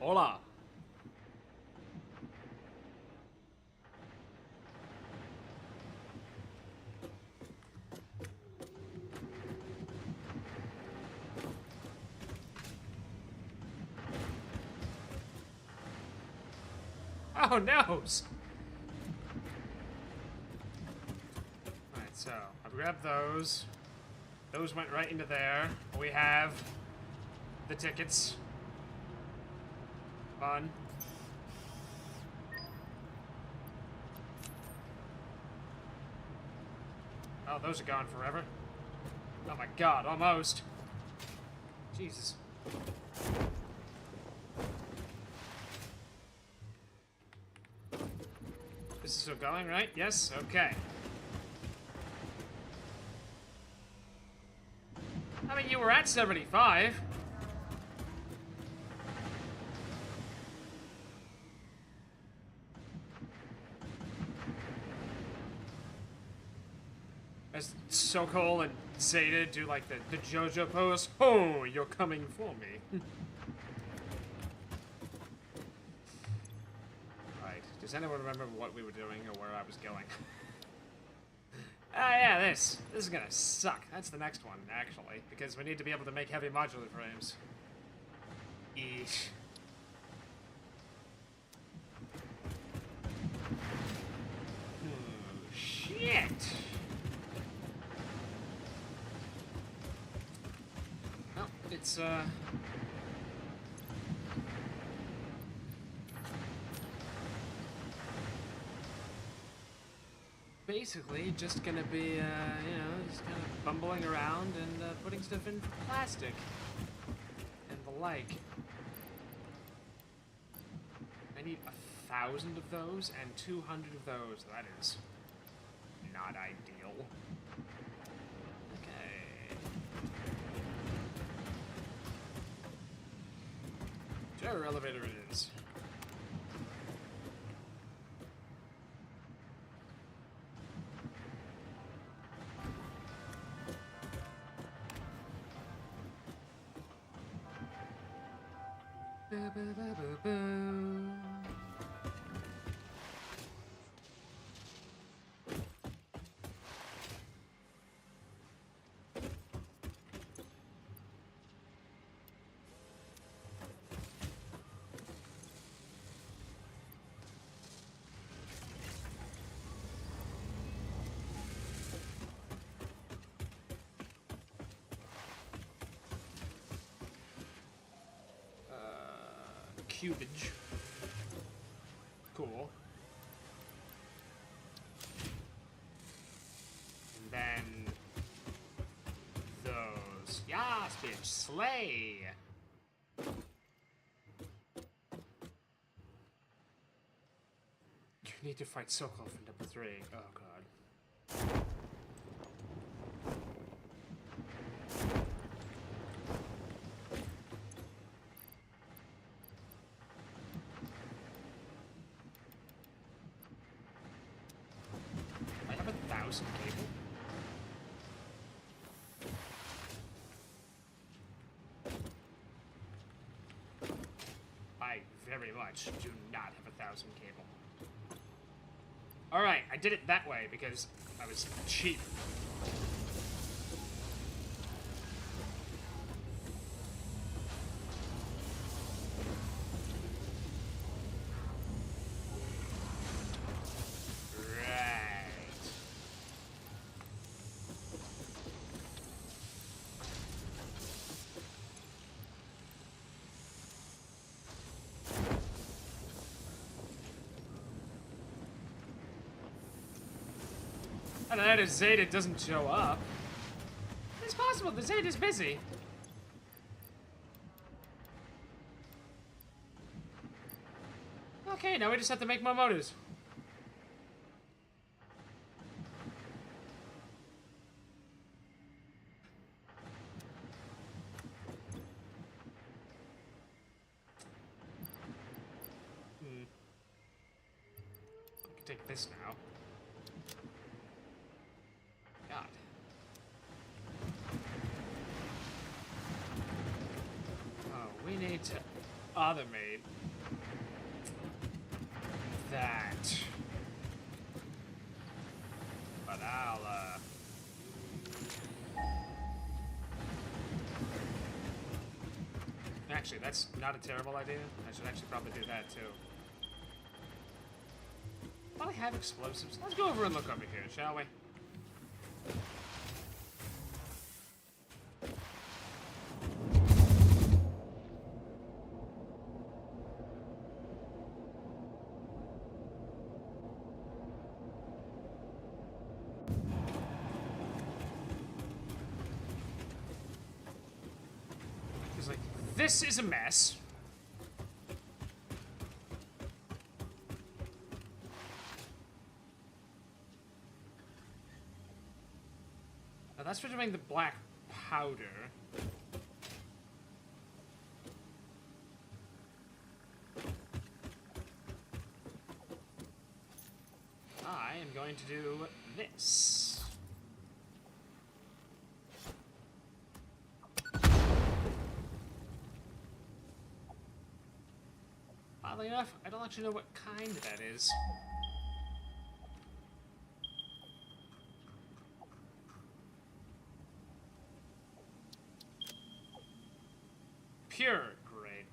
Hola. Oh, noes! Alright, so, I've grabbed those. Those went right into there. We have the tickets. Fun. Oh, those are gone forever. Oh my god, almost. Jesus. This is still going, right? Yes? Okay. I mean, you were at 75. As Sokol and Zeta do like the JoJo pose. Oh, you're coming for me. Right. Does anyone remember what we were doing or where I was going? Ah, yeah, this. This is gonna suck. That's the next one, actually, because we need to be able to make heavy modular frames. Eesh. Shit! Well, it's, basically just gonna be, you know, just kind of bumbling around and putting stuff in plastic and the like. I need 1,000 of those and 200 of those. That is not ideal. Okay. Sure, elevator it is. Cubage. Cool. And then those. Yas, bitch, slay! You need to fight Sokol for number 3. Oh god. Cable. I very much do not have 1,000 cable. Alright, I did it that way because I was cheap. And that is Zeta doesn't show up. It's possible the Zeta's busy. Okay, now we just have to make more motors. I can take this now. God. Oh, we need to... automate that. But I'll, Actually, that's not a terrible idea. I should actually probably do that, too. Well, I have explosives. Let's go over and look over here, shall we? Because, like, this is a mess. Now, that's for doing the black powder. I am going to do this. Oddly enough, I don't actually know what kind that is. Pure, great.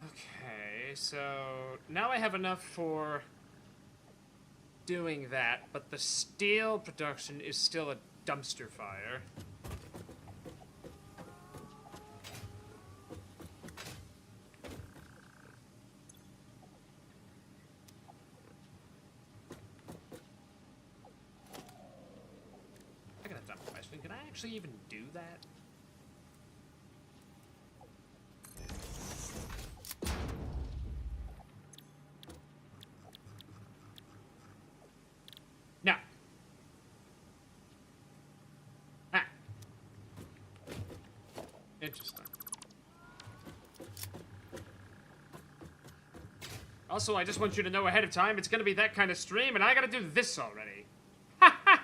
Okay, so now I have enough for doing that, but the steel production is still a dumpster fire. I got a dumb question. Can I actually even do that? No. Ah. Interesting. Also, I just want you to know ahead of time, it's gonna be that kind of stream, and I gotta do this already. Ha ha!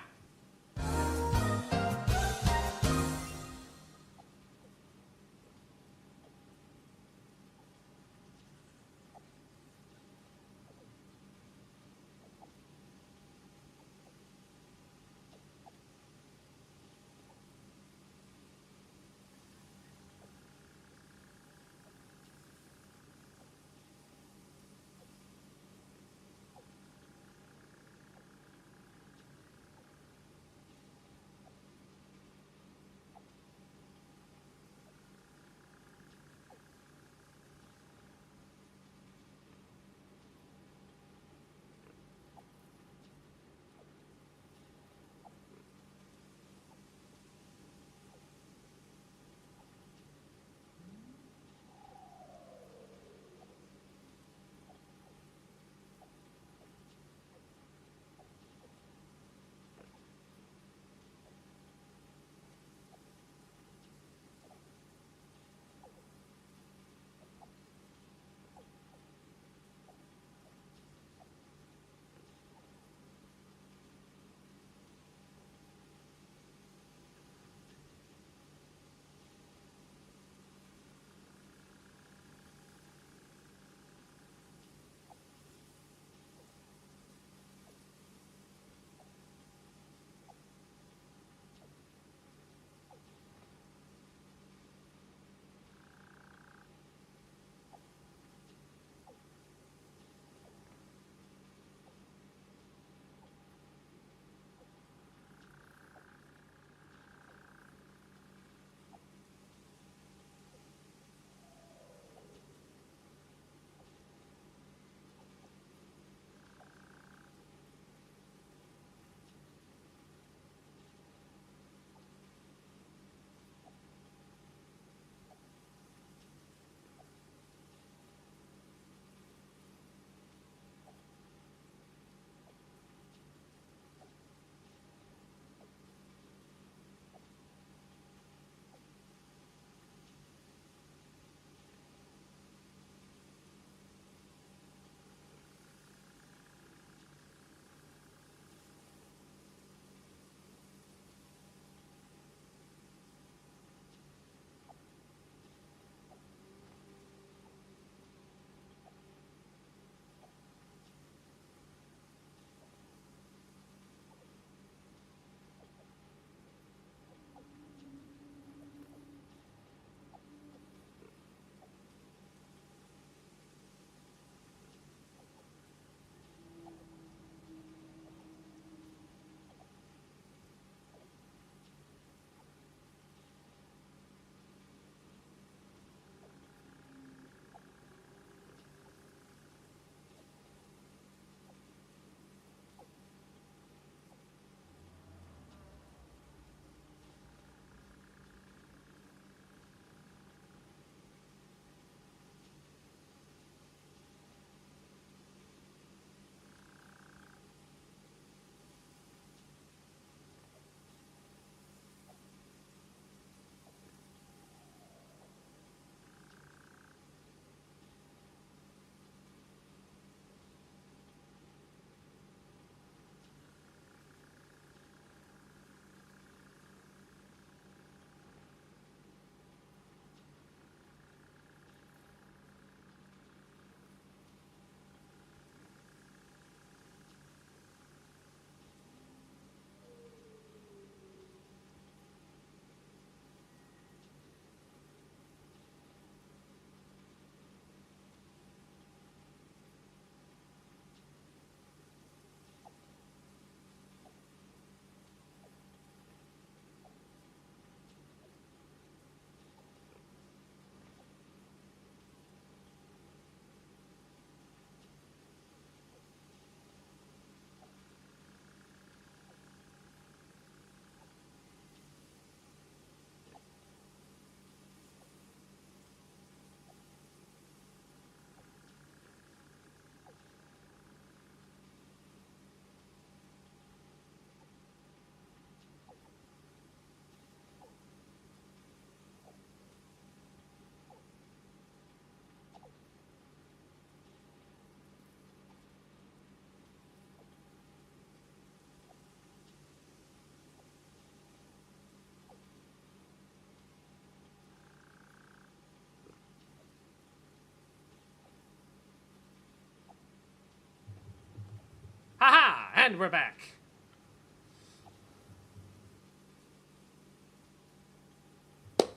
Haha! And we're back.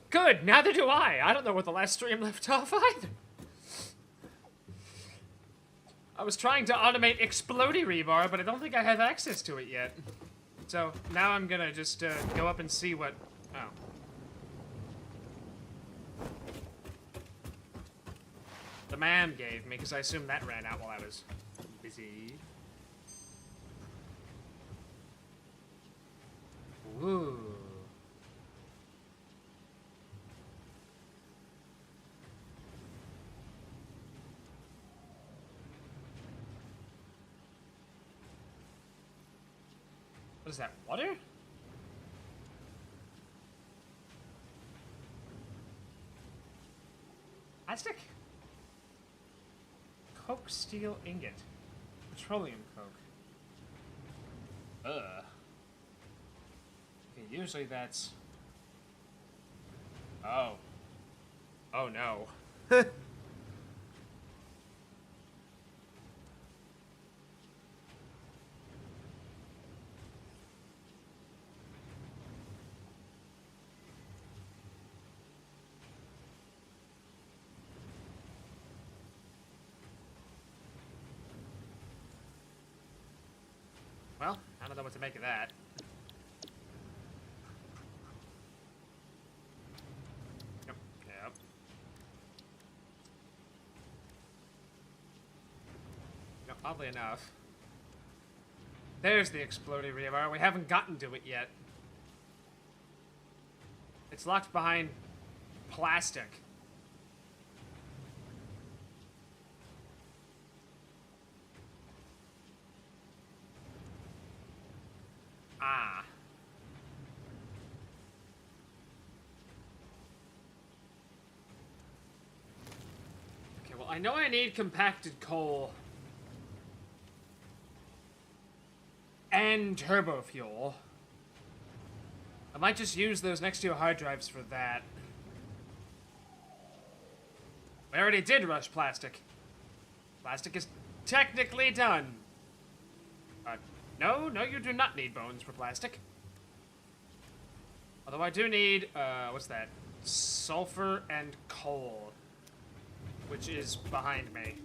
Good, neither do I. I don't know where the last stream left off either. I was trying to automate explodey rebar, but I don't think I have access to it yet. So now I'm gonna just go up and see what... Oh. The man gave me, because I assumed that ran out while I was busy. Ooh. What is that, water? Plastic? Coke steel ingot. Petroleum coke. Ugh. Okay, usually that's... Oh. Oh no. Well, I don't know what to make of that. Yep, yep. Yep, oddly enough. There's the exploding rebar. We haven't gotten to it yet. It's locked behind plastic. Ah. Okay, well, I know I need compacted coal and turbo fuel. I might just use those next two hard drives for that. We already did rush plastic. Plastic is technically done. No, you do not need bones for plastic. Although I do need, what's that? Sulfur and coal. Which is behind me.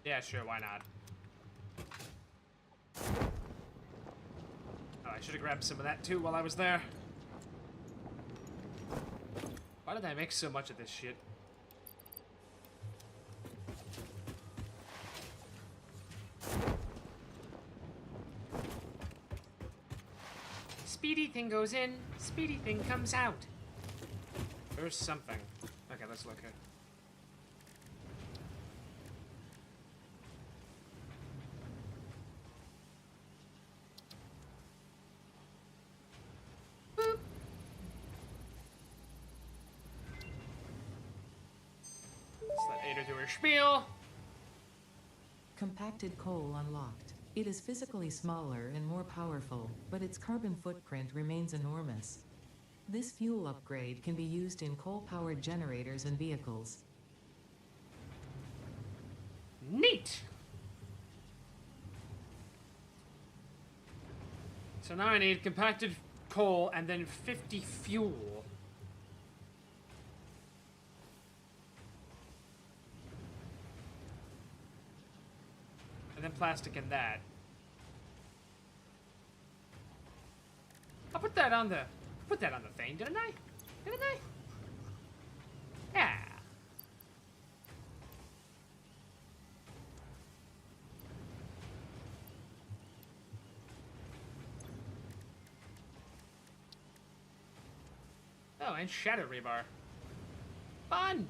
Yeah, sure, why not? Oh, I should have grabbed some of that too while I was there. Why did I make so much of this shit? Speedy thing goes in, speedy thing comes out. There's something. Okay, let's look here. Spiel. Compacted coal unlocked. It is physically smaller and more powerful, but its carbon footprint remains enormous. This fuel upgrade can be used in coal-powered generators and vehicles. Neat! So now I need compacted coal and then 50 fuel. And then plastic in that. I'll put that on the thing, didn't I? Didn't I? Yeah. Oh, and shadow rebar. Fun!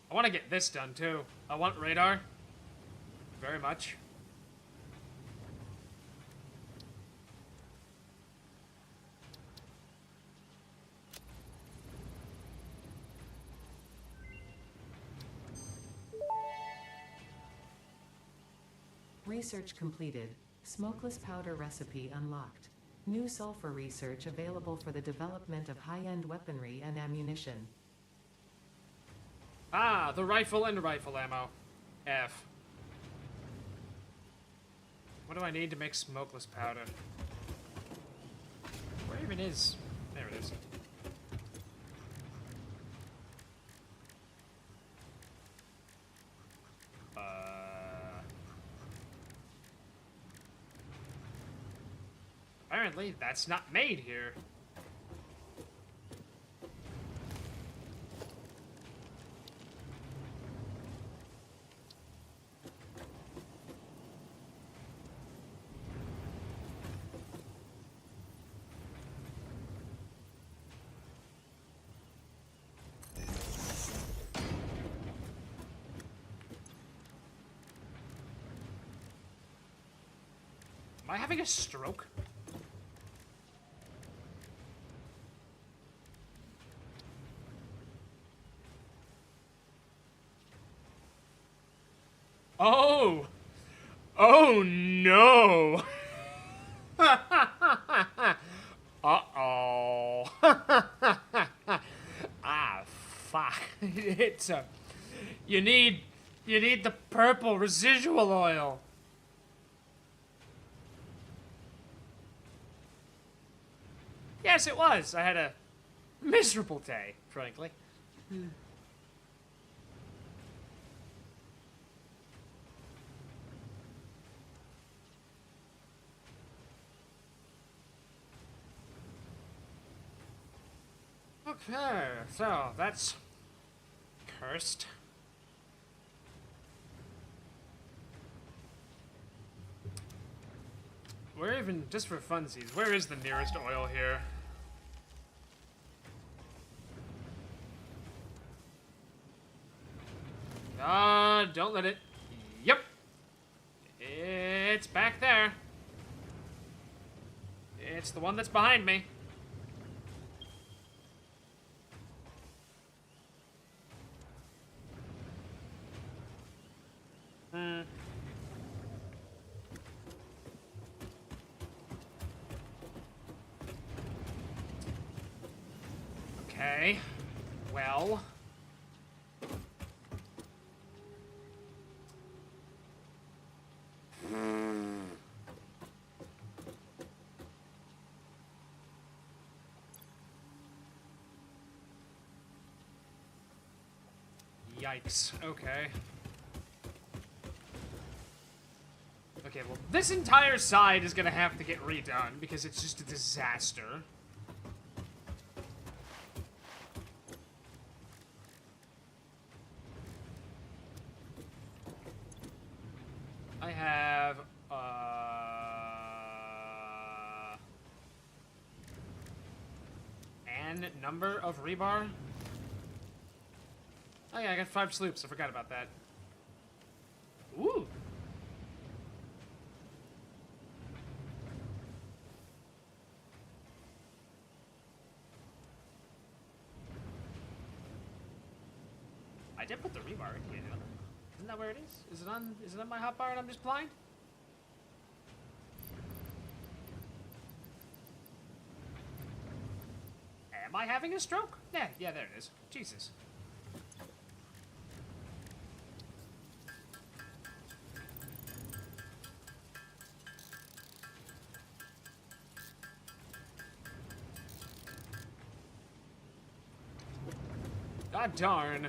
I want to get this done, too. I want radar. Very much. Research completed. Smokeless powder recipe unlocked. New sulfur research available for the development of high-end weaponry and ammunition. Ah, the rifle and rifle ammo. F. What do I need to make smokeless powder? Where even is... There it is. Apparently, that's not made here. Am I having a stroke? Oh! Oh no! Uh-oh. Ah, fuck. It's a... You need the purple residual oil. Yes, it was. I had a miserable day, frankly. Okay, so that's cursed. Where even, just for funsies, where is the nearest oil here? Don't let it... Yep! It's back there. It's the one that's behind me. Okay. Well... Yikes. Okay. Okay, well, this entire side is gonna have to get redone because it's just a disaster. I have, an number of rebar. Oh yeah, I got 5 sloops. I forgot about that. Ooh. I did put the rebar in here. Isn't that where it is? Is it on my hotbar and I'm just blind? Am I having a stroke? Yeah, there it is. Jesus. God darn.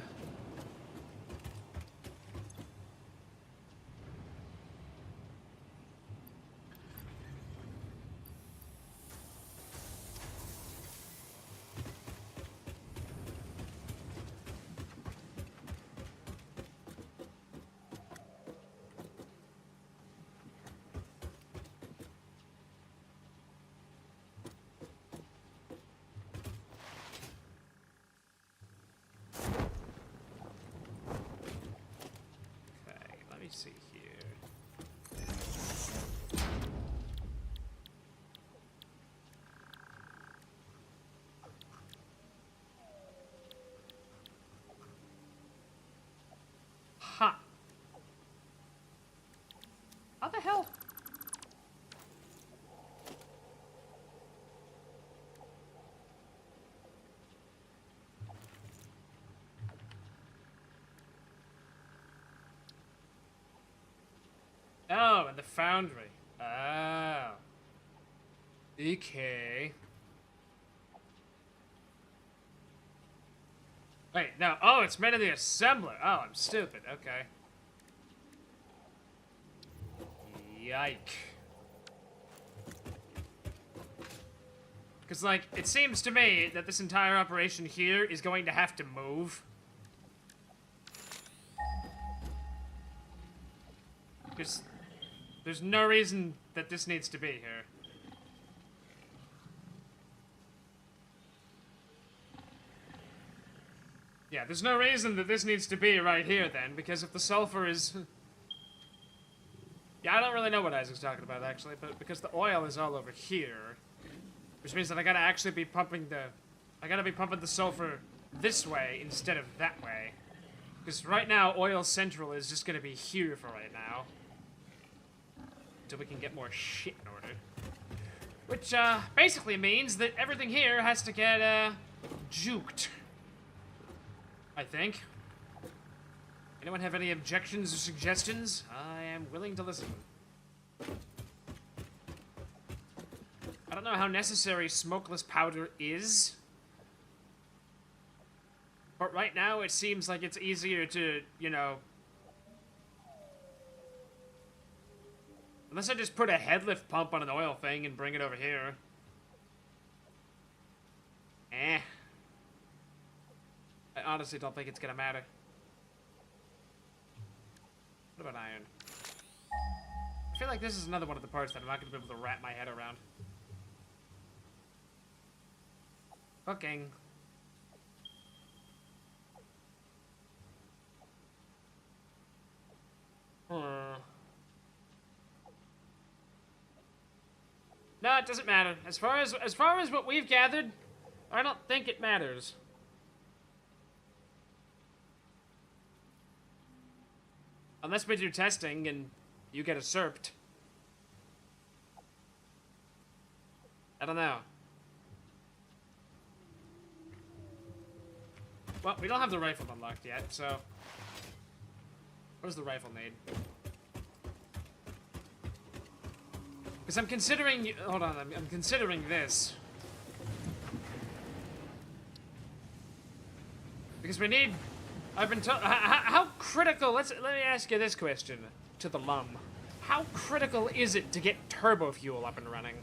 Oh, in the foundry. Oh. Okay. Wait, no. Oh, it's made in the assembler. Oh, I'm stupid. Okay. Yike. Because, like, it seems to me that this entire operation here is going to have to move. Because there's no reason that this needs to be here. Yeah, there's no reason that this needs to be right here then, because if the sulfur is... Yeah, I don't really know what Isaac's talking about, actually, but because the oil is all over here, which means that I gotta actually be pumping the... I gotta be pumping the sulfur this way instead of that way. Because right now, oil central is just gonna be here for right now. Until we can get more shit in order. Which, basically means that everything here has to get, juked. I think. Anyone have any objections or suggestions? I am willing to listen. I don't know how necessary smokeless powder is. But right now it seems like it's easier to, you know... Unless I just put a headlift pump on an oil thing and bring it over here. Eh. I honestly don't think it's gonna matter. What about iron? I feel like this is another one of the parts that I'm not gonna be able to wrap my head around. Hooking. No, it doesn't matter. As far as what we've gathered, I don't think it matters. Unless we do testing and you get usurped. I don't know. Well, we don't have the rifle unlocked yet, so... What does the rifle need? Because I'm considering... Hold on, I'm considering this. Because we need... I've been told... How critical... Let me ask you this question to the lum. How critical is it to get turbo fuel up and running?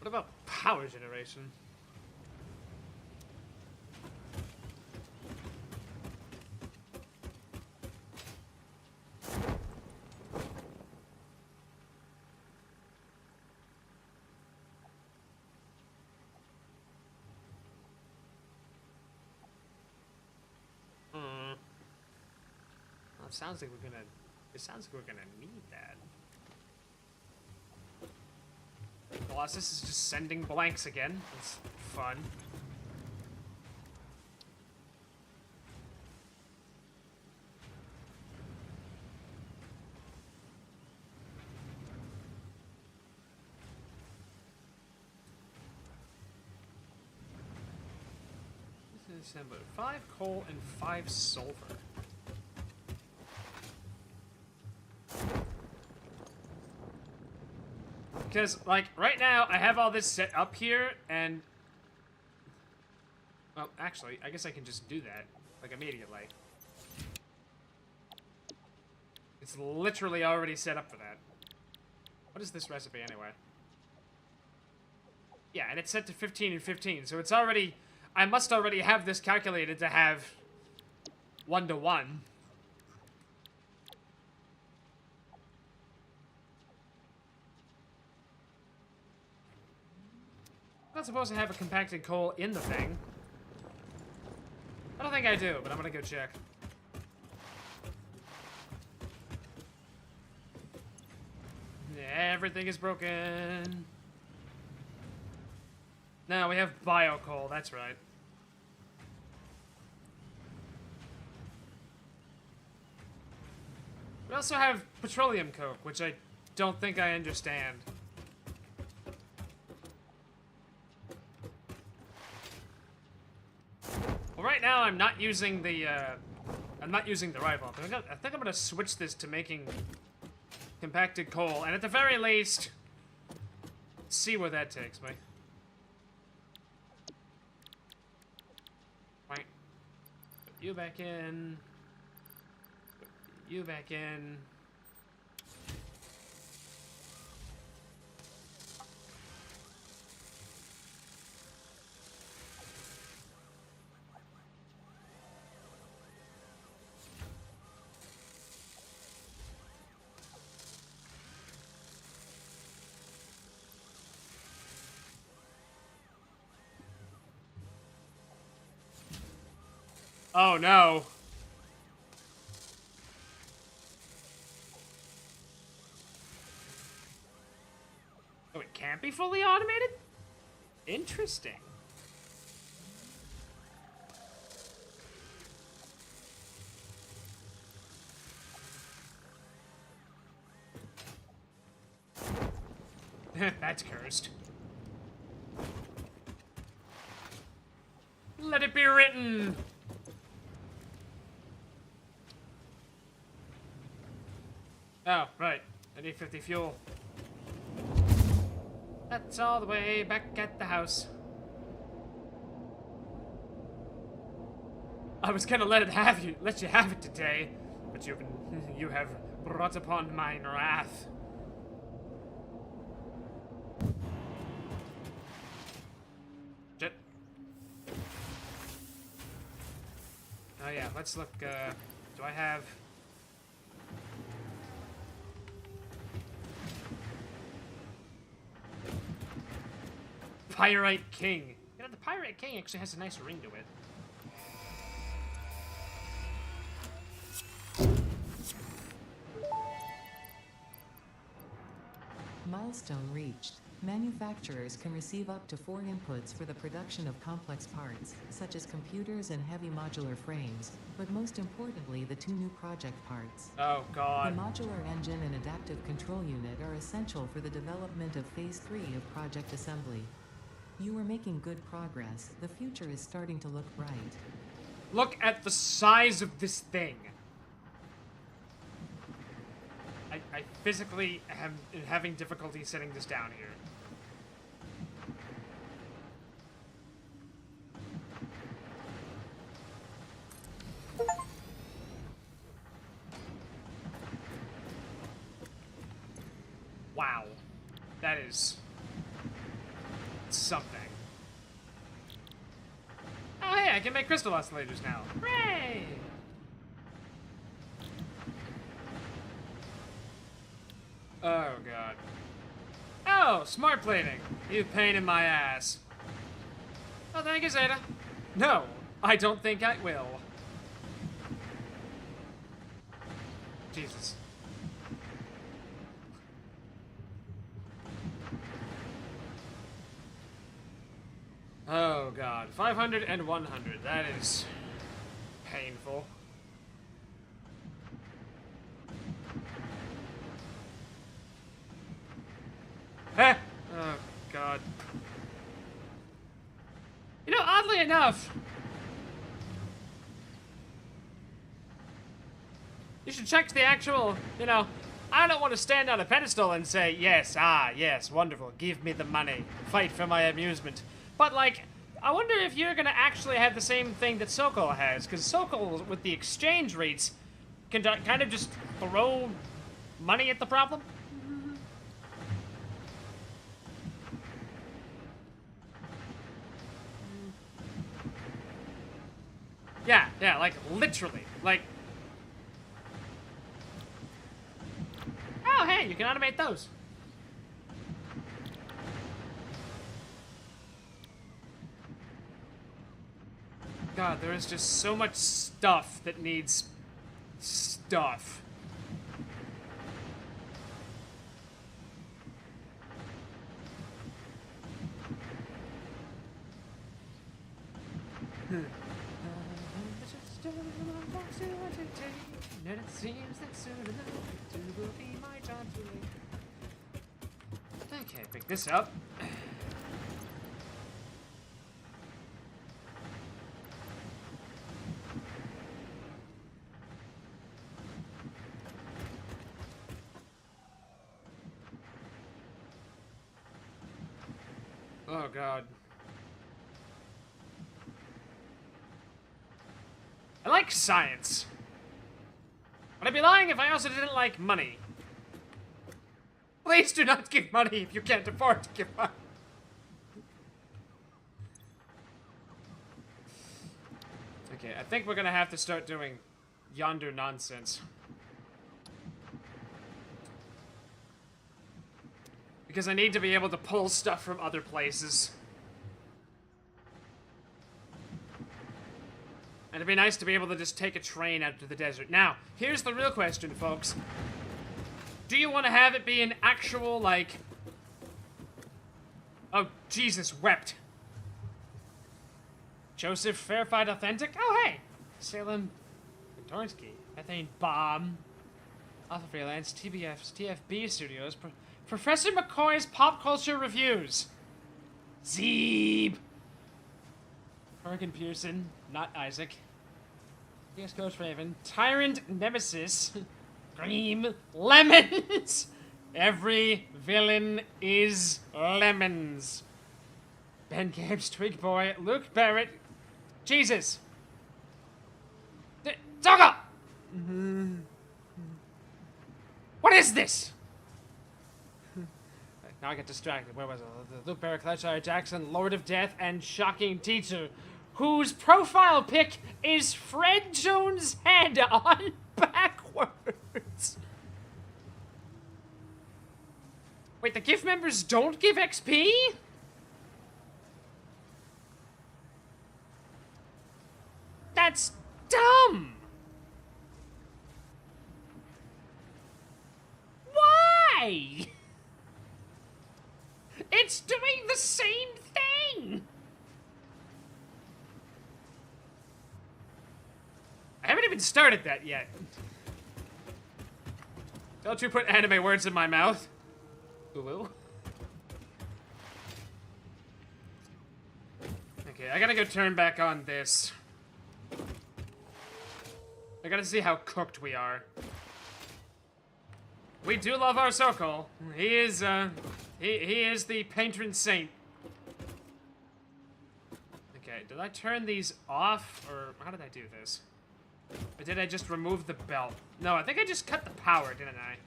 What about power generation? Well, it sounds like we're gonna... It sounds like we're gonna need that. Colossus is just sending blanks again. It's fun. This is about 5 coal and 5 sulfur. Because, like, right now, I have all this set up here, and... Well, actually, I guess I can just do that, like, immediately. It's literally already set up for that. What is this recipe, anyway? Yeah, and it's set to 15 and 15, so it's already... I must already have this calculated to have 1-to-1. I'm not supposed to have a compacted coal in the thing. I don't think I do, but I'm gonna go check. Yeah, everything is broken. No, we have bio coal, that's right. We also have petroleum coke, which I don't think I understand. Well, right now I'm not using the rifle. I think I'm gonna switch this to making compacted coal, and at the very least, see where that takes me. Right. Put you back in. Put you back in. Oh no. Oh, it can't be fully automated? Interesting. That's cursed. Let it be written. Oh, right. I need 50 fuel. That's all the way back at the house. I was gonna let you have it today, but you have brought upon mine wrath. Shit. Oh yeah, let's look, do I have... Pyrite King. You know, the Pyrite King actually has a nice ring to it. Milestone reached. Manufacturers can receive up to 4 inputs for the production of complex parts, such as computers and heavy modular frames, but most importantly, the 2 new project parts. Oh, God. The modular engine and adaptive control unit are essential for the development of Phase 3 of Project Assembly. You are making good progress. The future is starting to look bright. Look at the size of this thing. I physically am having difficulty setting this down here. Wow. That is something. Oh, hey, I can make crystal oscillators now. Hooray! Oh, God. Oh, smart plating. You pain in my ass. Oh, thank you, Zeta. No, I don't think I will. Jesus. Oh, God. 500 and 100. That is painful. Eh! Oh, God. You know, oddly enough, you should check the actual, you know, I don't want to stand on a pedestal and say, yes, yes, wonderful, give me the money, fight for my amusement. But, like, I wonder if you're gonna actually have the same thing that Sokol has, because Sokol, with the exchange rates, can kind of just throw money at the problem. Yeah, like, literally. Like... Oh, hey, you can automate those. god, there is just so much stuff that needs stuff. Okay, pick this up. Oh god. I like science. But I'd be lying if I also didn't like money. Please do not give money if you can't afford to give money. Okay, I think we're gonna have to start doing yonder nonsense. Because I need to be able to pull stuff from other places. And it'd be nice to be able to just take a train out to the desert. Now, here's the real question, folks. Do you want to have it be an actual, like... Oh, Jesus wept. Joseph Verified Authentic? Oh, hey! Salem Tornsky. Ethane Bomb. Alpha Freelance. TBF's TFB Studios. Professor McCoy's Pop Culture Reviews. Zeeb. Morgan Pearson. Not Isaac. Yes, Coach Raven. Tyrant Nemesis. Cream. Lemons! Every villain is lemons. Ben Gibbs, Twig Boy, Luke Barrett. Jesus! Dogga! What is this? Now I get distracted. Where was it? Luke Barrett, Cloudshire Jackson, Lord of Death, and Shocking Teacher, whose profile pic is Fred Jones' head on backwards. Wait, the gift members don't give XP? That's dumb! Why? It's doing the same thing! I haven't even started that yet. Don't you put anime words in my mouth. Ooh. Okay, I gotta go turn back on this. I gotta see how cooked we are. We do love our Sokol. He is, he is the patron saint. Okay, did I turn these off, or how did I do this? Or did I just remove the belt? No, I think I just cut the power, didn't I?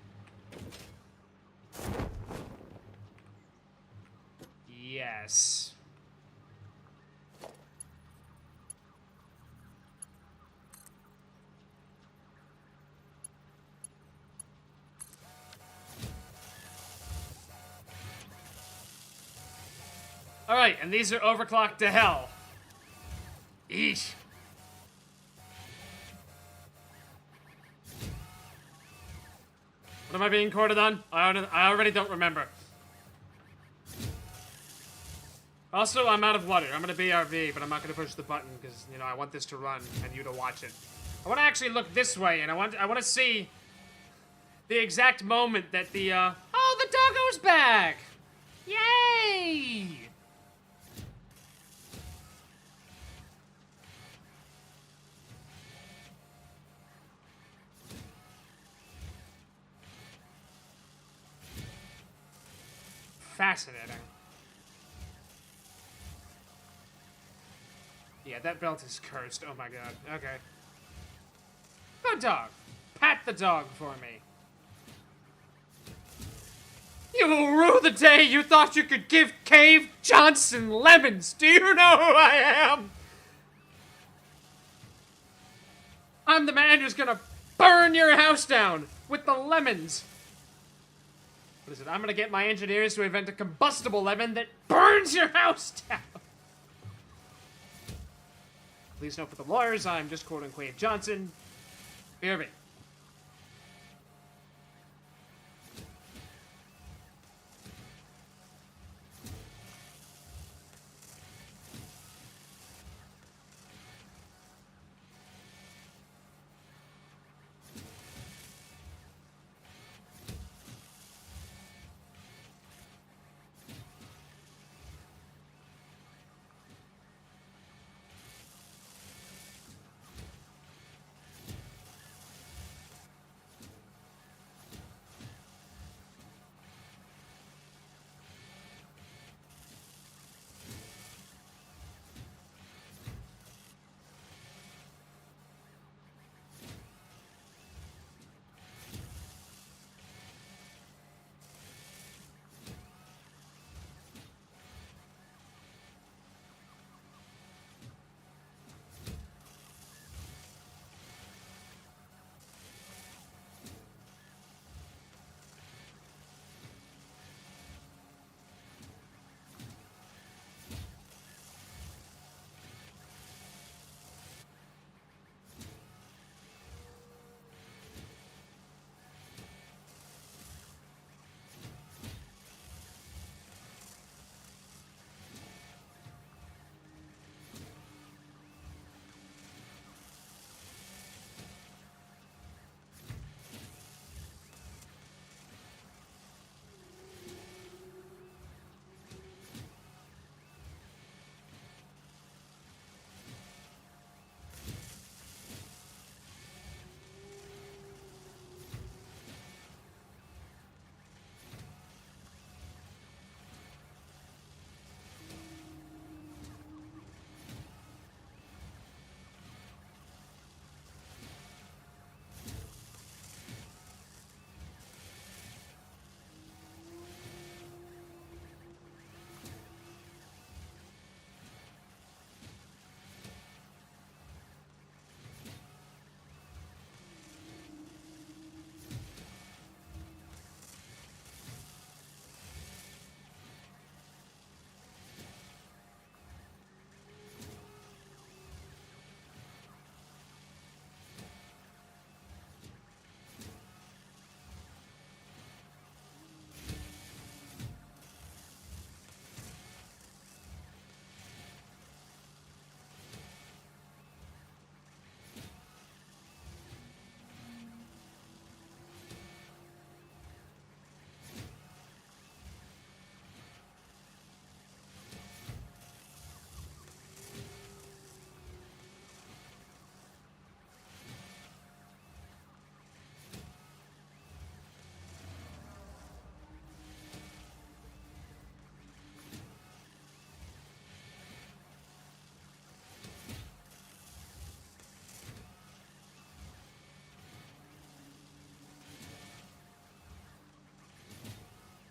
Yes. Alright, and these are overclocked to hell. Eesh. What am I being courted on? I already don't remember. Also, I'm out of water. I'm gonna BRB, but I'm not gonna push the button because, you know, I want this to run and you to watch it. I want to actually look this way, and I want to see the exact moment that the oh, the doggo's back! Yay! Fascinating. Yeah, that belt is cursed. Oh my god. Okay. Good dog. Pat the dog for me. You will rue the day you thought you could give Cave Johnson lemons. Do you know who I am? I'm the man who's gonna burn your house down with the lemons. What is it? I'm gonna get my engineers to invent a combustible lemon that burns your house down. Please note for the lawyers, I'm just quoting Quaid Johnson. BRB.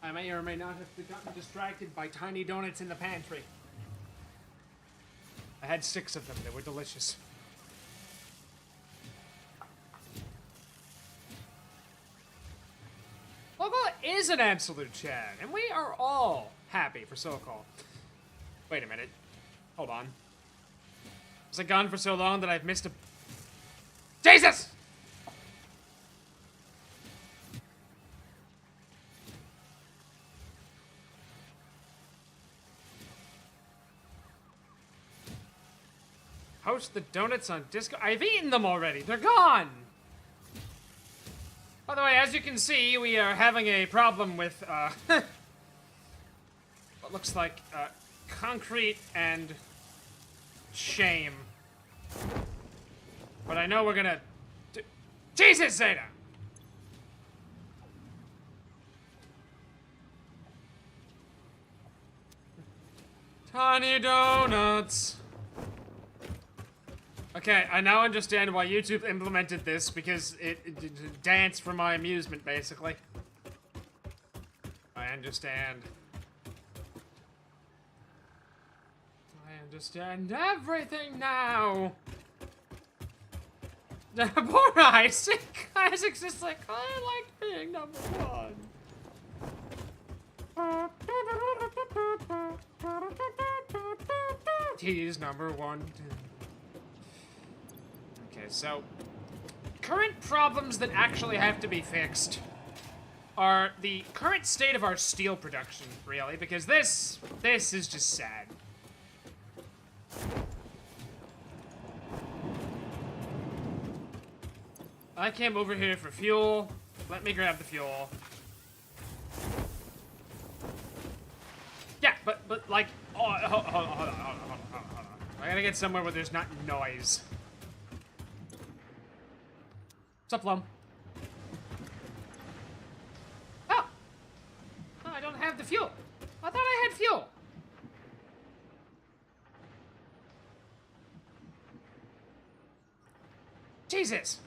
I may or may not have gotten distracted by tiny donuts in the pantry. I had 6 of them. They were delicious. Local is an absolute Chad, and we are all happy for Sokol. Wait a minute. Hold on. Was I gone for so long that I've missed a... Jesus! Post the donuts on Discord. I've eaten them already. They're gone. By the way, as you can see, we are having a problem with what looks like concrete and shame. But I know we're gonna. Jesus, Zeta! Tiny donuts. Okay, I now understand why YouTube implemented this, because it danced for my amusement, basically. I understand. I understand everything now! Poor Isaac! Isaac's just like, I like being number 1. He's number 1. so current problems that actually have to be fixed are the current state of our steel production, really, because this is just sad. I came over here for fuel. Let me grab the fuel. Yeah, but like, oh, hold on. I gotta get somewhere where there's not noise. What's up, Lum? Oh, I don't have the fuel. I thought I had fuel. Jesus.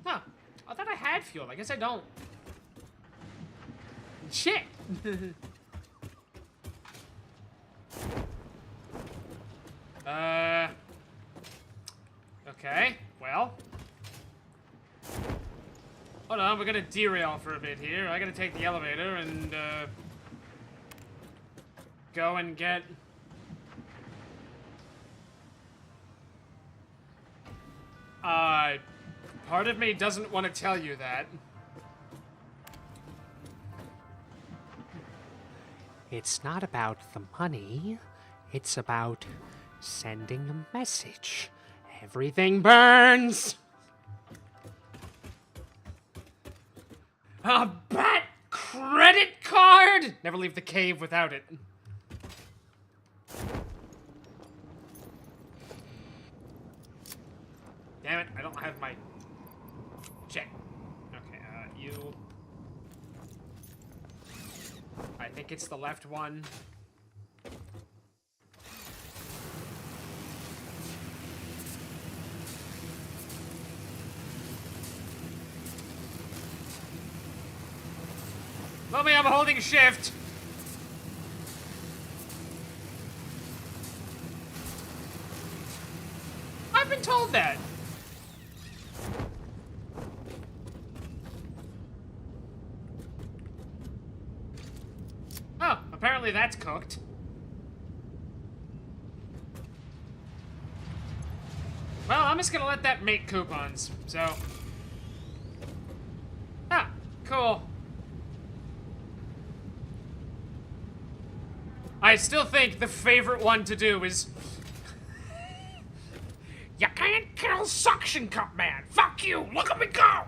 Huh. I thought I had fuel. I guess I don't. Shit. Okay. Well. Hold on, we're gonna derail for a bit here. I gotta take the elevator and, go and get... part of me doesn't want to tell you that. It's not about the money. It's about sending a message. Everything burns! A bat credit card? Never leave the cave without it. Damn it, I don't have my... Check. Okay, you... I think it's the left one. Let me, I'm holding shift. I've been told that. Oh, apparently that's cooked. Well, I'm just gonna let that make coupons, so... Ah, cool. I still think the favorite one to do is... You can't kill Suction Cup Man! Fuck you! Look at me go!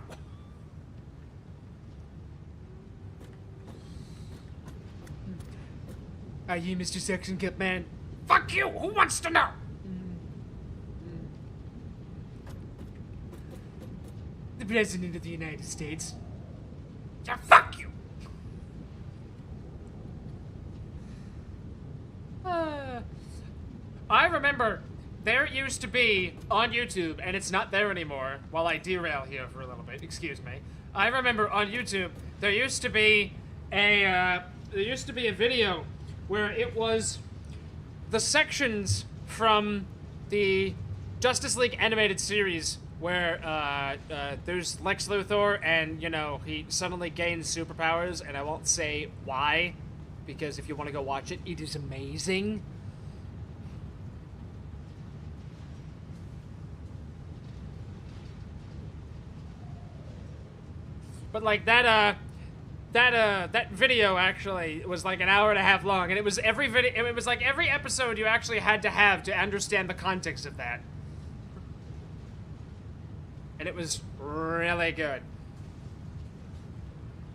Are you Mr. Suction Cup Man? Fuck you! Who wants to know? The President of the United States. Yeah, fuck you! I remember there used to be on YouTube, and it's not there anymore, while I derail here for a little bit, excuse me. I remember on YouTube, there used to be a video where it was the sections from the Justice League animated series where there's Lex Luthor and, you know, he suddenly gains superpowers, and I won't say why, because if you want to go watch it, it is amazing. But like that video actually was like an hour and a half long, and it was every video. It was like every episode you actually had to have to understand the context of that, and it was really good.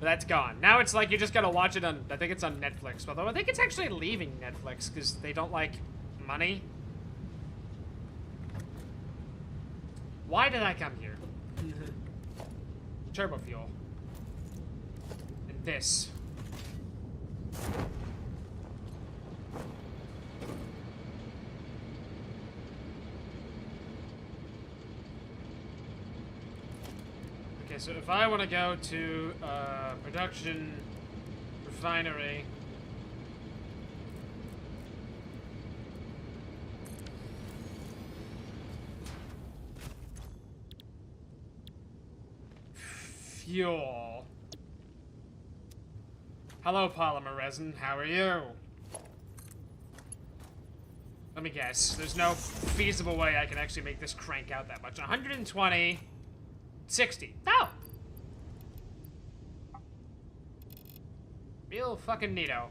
But that's gone. Now it's like you just gotta watch it on. I think it's on Netflix. Although I think it's actually leaving Netflix because they don't like money. Why did I come here? Turbo fuel. This. Okay, so if I want to go to production refinery, fuel. Hello, polymer resin. How are you? Let me guess. There's no feasible way I can actually make this crank out that much. 120. 60. No! Real fucking neato.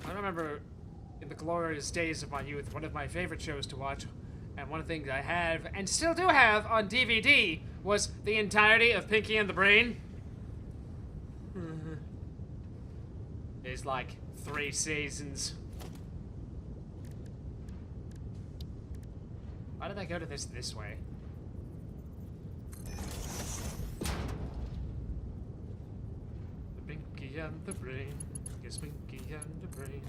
I remember in the glorious days of my youth, one of my favorite shows to watch, and one of the things I have, and still do have on DVD, was the entirety of Pinky and the Brain. It's like 3 seasons. Why did I go to this way? The Pinky and the Brain. Yes, Pinky and the Brain.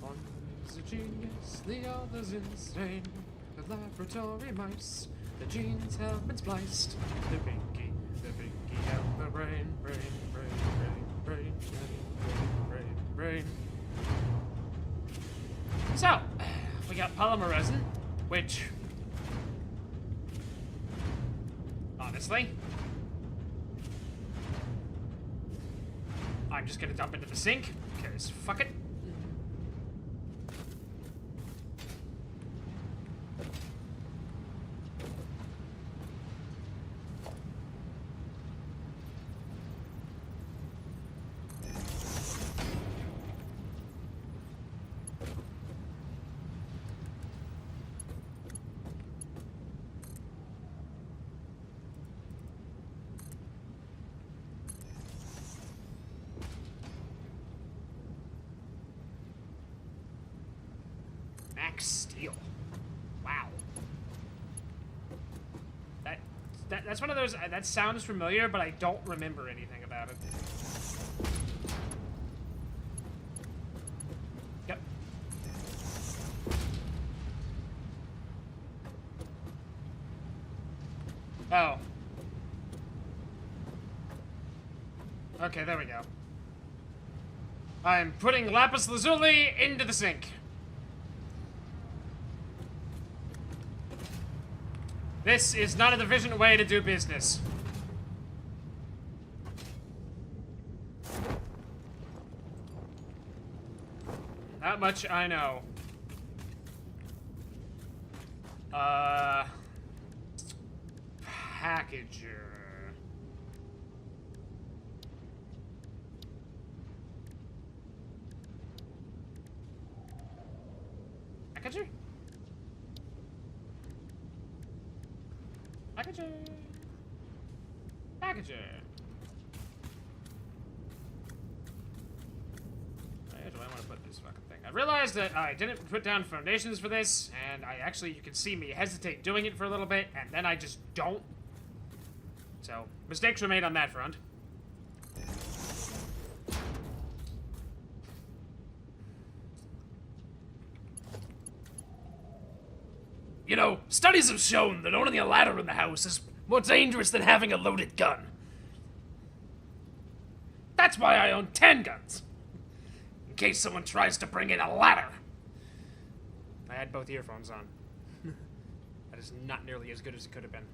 One's a genius, the other's insane. The laboratory mice, the genes have been spliced. The Pinky and the Brain, brain, brain, brain, brain, brain. So, we got polymer resin, which, honestly, I'm just gonna dump into the sink, because fuck it. Steel. Wow. That's one of those, that sounds familiar, but I don't remember anything about it. Yep. Oh. Okay, there we go. I'm putting lapis lazuli into the sink. This is not an efficient way to do business. That much I know. Packager. Packager? Packager. Packager. Where do I want to put this fucking thing? I realized that I didn't put down foundations for this, and I actually, you can see me hesitate doing it for a little bit, and then I just don't. So, mistakes were made on that front. You know, studies have shown that owning a ladder in the house is more dangerous than having a loaded gun. That's why I own 10 guns. In case someone tries to bring in a ladder. I had both earphones on. That is not nearly as good as it could have been.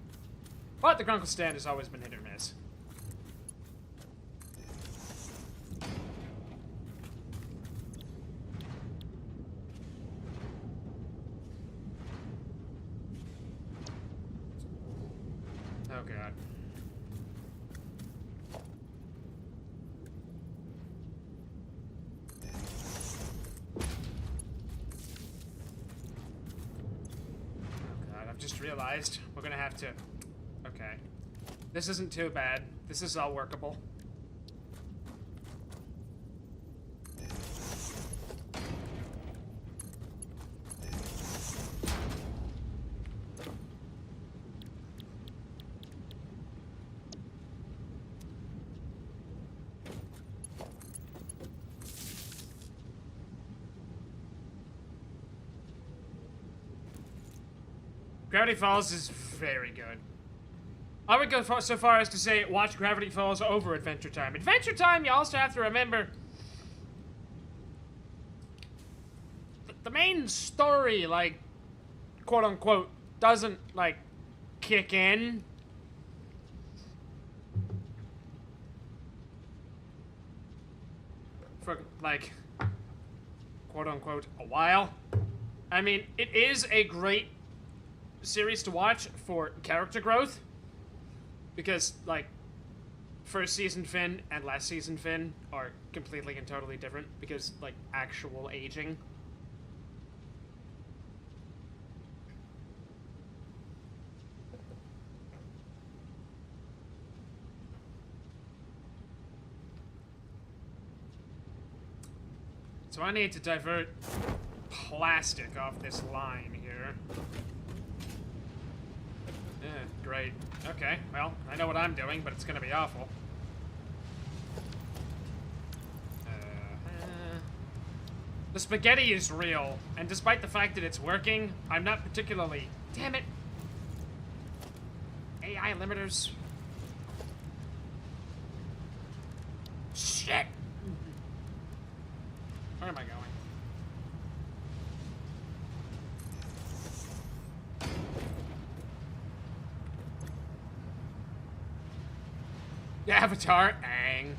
But the Grunkle stand has always been hit or miss. Oh god. Oh god, I've just realized we're gonna have to... Okay. This isn't too bad. This is all workable. Gravity Falls is very good. I would go so far as to say watch Gravity Falls over Adventure Time. Adventure Time, you also have to remember, the main story, like, quote unquote, doesn't, like, kick in. For, like, quote unquote, a while. I mean, it is a great series to watch for character growth. Because, like, first season Finn and last season Finn are completely and totally different. Because, like, actual aging. So I need to divert plastic off this line here. Yeah, great. Okay, well, I know what I'm doing, but it's gonna be awful. The spaghetti is real, and despite the fact that it's working, I'm not particularly... Damn it! AI limiters. Shit! Where am I going? Avatar, Aang.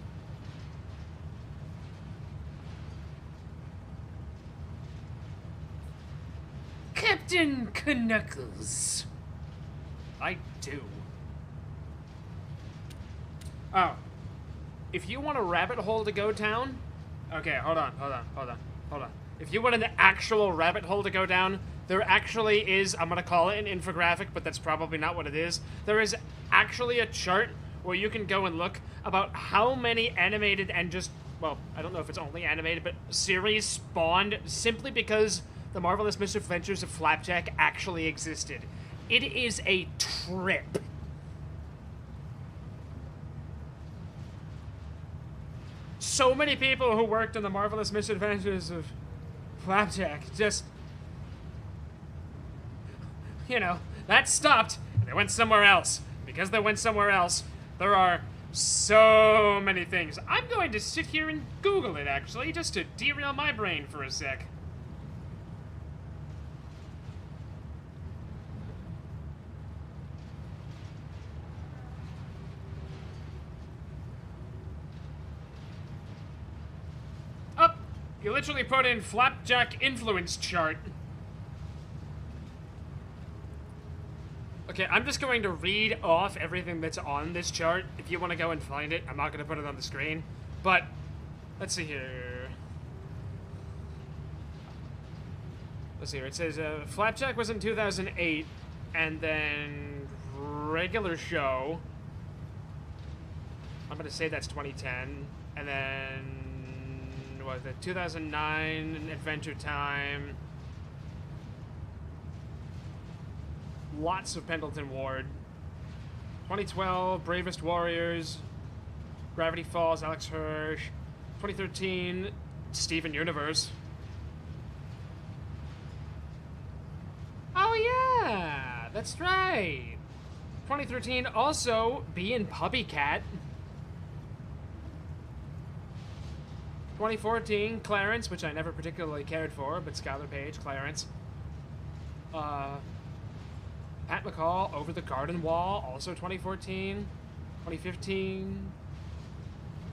Captain Knuckles. I do. Oh. If you want a rabbit hole to go down... Okay, hold on. If you want an actual rabbit hole to go down, there actually is, I'm gonna call it an infographic, but that's probably not what it is. There is actually a chart where you can go and look about how many animated and just, well, I don't know if it's only animated, but series spawned simply because the Marvelous Misadventures of Flapjack actually existed. It is a trip. So many people who worked on the Marvelous Misadventures of Flapjack just, you know, that stopped and they went somewhere else. Because they went somewhere else, there are so many things. I'm going to sit here and Google it, actually, just to derail my brain for a sec. Oh, you literally put in Flapjack influence chart. Okay, I'm just going to read off everything that's on this chart. If you want to go and find it, I'm not going to put it on the screen. But, let's see here. Let's see here. It says, Flapjack was in 2008, and then regular show. I'm going to say that's 2010. And then, what was it, 2009, Adventure Time. Lots of Pendleton Ward. 2012, Bravest Warriors. Gravity Falls, Alex Hirsch. 2013, Steven Universe. Oh yeah, that's right. 2013, also Bee and Puppy Cat. 2014, Clarence, which I never particularly cared for, but Skylar Page, Clarence. Pat McCall, Over the Garden Wall, also 2014. 2015,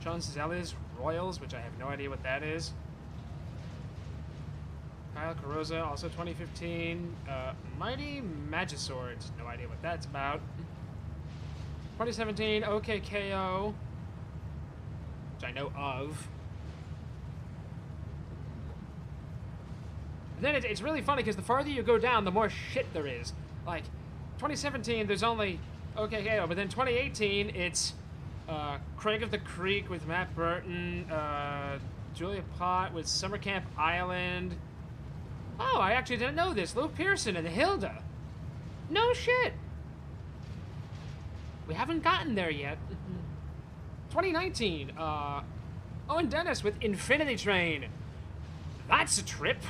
John Cezelli's Royals, which I have no idea what that is. Kyle Carosa, also 2015. Mighty Magiswords, no idea what that's about. 2017, OKKO, which I know of. And then it's really funny because the farther you go down, the more shit there is. Like, 2017, there's only OKKO, but then 2018, it's Craig of the Creek with Matt Burton, Julia Pott with Summer Camp Island. Oh, I actually didn't know this. Lou Pearson and Hilda. No shit. We haven't gotten there yet. 2019, Owen Dennis with Infinity Train. That's a trip.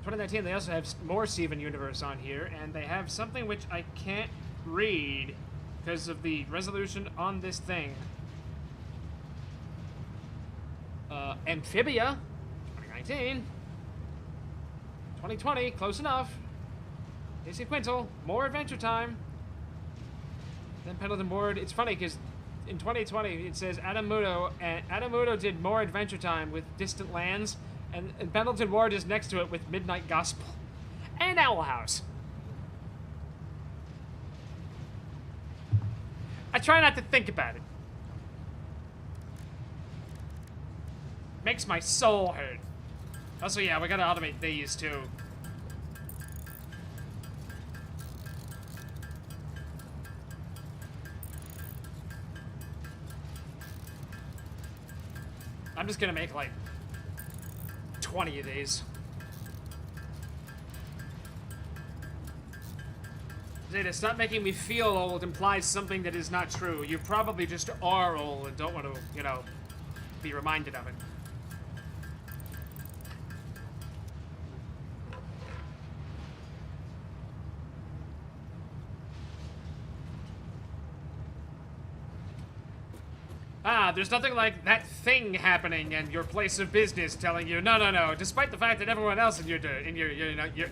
2019, they also have more Steven Universe on here, and they have something which I can't read because of the resolution on this thing. Amphibia, 2019. 2020, close enough. AC Quintal, more Adventure Time. Then Pendleton Ward. It's funny because in 2020 it says Adam Muto did more Adventure Time with Distant Lands, and Pendleton Ward is next to it with Midnight Gospel and Owl House. I try not to think about it. Makes my soul hurt. Also, yeah, we gotta automate these too. I'm just gonna make like 20 of these. Zeta, stop making me feel old implies something that is not true. You probably just are old and don't want to, you know, be reminded of it. Ah, there's nothing like that thing happening and your place of business telling you, no, no, no. Despite the fact that everyone else in your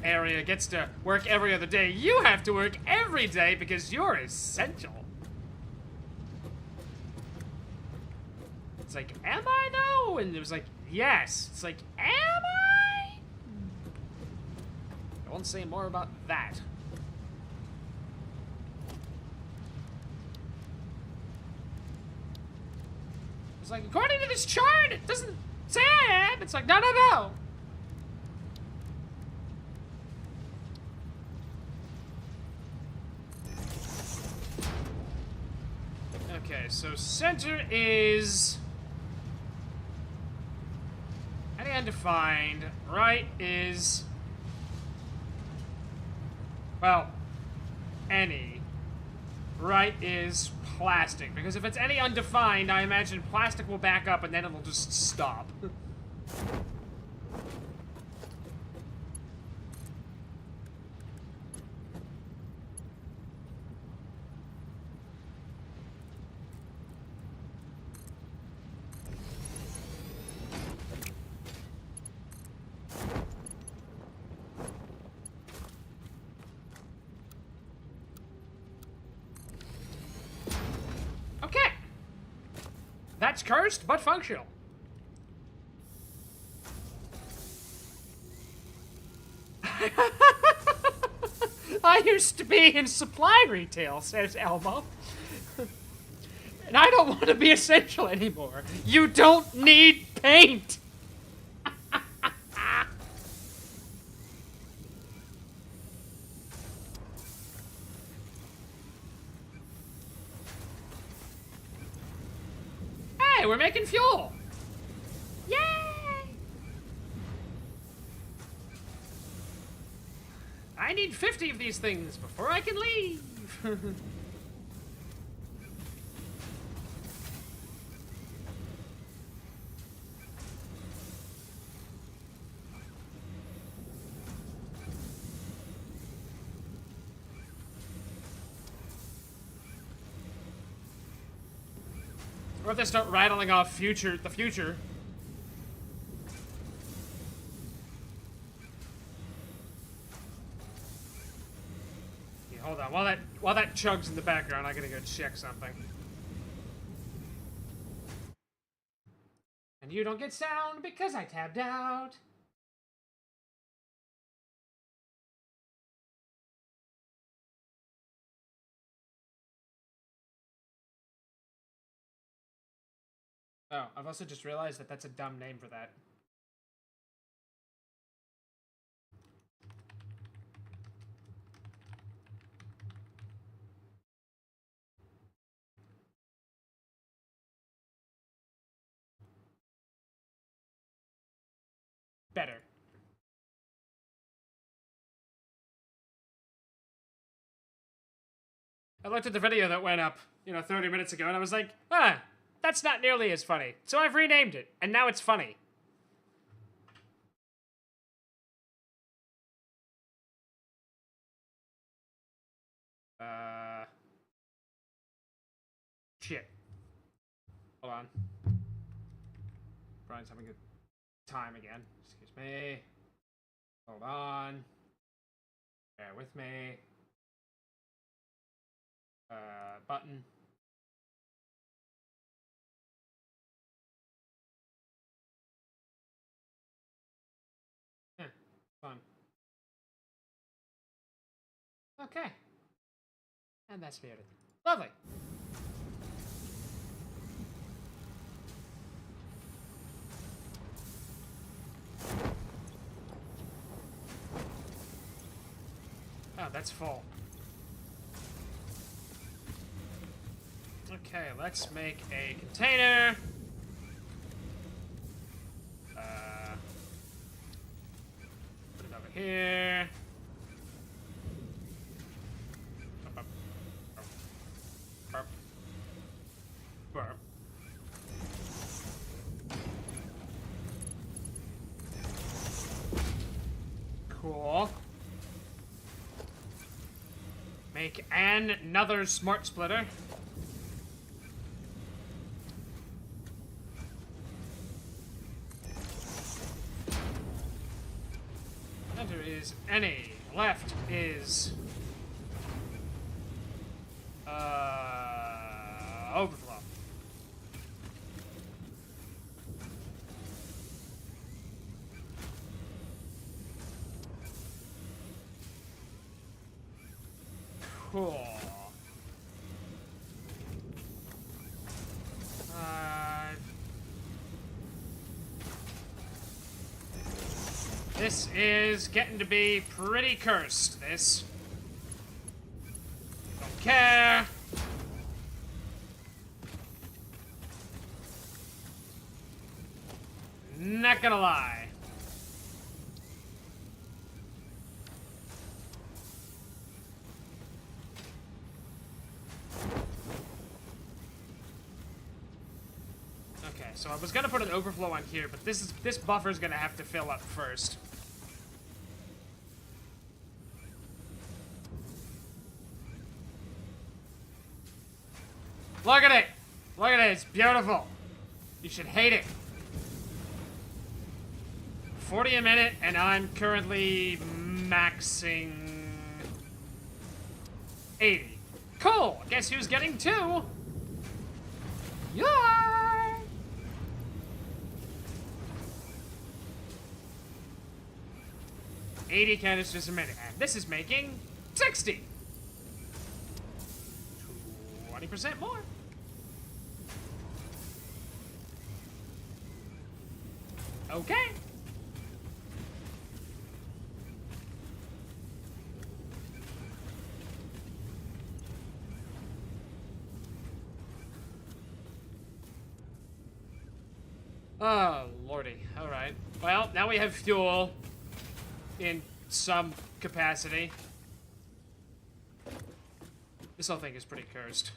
area gets to work every other day, you have to work every day because you're essential. It's like, am I though? And it was like, yes. It's like, am I? I won't say more about that. It's like, according to this chart, it doesn't say I am. It's like, no, no, no. Okay, so center is any undefined. Right is, well, any. Right is plastic, because if it's any undefined, I imagine plastic will back up and then it'll just stop. That's cursed, but functional. I used to be in supply retail, says Elmo. And I don't want to be essential anymore. You don't need paint! Hey, we're making fuel! Yay! I need 50 of these things before I can leave! Or if they start rattling off the future. Okay, hold on. While that chugs in the background, I gotta go check something. And you don't get sound because I tabbed out. Oh, I've also just realized that that's a dumb name for that. Better. I looked at the video that went up, 30 minutes ago, and I was like, that's not nearly as funny. So I've renamed it, and now it's funny. Shit. Hold on. Brian's having a good time again. Excuse me. Hold on. Bear with me. Button. Fun. Okay. And that's muted. Lovely. Oh, that's full. Okay, let's make a container. Put it over here. Burp, burp, burp. Cool. Make another smart splitter. Center is any. Left is overflow. Cool. This is getting to be pretty cursed, this. Don't care. Not gonna lie. Okay, so I was gonna put an overflow on here, but this buffer's gonna have to fill up first. Look at it! Look at it, it's beautiful! You should hate it. 40 a minute, and I'm currently maxing 80. Cool! Guess who's getting 2? Yay! $80 canisters a minute, and this is making 60! 20% more. Okay. Oh, lordy. Alright. Well, now we have fuel in some capacity. This whole thing is pretty cursed.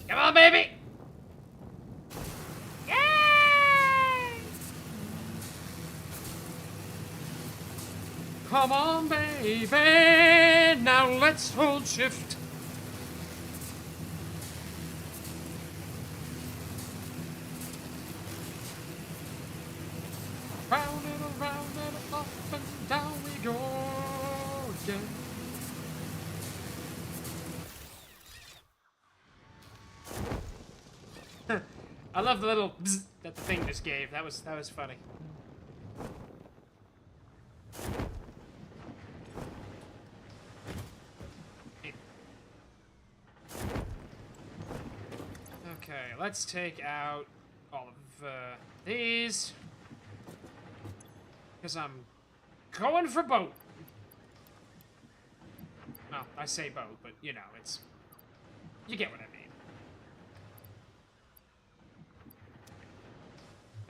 Come on, baby! Yay! Come on, baby! Now let's hold shift. Round and around and up and down we go again. I love the little bzz that the thing just gave. That was funny. Okay, let's take out all of these. Because I'm going for boat. Well, I say boat, but you know, it's... You get what I mean.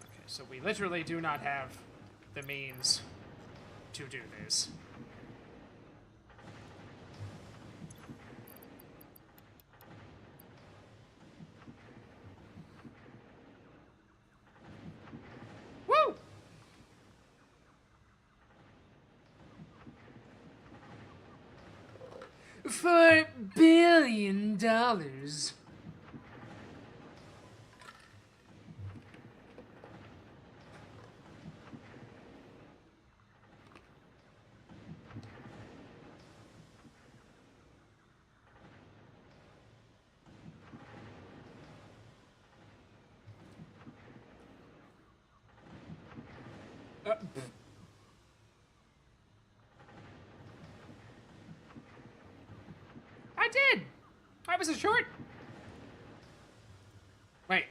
Okay, so we literally do not have the means to do this. Woo! $4 billion. I did! I was a short. Wait,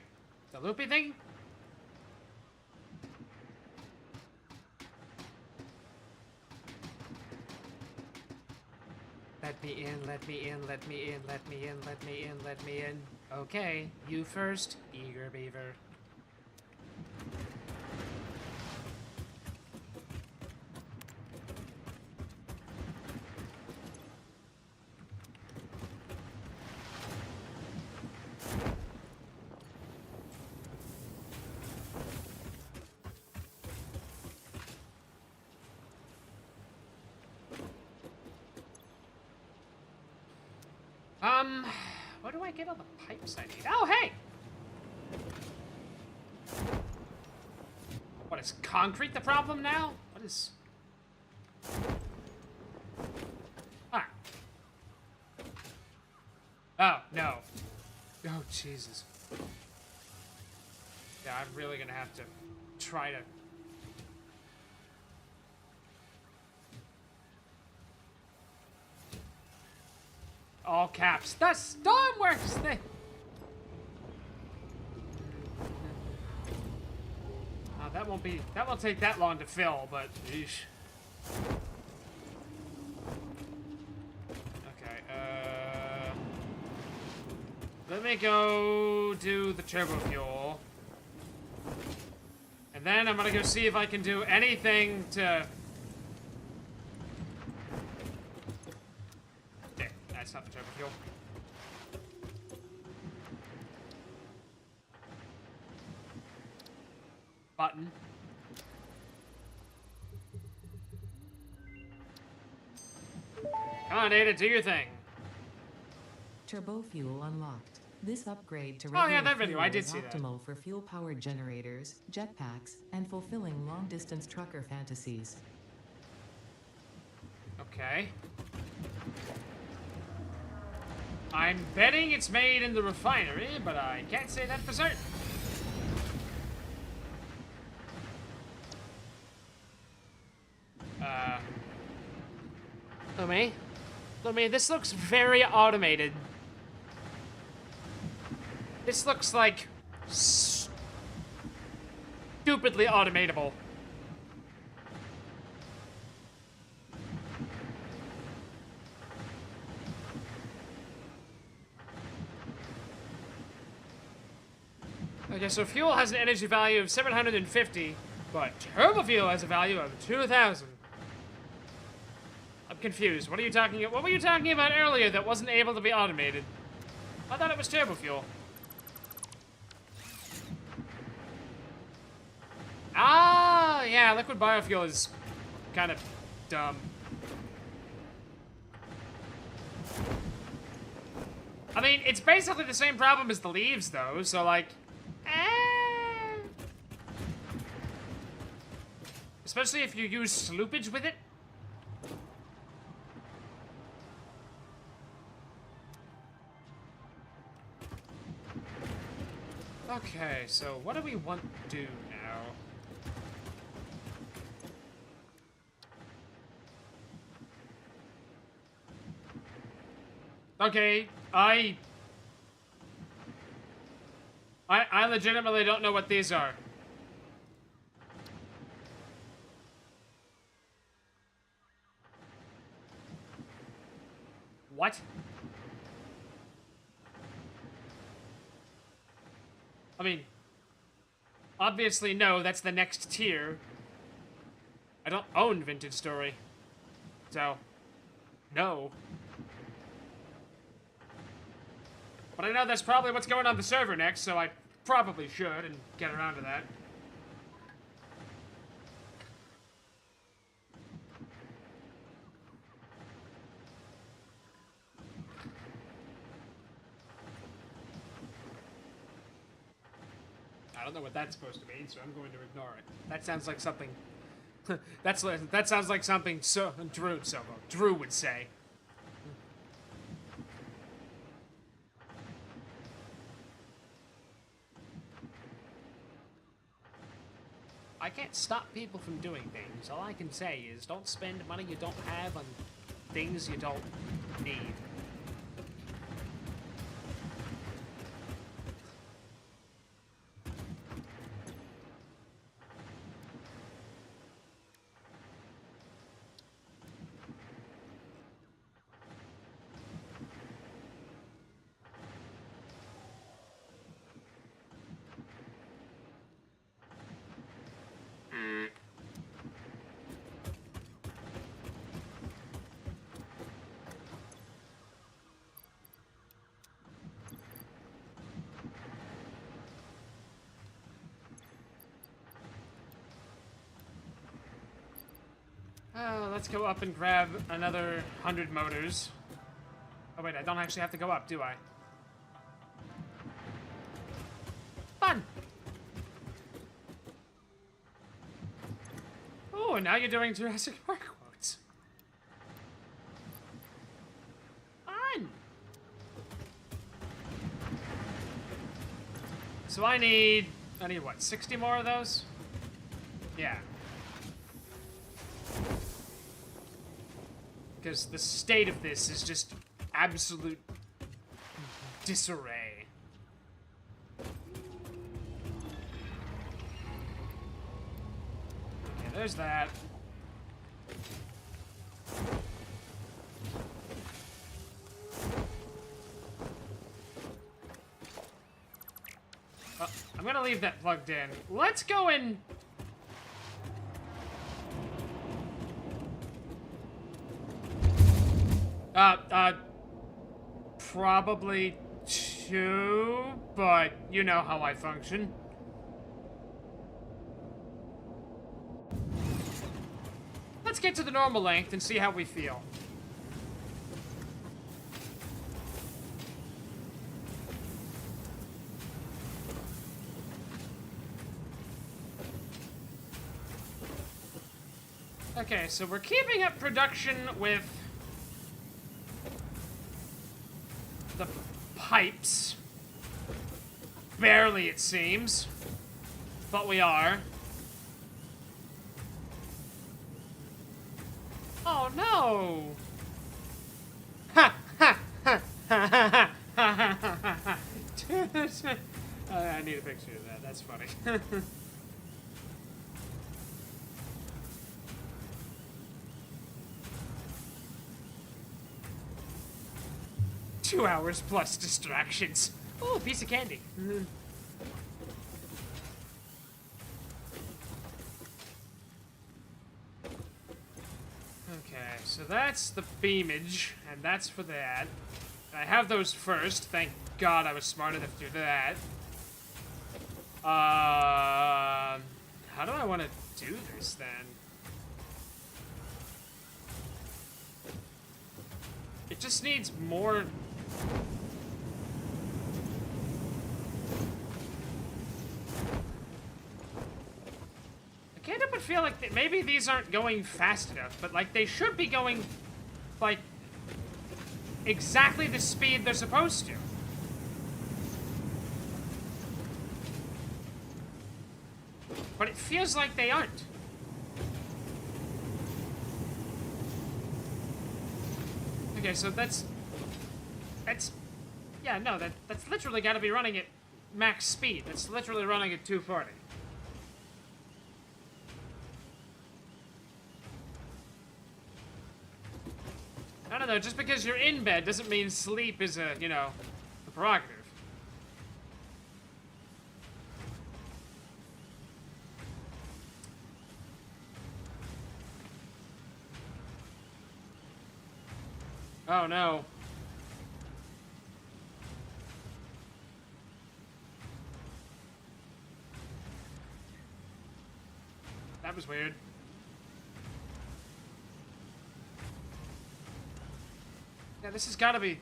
the loopy thing? Let me in, let me in, let me in, let me in, let me in, let me in. Okay, you first, eager beaver. Where do I get all the pipes I need? Oh, hey! What, is concrete the problem now? What is... Ah. Oh, no. Oh, Jesus. Yeah, I'm really gonna have to try to... All caps. The Stormworks thing! That won't take that long to fill, but yeesh. Okay, let me go do the turbo fuel. And then I'm gonna go see if I can do anything to... Yeah, that's not the turbo fuel. Button. Come on, Ada, do your thing. Turbo fuel unlocked. This upgrade to Oh, yeah, regular that video, fuel I did is see that. optimal for fuel-powered generators, jetpacks, and fulfilling long-distance trucker fantasies. Okay. I'm betting it's made in the refinery, but I can't say that for certain. Lumi, this looks very automated. This looks like stupidly automatable. Okay, so fuel has an energy value of 750, but turbo fuel has a value of 2,000. I'm confused. What are you talking about? What were you talking about earlier that wasn't able to be automated? I thought it was turbo fuel. Ah, yeah, liquid biofuel is kind of dumb. I mean, it's basically the same problem as the leaves, though, so, like... Especially if you use sloopage with it. Okay, so what do we want to do now? Okay, I legitimately don't know what these are. What? I mean, obviously no, that's the next tier. I don't own Vintage Story. So, no. But I know that's probably what's going on the server next, so I probably should and get around to that. don't know what that's supposed to mean, so I'm going to ignore it. That sounds like something... that sounds like something Drew would say. I can't stop people from doing things. All I can say is don't spend money you don't have on things you don't need. Let's go up and grab another 100 motors. Oh wait, I don't actually have to go up, do I? Fun! Oh, and now you're doing Jurassic Park quotes. Fun! So I need what, 60 more of those? Yeah. Because the state of this is just absolute disarray. Okay, there's that. I'm gonna leave that plugged in. Let's go in. Probably 2, but you know how I function. Let's get to the normal length and see how we feel. Okay, so we're keeping up production with the pipes. Barely, it seems. But we are. Oh no! Ha ha ha ha ha ha ha ha. I need a picture of that. That's funny. 2 hours plus distractions. Oh, piece of candy. Okay, so that's the beamage, and that's for that. I have those first. Thank God I was smart enough to do that. How do I want to do this, then? It just needs more... I can't help but feel like maybe these aren't going fast enough, but like they should be going like exactly the speed they're supposed to. But it feels like they aren't. Okay, so that's yeah, no, that's literally got to be running at max speed. That's literally running at 240. I don't know, just because you're in bed doesn't mean sleep is a, you know, a prerogative. Oh no. That was weird. Yeah, this has gotta be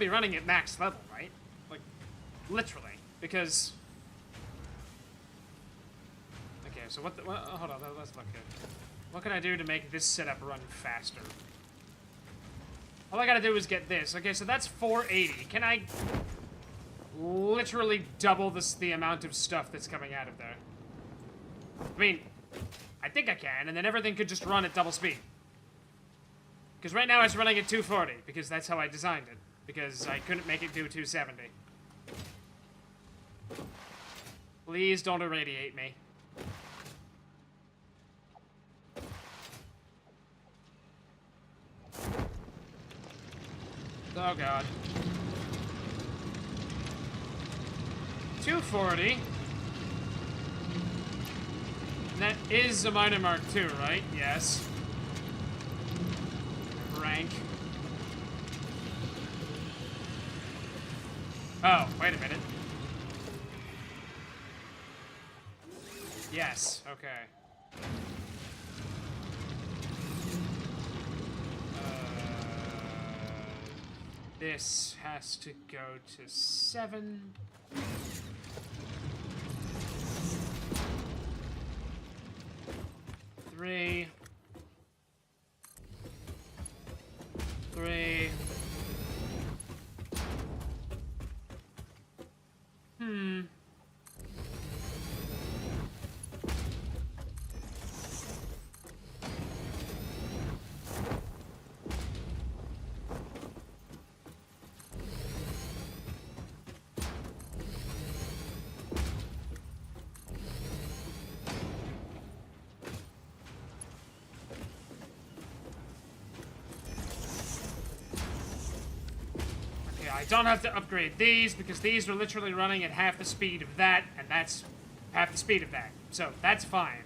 running at max level, right? Like, literally. Because... Okay, so what hold on, let's look here. What can I do to make this setup run faster? All I gotta do is get this. Okay, so that's 480. Can I literally double the amount of stuff that's coming out of there? I mean, I think I can, and then everything could just run at double speed. Because right now it's running at 240, because that's how I designed it. Because I couldn't make it do 270. Please don't irradiate me. Oh god. 240. That is a minor mark too, right? Yes. Rank. Oh, wait a minute. Yes, okay. This has to go to 7. Three. I don't have to upgrade these because these are literally running at half the speed of that, and that's half the speed of that. So that's fine.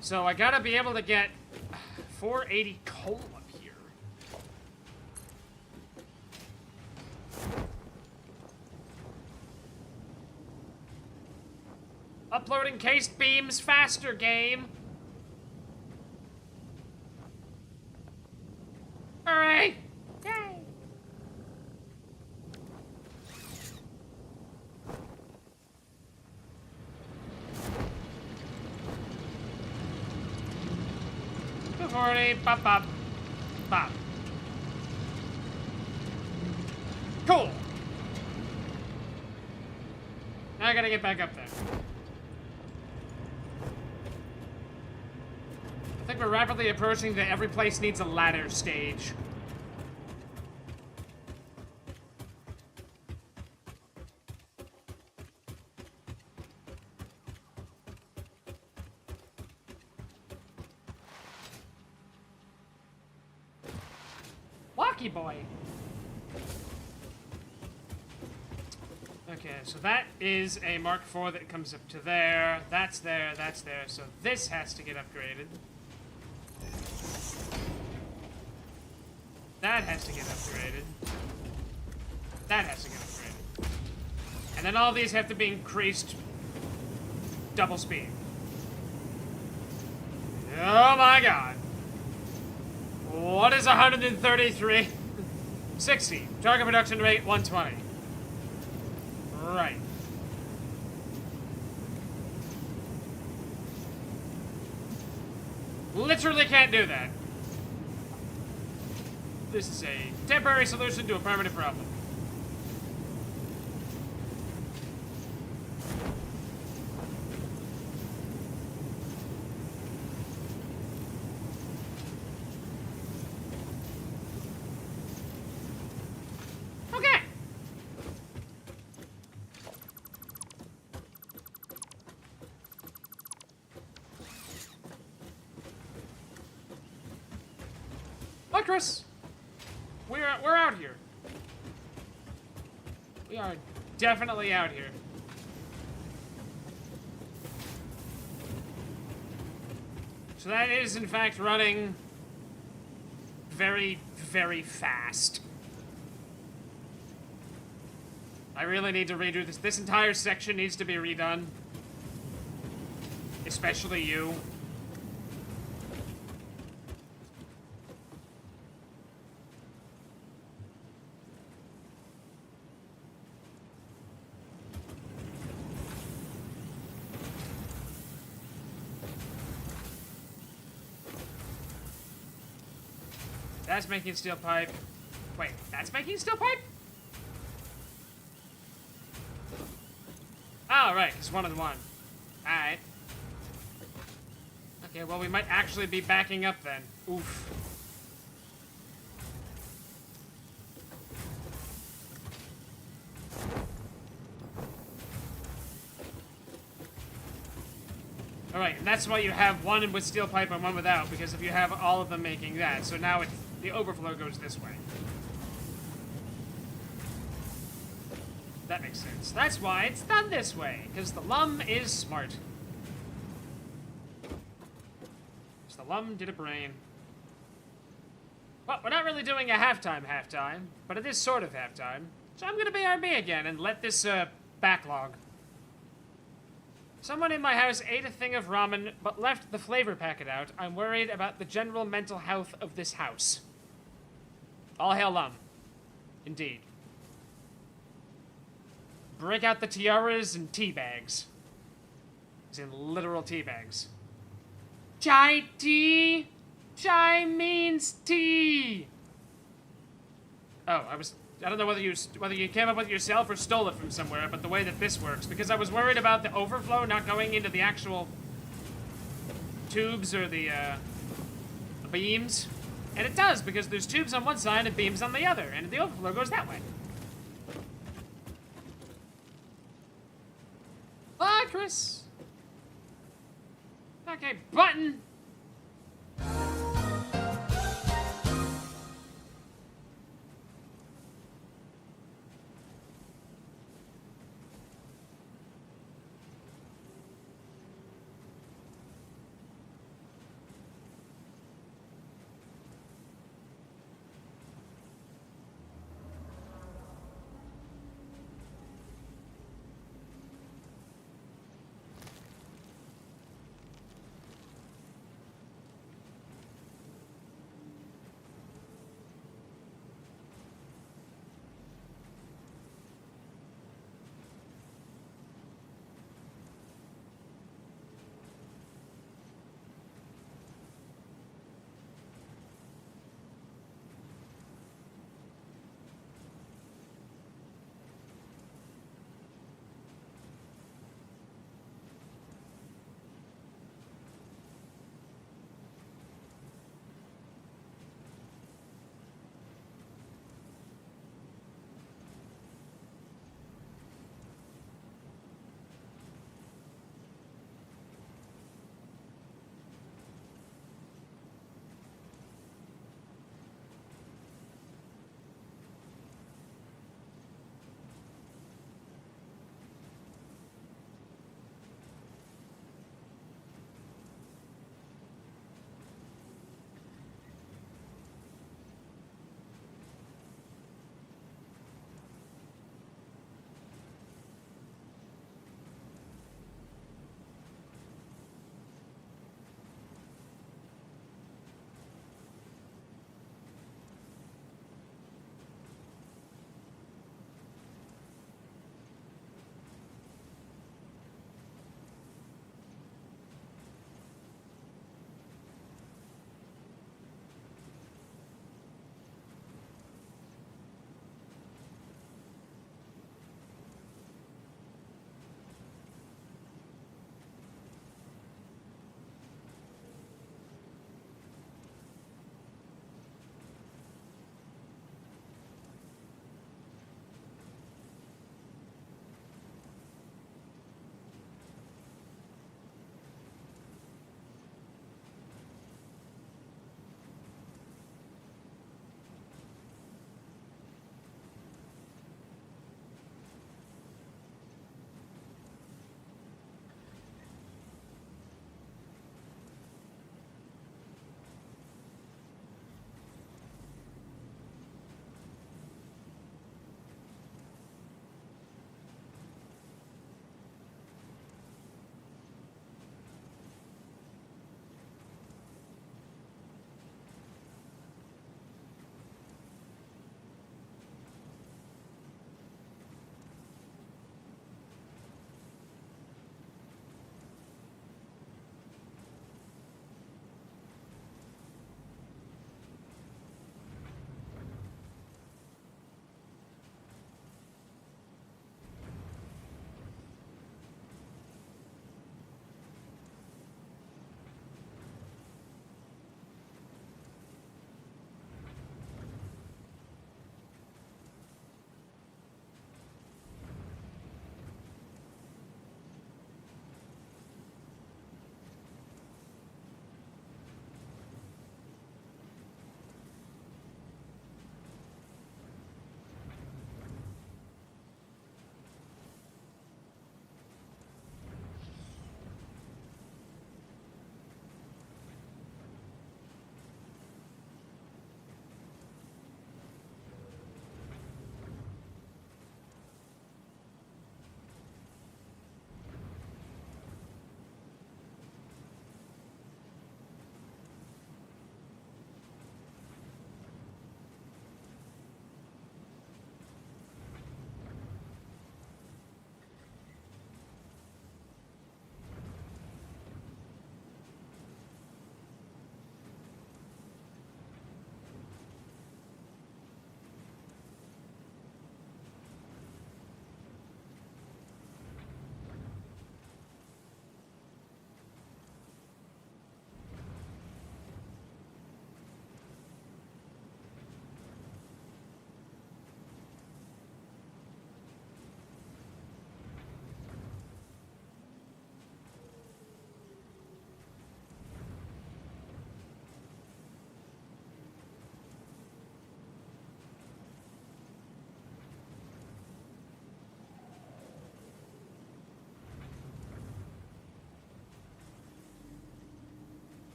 So I gotta be able to get 480 coal up here. Uploading cased beams faster, game. Hooray! Yay! Pop, pop, pop. Cool. Now I gotta get back up there. I think we're rapidly approaching the every place needs a ladder stage. Walkie boy. Okay, so that is a Mark IV that comes up to there. That's there, that's there. So this has to get upgraded. That has to get upgraded. That has to get upgraded. And then all these have to be increased double speed. Oh my god. What is 133? 60. Target production rate 120. Right. Literally can't do that. This is a temporary solution to a permanent problem. Okay. Hi, Chris. We're out here. We are definitely out here. So that is, in fact, running very, very fast. I really need to redo this. This entire section needs to be redone. Especially you. That's making steel pipe. Wait, that's making steel pipe? Oh, right, it's 1 and 1. Alright. Okay, well, we might actually be backing up then. Oof. Alright, and that's why you have 1 with steel pipe and 1 without, because if you have all of them making that, so now the overflow goes this way. That makes sense. That's why it's done this way, because the lum is smart. Because the lum did a brain. Well, we're not really doing a halftime, but it is sort of halftime. So I'm gonna BRB again and let this, backlog. Someone in my house ate a thing of ramen, but left the flavor packet out. I'm worried about the general mental health of this house. All hail lum. Indeed. Break out the tiaras and tea bags. As in literal tea bags. Chai tea! Chai means tea! Oh, I don't know whether you came up with it yourself or stole it from somewhere, but the way that this works, because I was worried about the overflow not going into the actual tubes or the beams. And it does, because there's tubes on one side and beams on the other, and the overflow goes that way. Bye, Chris. Okay, button.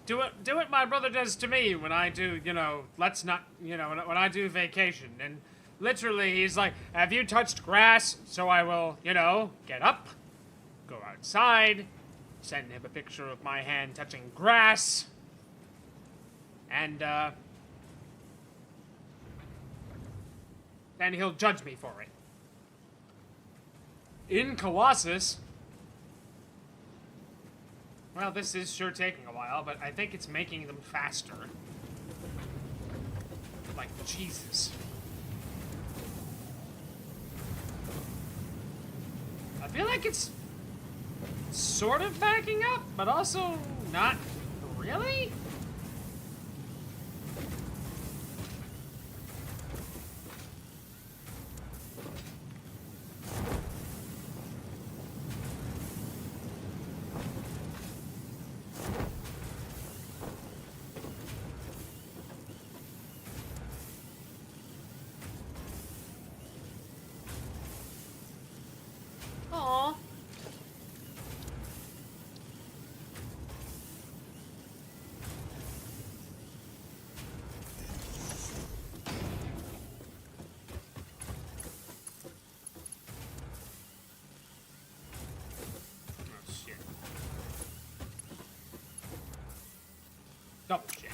do what my brother does to me when I do, you know, let's not, you know, when I do vacation. And literally, he's like, have you touched grass? So I will, you know, get up, go outside, send him a picture of my hand touching grass, and, then he'll judge me for it. In Colossus, well, this is sure taking a while, but I think it's making them faster. Like, Jesus. I feel like it's sort of backing up, but also not really? Aww. Oh, shit. Double check.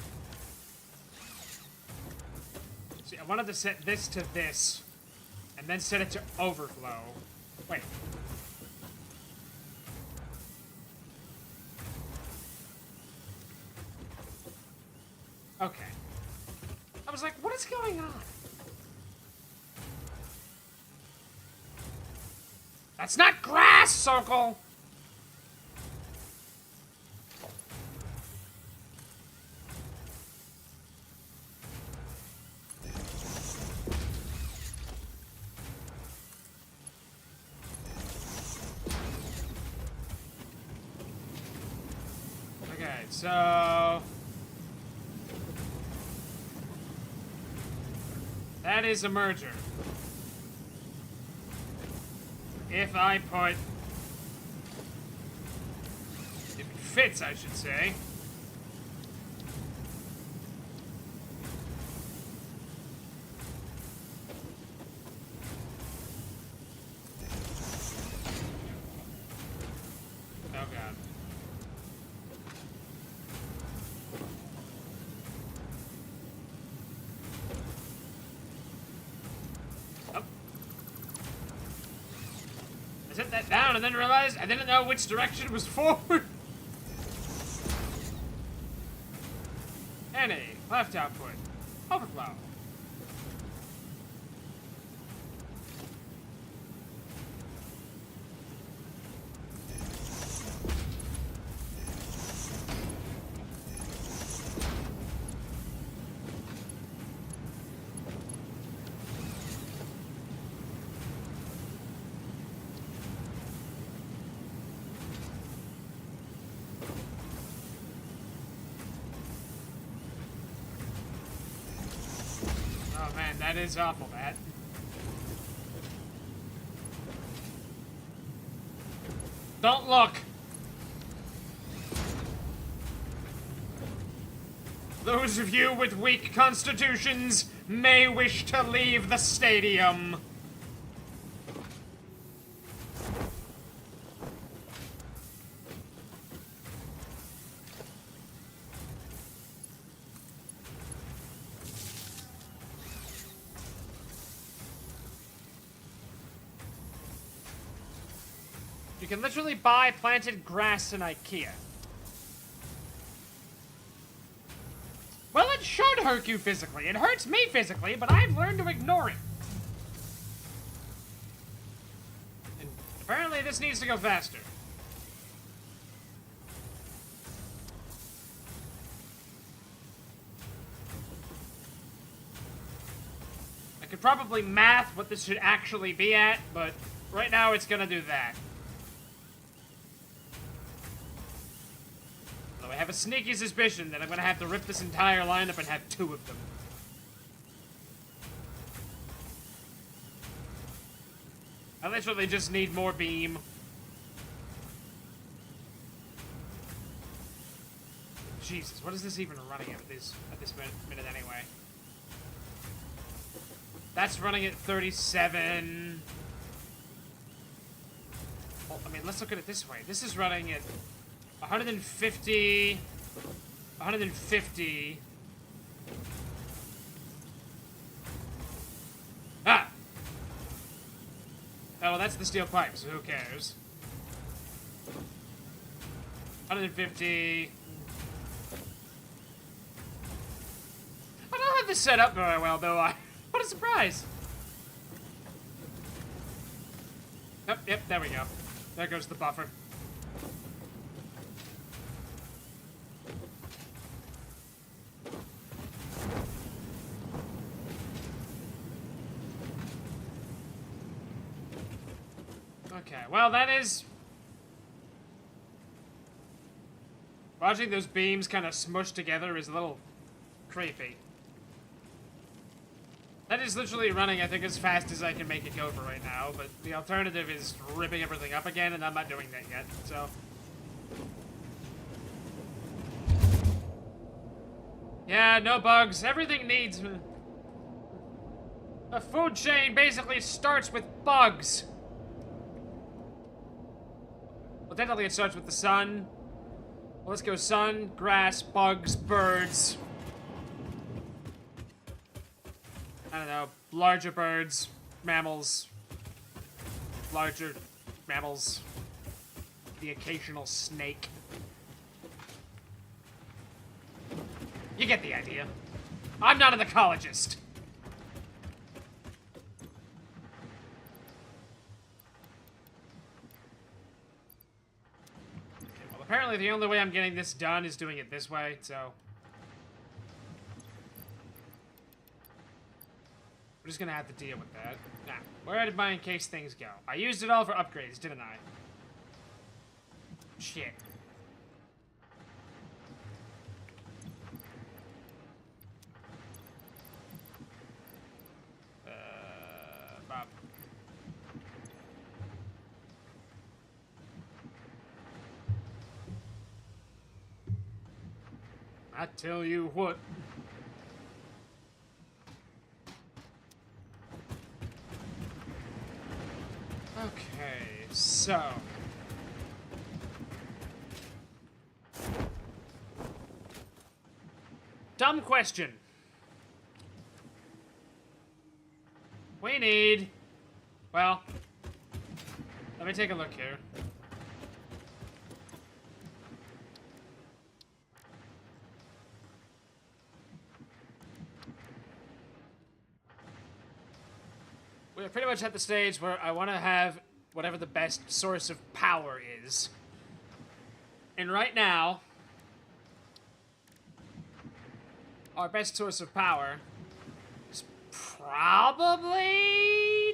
See, I wanted to set this to this, and then set it to overflow. Wait. Okay. I was like, what is going on? That's not grass, Circle! Okay, so... that is a merger. If I put... if it fits, I should say. Oh god. I set that down and then realized I didn't know which direction was forward. NA, left output. Overflow. Oh man, that is awful, Matt. Don't look! Those of you with weak constitutions may wish to leave the stadium. You can literally buy planted grass in IKEA. Well, it should hurt you physically. It hurts me physically, but I've learned to ignore it. And apparently this needs to go faster. I could probably math what this should actually be at, but right now it's gonna do that. Though I have a sneaky suspicion that I'm gonna have to rip this entire lineup and have two of them. I literally just need more beam. Jesus, what is this even running at this minute anyway? That's running at 37. Well, I mean, let's look at it this way. This is running at 150, 150. Ah! Oh, well, that's the steel pipe, so who cares? 150. I don't have this set up very well, though. What a surprise! Yep, there we go. There goes the buffer. Okay, well, that is... Watching those beams kind of smush together is a little creepy. That is literally running, I think, as fast as I can make it go for right now, but the alternative is ripping everything up again, and I'm not doing that yet, so... Yeah, no bugs. Everything needs... A food chain basically starts with bugs. Well, technically it starts with the sun. Well, let's go sun, grass, bugs, birds. I don't know, larger birds, mammals, larger mammals, the occasional snake. You get the idea. I'm not an ecologist. Okay, well, apparently the only way I'm getting this done is doing it this way, so... We're just gonna have to deal with that. Now, where did my encased things go? I used it all for upgrades, didn't I? Shit. Bob. I tell you what. Okay, so... Dumb question. We need... Well... Let me take a look here. We're pretty much at the stage where I want to have whatever the best source of power is. And right now, our best source of power is probably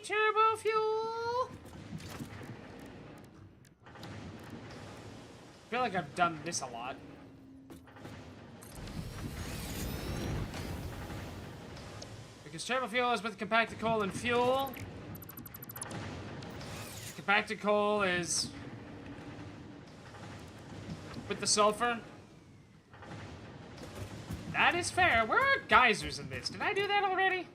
turbo fuel? I feel like I've done this a lot. Because turbo fuel is with compacted coal and fuel. Compacted coal is with the sulfur. That is fair. Where are geysers in this? Did I do that already?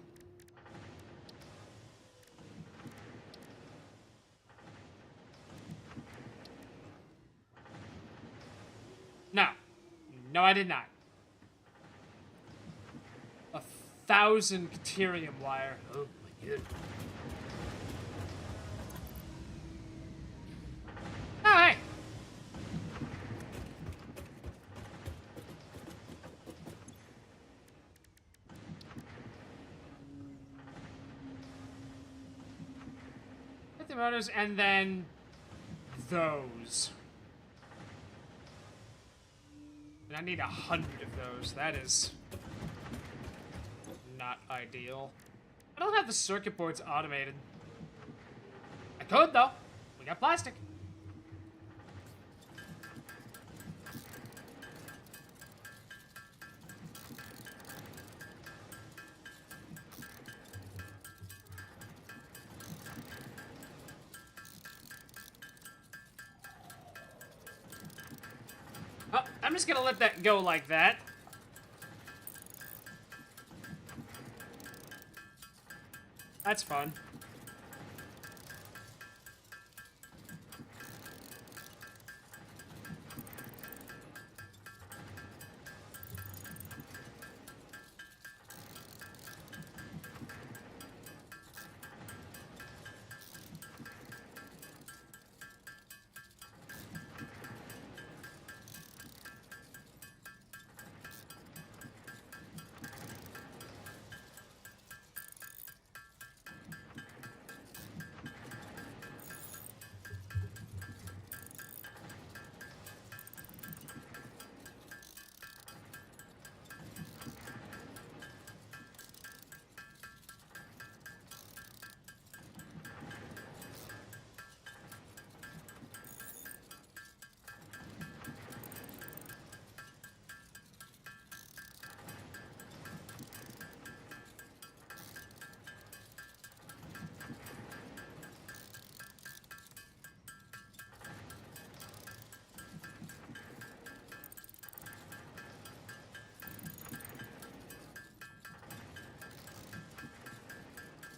No. No, I did not. 1,000 Caterium wire. Oh my goodness. Oh, hey! Hit the motors and then those. And I need 100 of those. That is not ideal. I don't have the circuit boards automated. I could though. We got plastic. Oh, that I'm just gonna let that go like that. That's fun.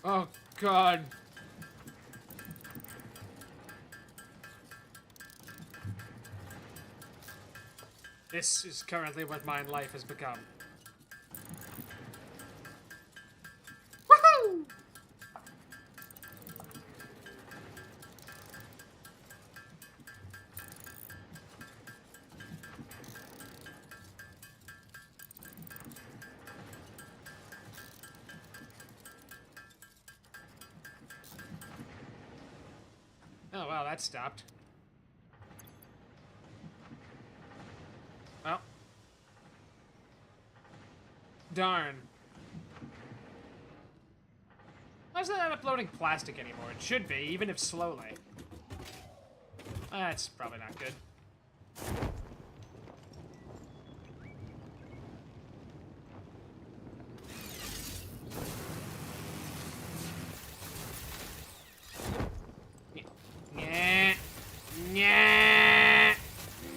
Oh, God. This is currently what my life has become. Woohoo! Oh, wow, that stopped. Well. Darn. Why is that not uploading plastic anymore? It should be, even if slowly. That's probably not good. Yeah. Yeah.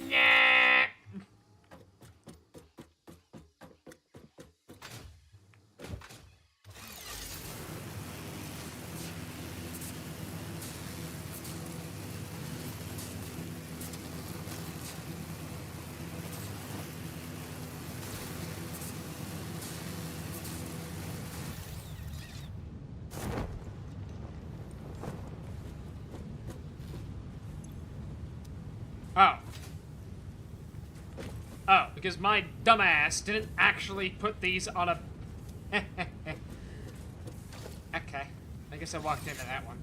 Yeah. Oh. Oh, because my dumbass didn't actually put these on a... Okay. I guess I walked into that one.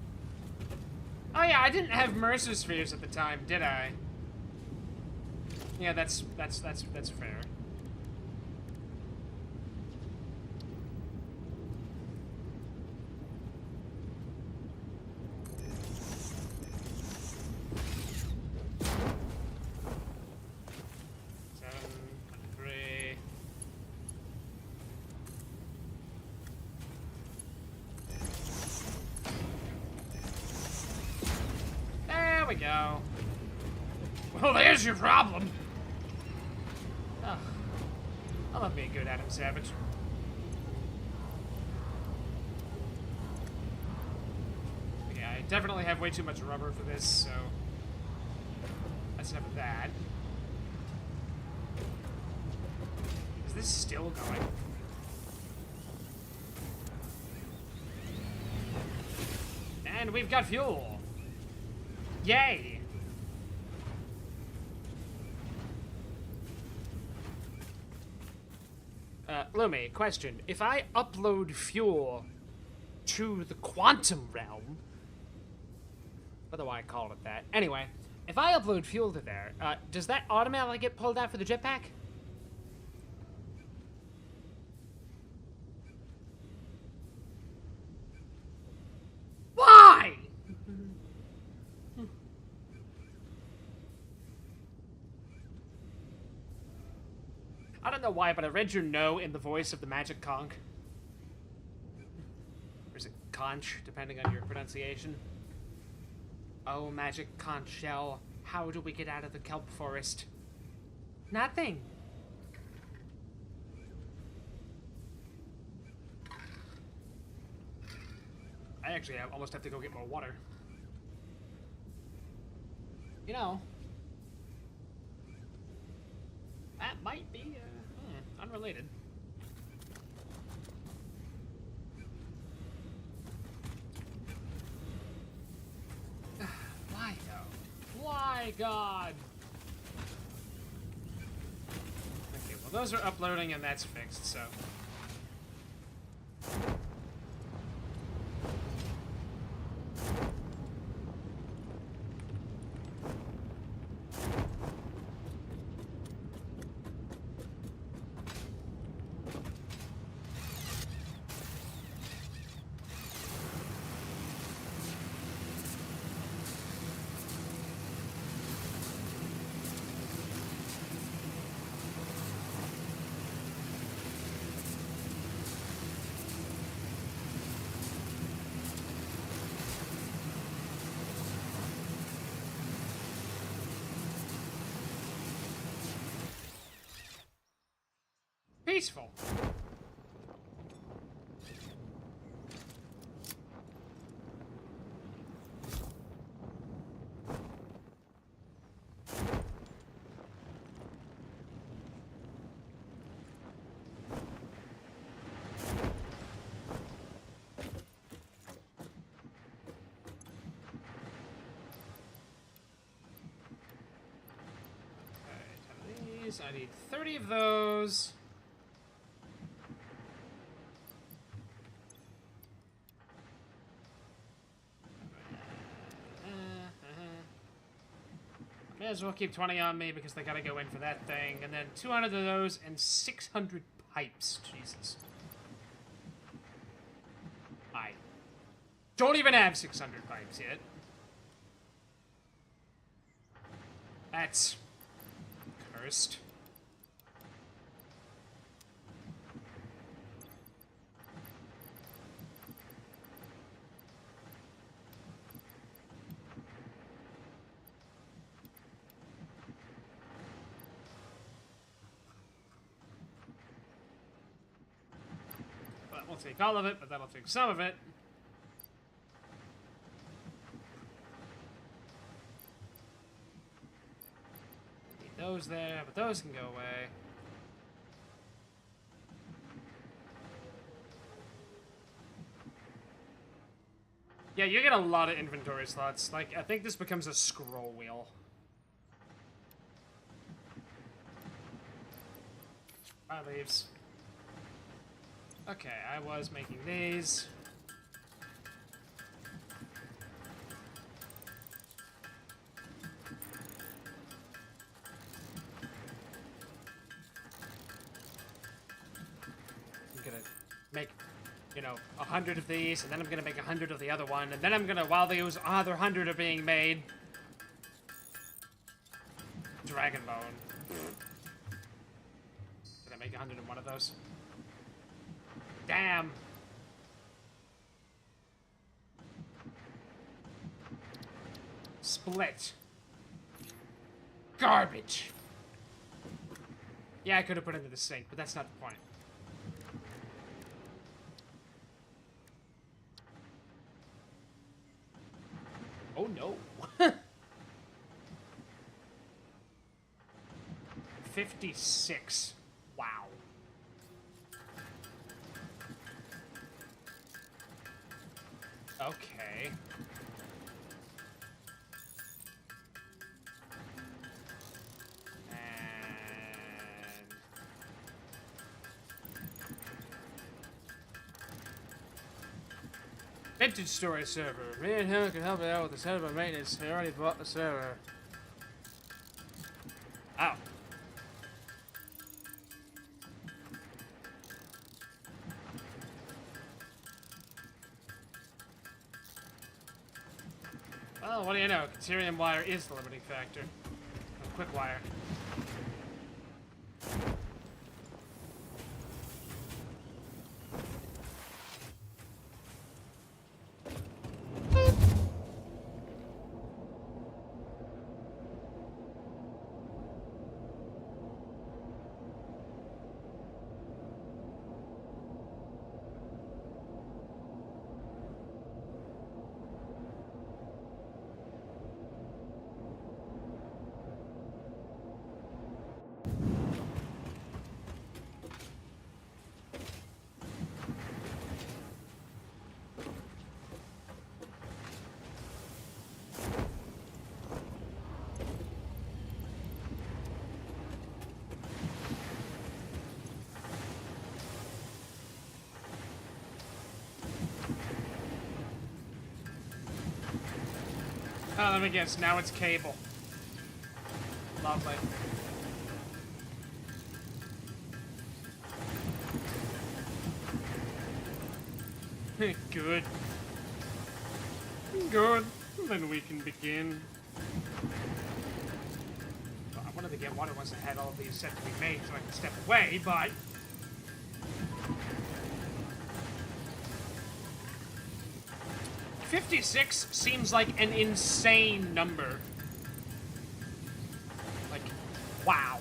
Oh yeah, I didn't have Mercer spheres at the time, did I? Yeah, that's fair. There we go. Well, there's your problem. Oh, I love being good, Adam Savage. Yeah, I definitely have way too much rubber for this, so that's enough of that. Is this still going? And we've got fuel. Yay! Lumi, question. If I upload fuel to the quantum realm, what do I call it that? Anyway, if I upload fuel to there, does that automatically get pulled out for the jetpack? Why? I don't know why, but I read your no in the voice of the magic conch. Or is it conch, depending on your pronunciation? Oh, magic conch shell, how do we get out of the kelp forest? Nothing. I actually almost have to go get more water. You know, that might be unrelated. Why though? Why, God? Okay, well those are uploading and that's fixed, so. Peaceful. I need 30 of those. May as well keep 20 on me because they gotta go in for that thing. And then 200 of those and 600 pipes. Jesus. I don't even have 600 pipes yet. That's cursed. But we'll take all of it, but that'll take some of it. Those there, but those can go away. Yeah, you get a lot of inventory slots. Like, I think this becomes a scroll wheel. Bye, leaves. Okay, I was making these. Make, you know, 100 of these, and then I'm gonna make 100 of the other one, and then I'm gonna, while those other 100 are being made, Dragon Bone. Did I make 101 of those? Damn! Split. Garbage! Yeah, I could have put it into the sink, but that's not the point. Oh no. 56. Wow. Okay. Vintage storage server. Me and him can help me out with the server maintenance. I already bought the server. Ow. Well, what do you know? Caterium wire is the limiting factor. Oh, quick wire. Oh, let me guess. Now it's cable. Lovely. Good. Good. Then we can begin. Well, I wanted to get water once I had all of these set to be made so I can step away, but... $56 seems like an insane number. Like, wow.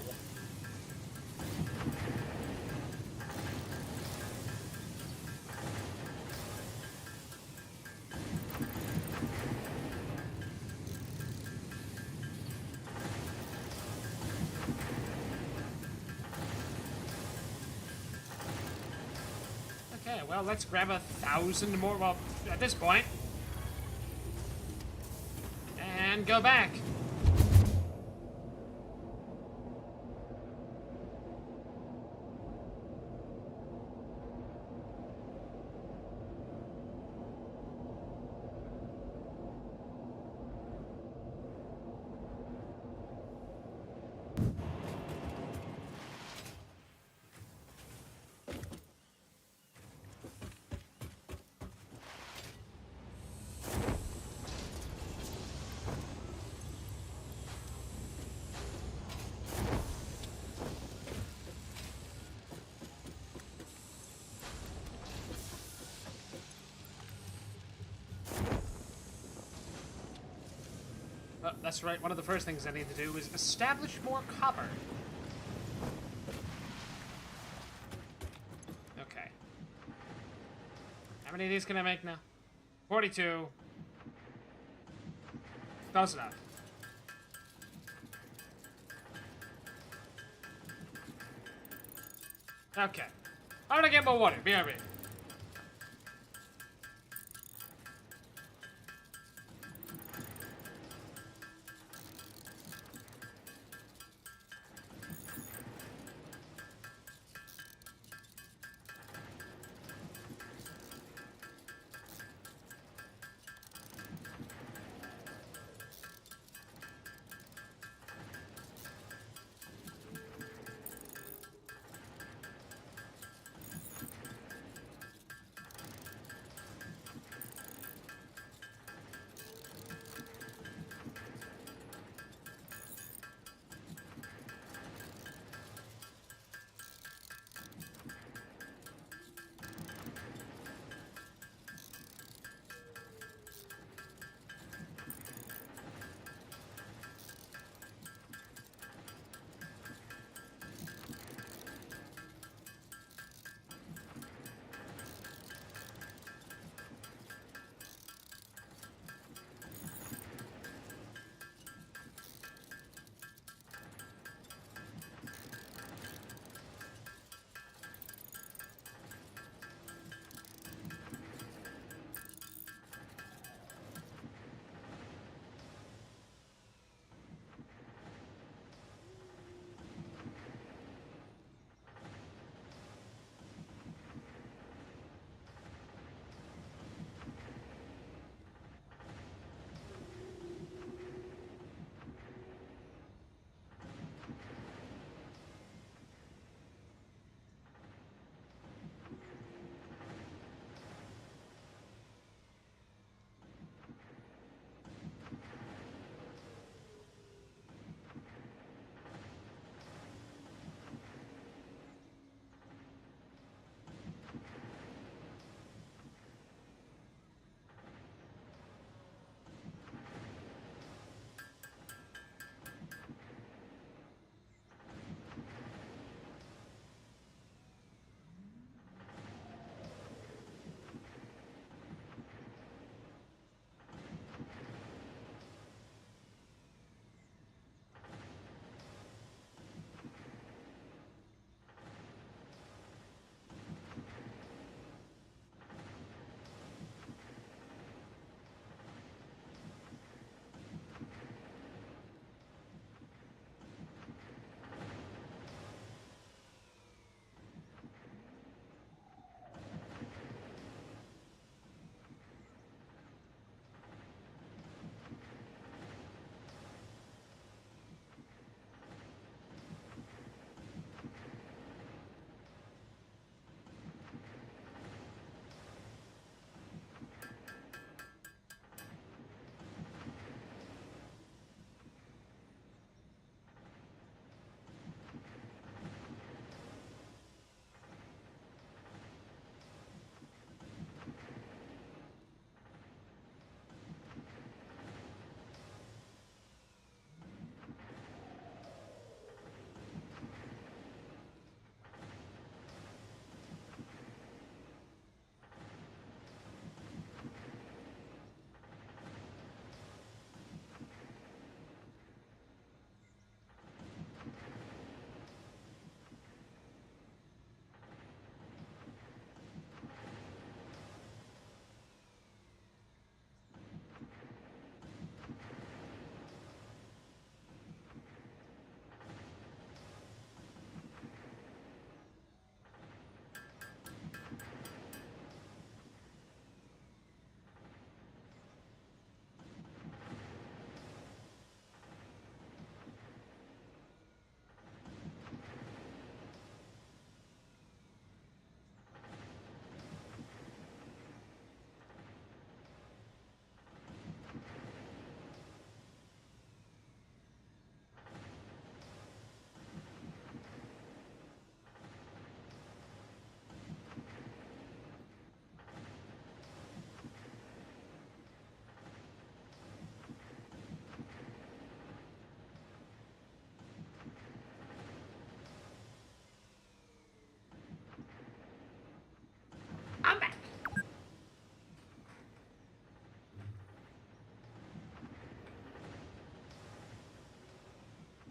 Okay, well, let's grab 1,000 more, well, at this point. And go back. Oh, that's right, one of the first things I need to do is establish more copper. Okay. How many of these can I make now? 42. Close enough. Okay. I'm gonna get more water. BRB.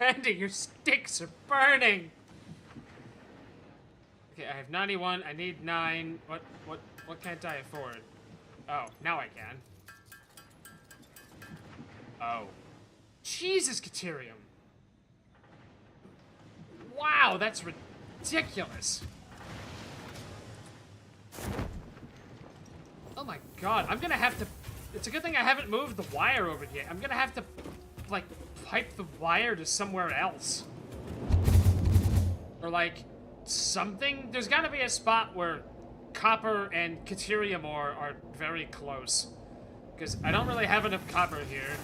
Andy, your sticks are burning! Okay, I have 91. I need 9. What can't I afford? Oh, now I can. Oh. Jesus, Caterium. Wow, that's ridiculous. Oh my god, I'm gonna have to... It's a good thing I haven't moved the wire over here. I'm gonna have to, like, pipe the wire to somewhere else. Or, like, something. There's gotta be a spot where copper and Caterium ore are very close. Because I don't really have enough copper here.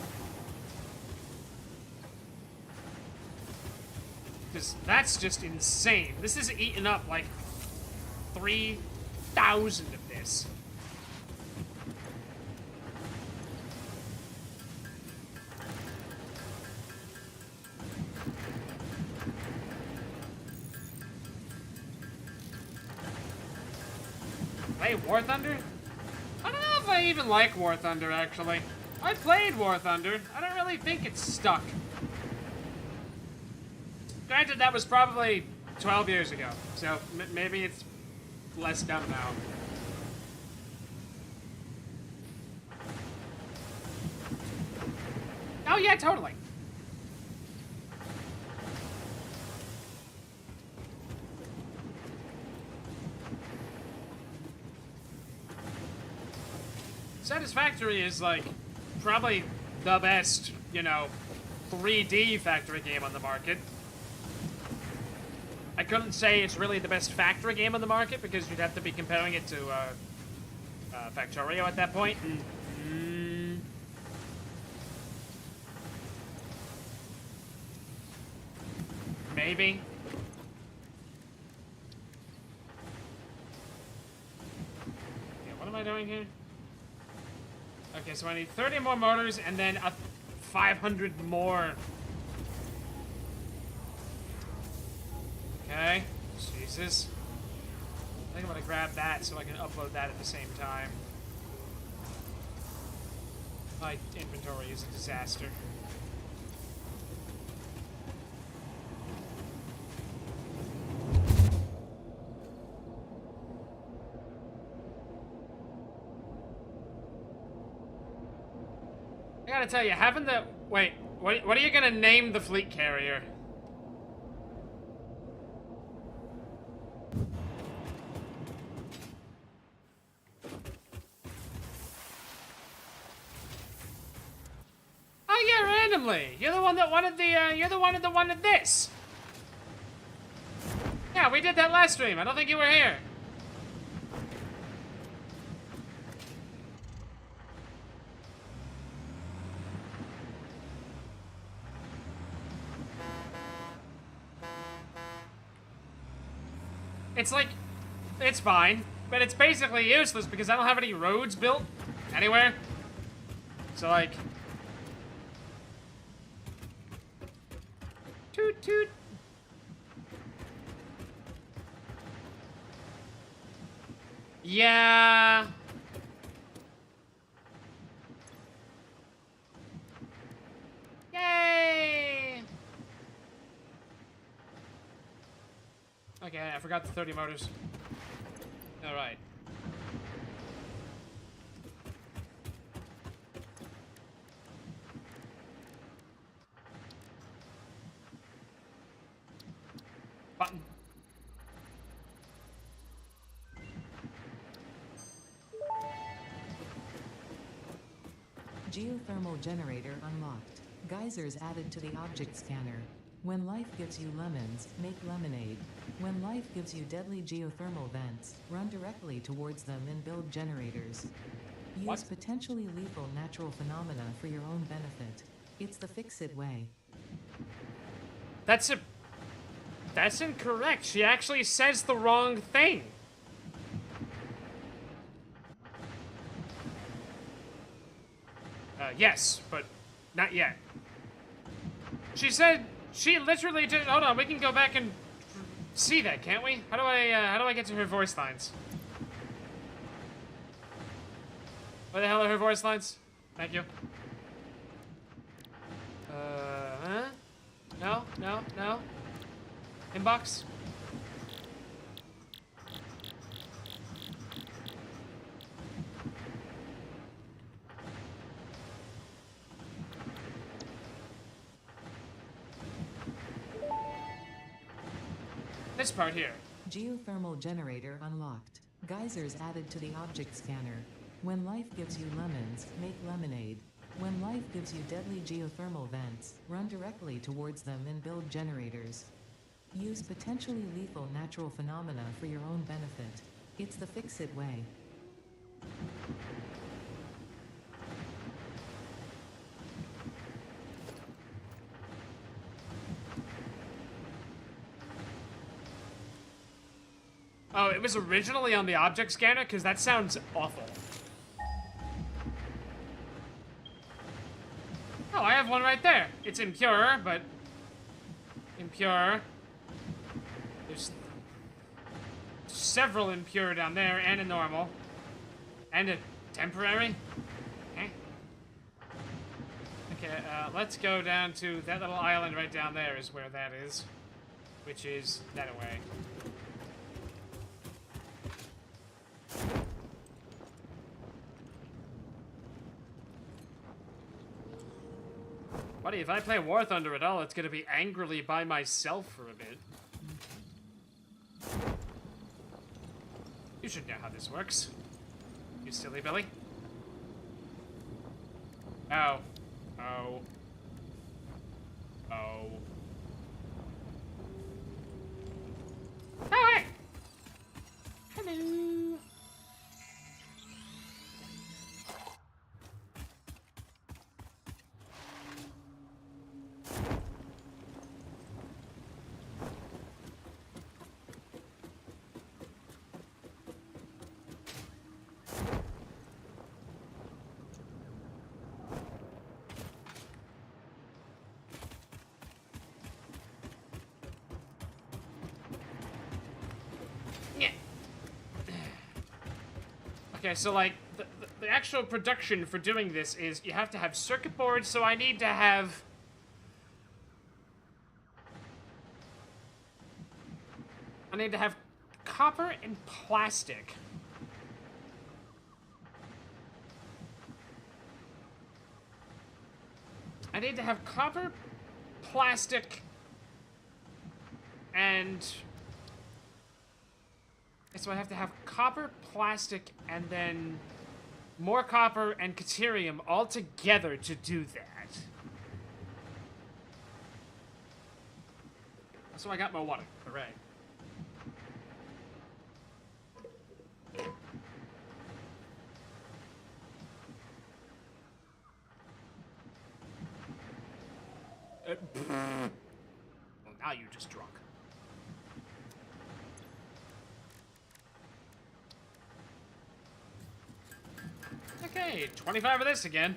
Because that's just insane. This is eating up, like, 3,000 of this. Play War Thunder? I don't know if I even like War Thunder, actually. I played War Thunder. I don't really think it's stuck. Granted, that was probably 12 years ago, so maybe it's less dumb now. Oh yeah, totally. Satisfactory is, like, probably the best, you know, 3D factory game on the market. I couldn't say it's really the best factory game on the market because you'd have to be comparing it to Factorio at that point. Maybe. Yeah, what am I doing here? Okay, so I need 30 more motors and then 500 more. Okay. Jesus. I think I'm gonna grab that so I can upload that at the same time. My inventory is a disaster. I gotta tell you, having the... Wait, what are you gonna name the fleet carrier? Oh yeah, randomly. You're the one that wanted the, you're the one that wanted this. Yeah, we did that last stream. I don't think you were here. It's like, it's fine, but it's basically useless because I don't have any roads built anywhere. So like, toot toot. Yeah. Yay. Okay, I forgot the 30 motors. All right. Button. Geothermal generator unlocked. Geysers added to the object scanner. When life gives you lemons, make lemonade. When life gives you deadly geothermal vents, run directly towards them and build generators. Use What? potentially lethal natural phenomena for your own benefit. It's the fix-it way. That's incorrect. She actually says the wrong thing. Yes, but not yet. She said, she literally just, hold on, we can go back and see that, can't we? How do I get to her voice lines? What the hell are her voice lines? Thank you. Huh? No, no, no. Inbox. This part here. Geothermal generator unlocked. Geysers added to the object scanner. When life gives you lemons, make lemonade. When life gives you deadly geothermal vents, run directly towards them and build generators. Use potentially lethal natural phenomena for your own benefit. It's the fix-it way. Oh, it was originally on the object scanner? Because that sounds awful. Oh, I have one right there. It's impure, but... impure. There's several impure down there, and a normal. And a temporary. Okay, let's go down to that little island right down there is where that is. Which is that away. Buddy, if I play War Thunder at all, it's gonna be angrily by myself for a bit. You should know how this works. You silly Billy. Oh. Oh. Oh. Oh, hey! Hello! Okay, so like, the actual production for doing this is you have to have circuit boards, so I need to have... copper and plastic. I need to have copper, plastic, and... So I have to have copper, plastic, and then more copper and deuterium all together to do that. So I got my water. Hooray. Well, now you're just drunk. Okay, 25 of this again.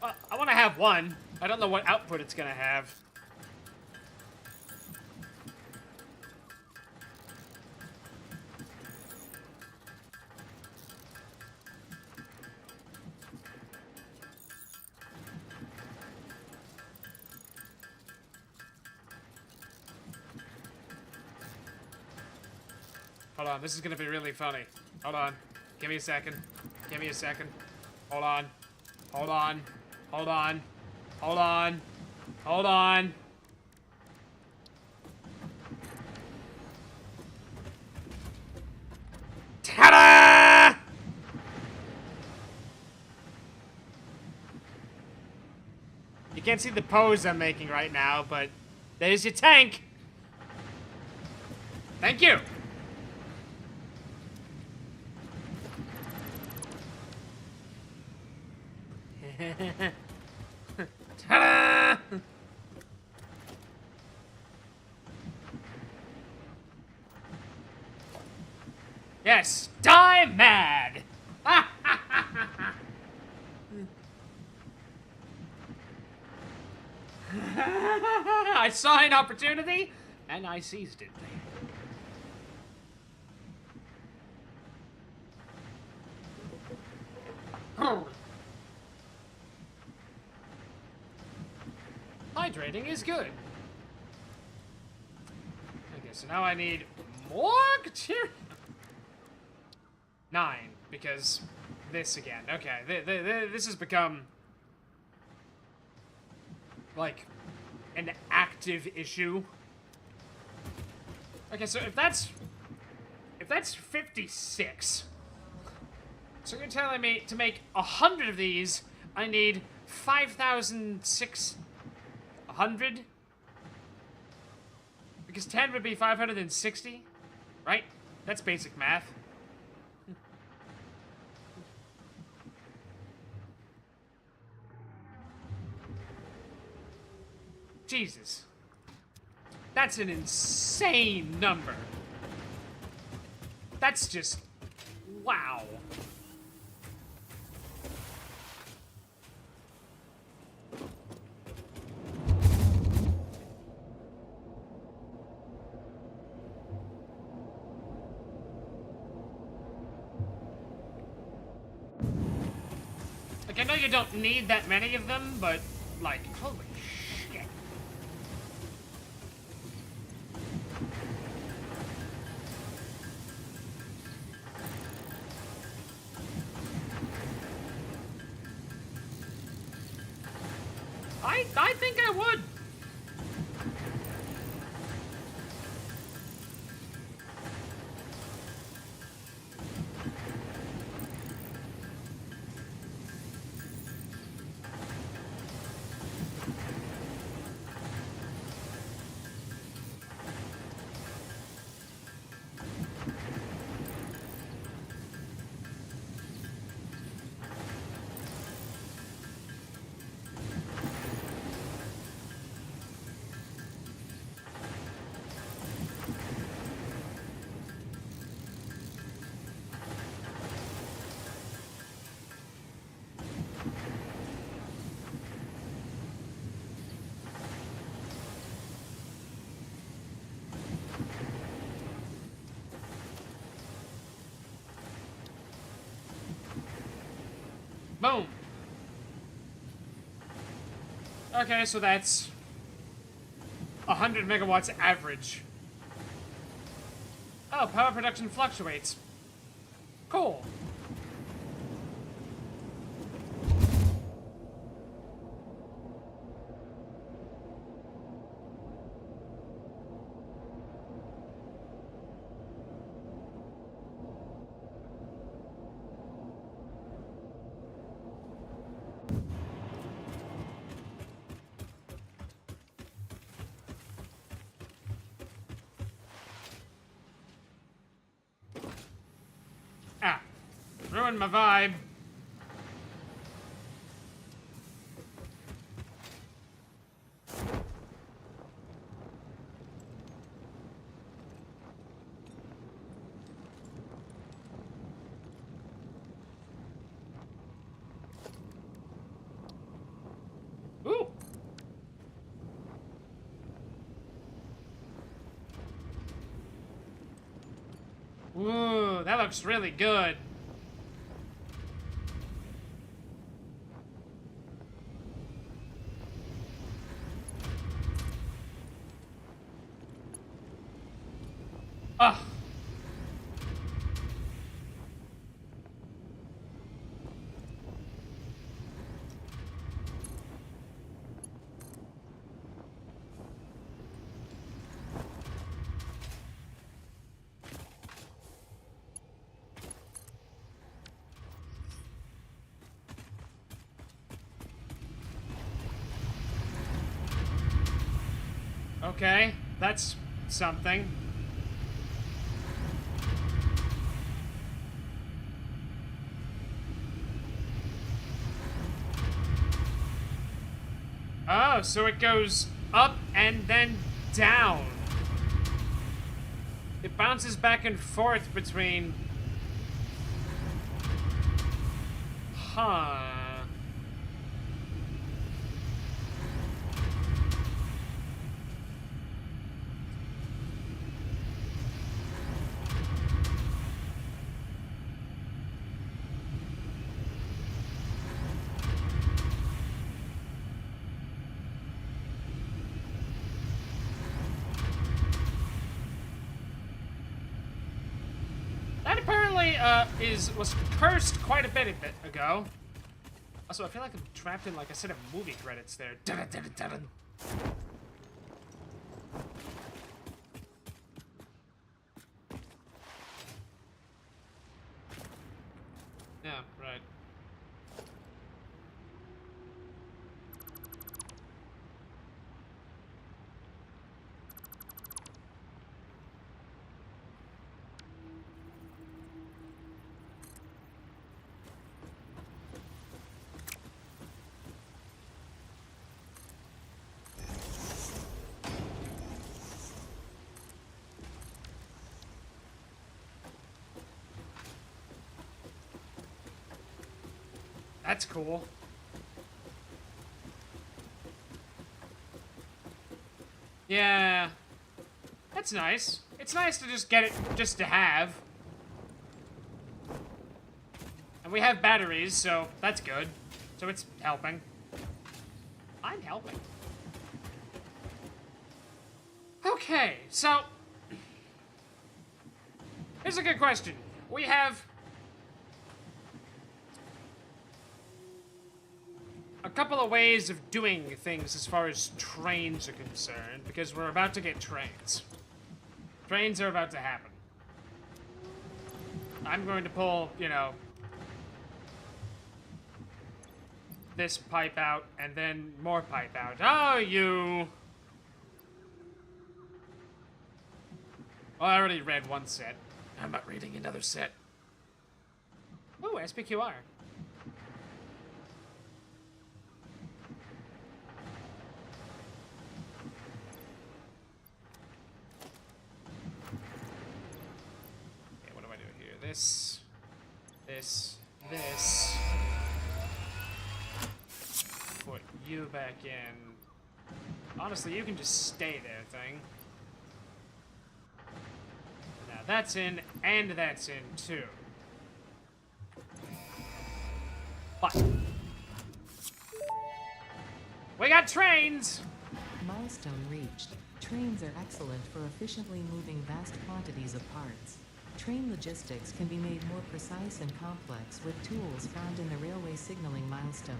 I want to have one. I don't know what output it's going to have. Hold on, this is gonna be really funny. Hold on. Give me a second. Give me a second. Hold on. Hold on. Hold on. Hold on. Hold on. Ta-da! You can't see the pose I'm making right now, but there's your tank. Thank you. Ta-da! Yes, die mad! I saw an opportunity, and I seized it. damage rating is good. Okay, so now I need more material. 9, because this again. Okay, this has become like an active issue. Okay, so if that's 56, so you're telling me to make 100 of these, I need 5,600? Because 10 would be 560, right? That's basic math. Jesus. That's an insane number. That's just... wow. Like, I know you don't need that many of them, but, like, holy shit. I think I would. Boom. Okay, so that's 100 megawatts average. Oh, power production fluctuates. Cool. Ah, ruined my vibe. Ooh. Ooh, that looks really good. Ugh. Okay, that's something. Oh, so it goes up and then down. It bounces back and forth between... Huh. apparently was cursed quite a bit ago. Also, I feel like I'm trapped in like a set of movie credits there. Dun-dun-dun-dun-dun. Yeah, right. That's cool. Yeah. That's nice. It's nice to just get it, just to have. And we have batteries, so that's good. So it's helping. I'm helping. Okay, so... here's a good question. We have... a couple of ways of doing things as far as trains are concerned, because we're about to get trains. Trains are about to happen. I'm going to pull, you know, this pipe out, and then more pipe out. Oh, you! Well, I already read one set. I'm not reading another set. Ooh, SPQR. This. Put you back in. Honestly, you can just stay there, thing. Now that's in, and that's in, too. But we got trains! Milestone reached. Trains are excellent for efficiently moving vast quantities of parts. Train logistics can be made more precise and complex with tools found in the railway signaling milestone.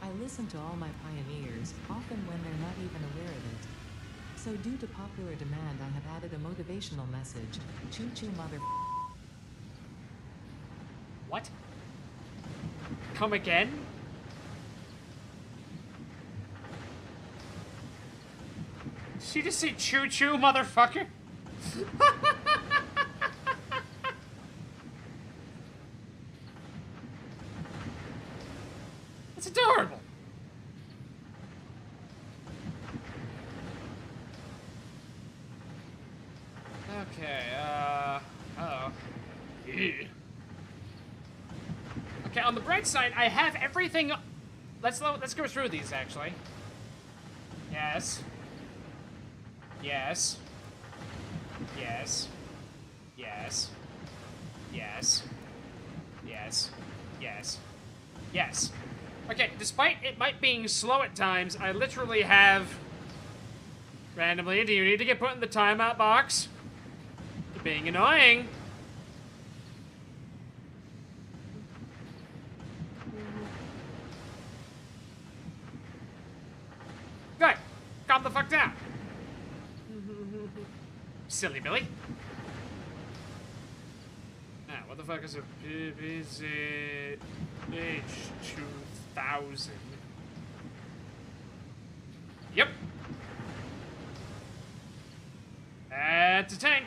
I listen to all my pioneers, often when they're not even aware of it. So due to popular demand, I have added a motivational message. Choo-choo mother... What? Come again? Did she just say choo-choo, motherfucker? It's adorable. Okay, uh-oh. Ew. Okay, on the bright side, I have everything... Let's go through these, actually. Yes. Yes. Yes. Yes. Yes. Yes. Yes. Yes. Okay, despite it might being slow at times, I literally have... Randomly, do you need to get put in the timeout box? You're being annoying. Good. Calm the fuck down. Silly Billy. Now, what the fuck is a PBZ H2000? Yep. That's a tank.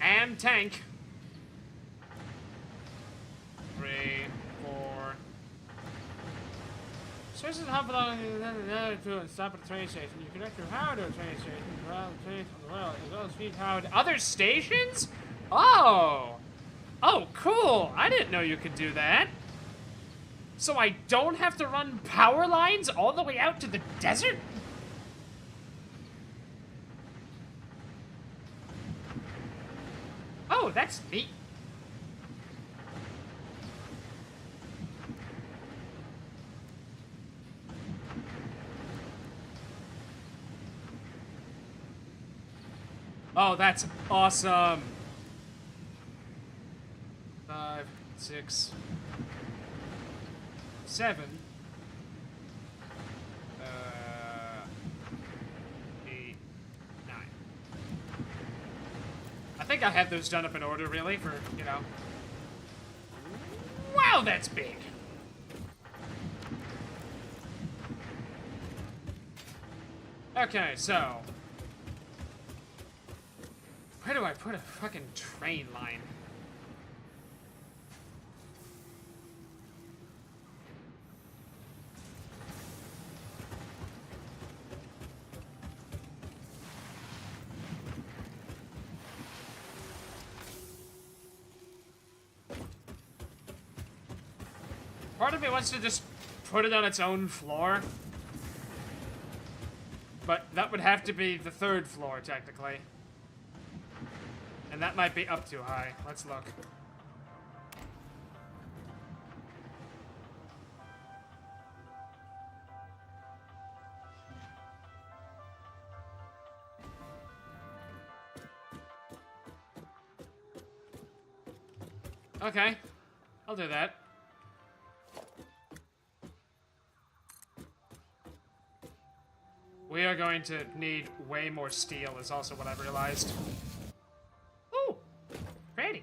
And tank. 3, 4. Sources of help along to stop at a train station. You connect your power to a train station. Around the trains on the rail, as well as feed power to other stations? Oh! Oh, cool! I didn't know you could do that. So I don't have to run power lines all the way out to the desert? Oh, that's neat. Oh, that's awesome. 5, 6, 7. 8, 9. I think I have those done up in order, really, for, you know. Wow, that's big. Okay, so. Where do I put a fucking train line? Part of me wants to just put it on its own floor. But that would have to be the 3rd floor, technically. And that might be up too high. Let's look. Okay. I'll do that. We are going to need way more steel, is also what I've realized. Ooh! Pretty.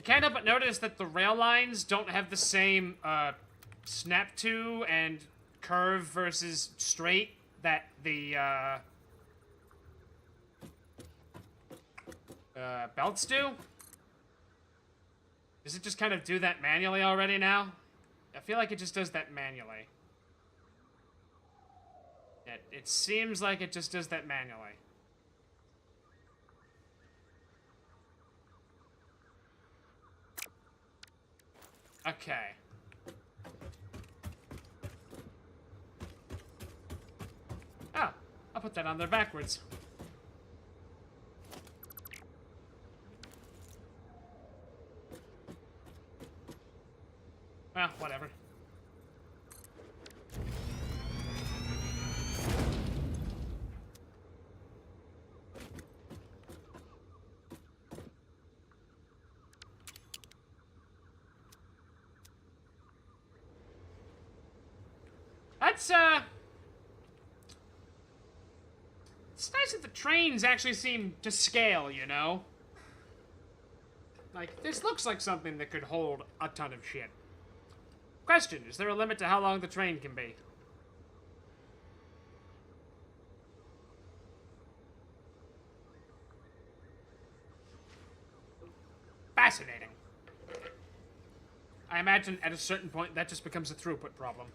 Can't help but notice that the rail lines don't have the same snap to and curve versus straight that the belts do. Does it just kind of do that manually already now? I feel like it just does that manually. It seems like it just does that manually. Okay. Ah, I'll put that on there backwards. Well, whatever. That's, it's nice that the trains actually seem to scale, you know? Like, this looks like something that could hold a ton of shit. Question, is there a limit to how long the train can be? Fascinating. I imagine at a certain point that just becomes a throughput problem.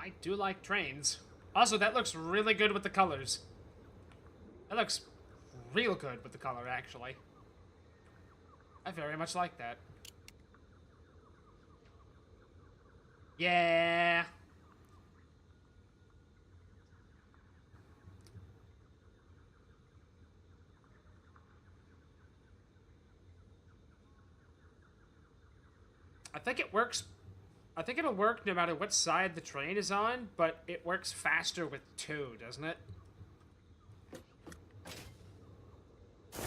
I do like trains. Also, that looks really good with the colors. That looks real good with the color, actually. I very much like that. Yeah. I think it works. I think it'll work no matter what side the train is on, but it works faster with 2, doesn't it? I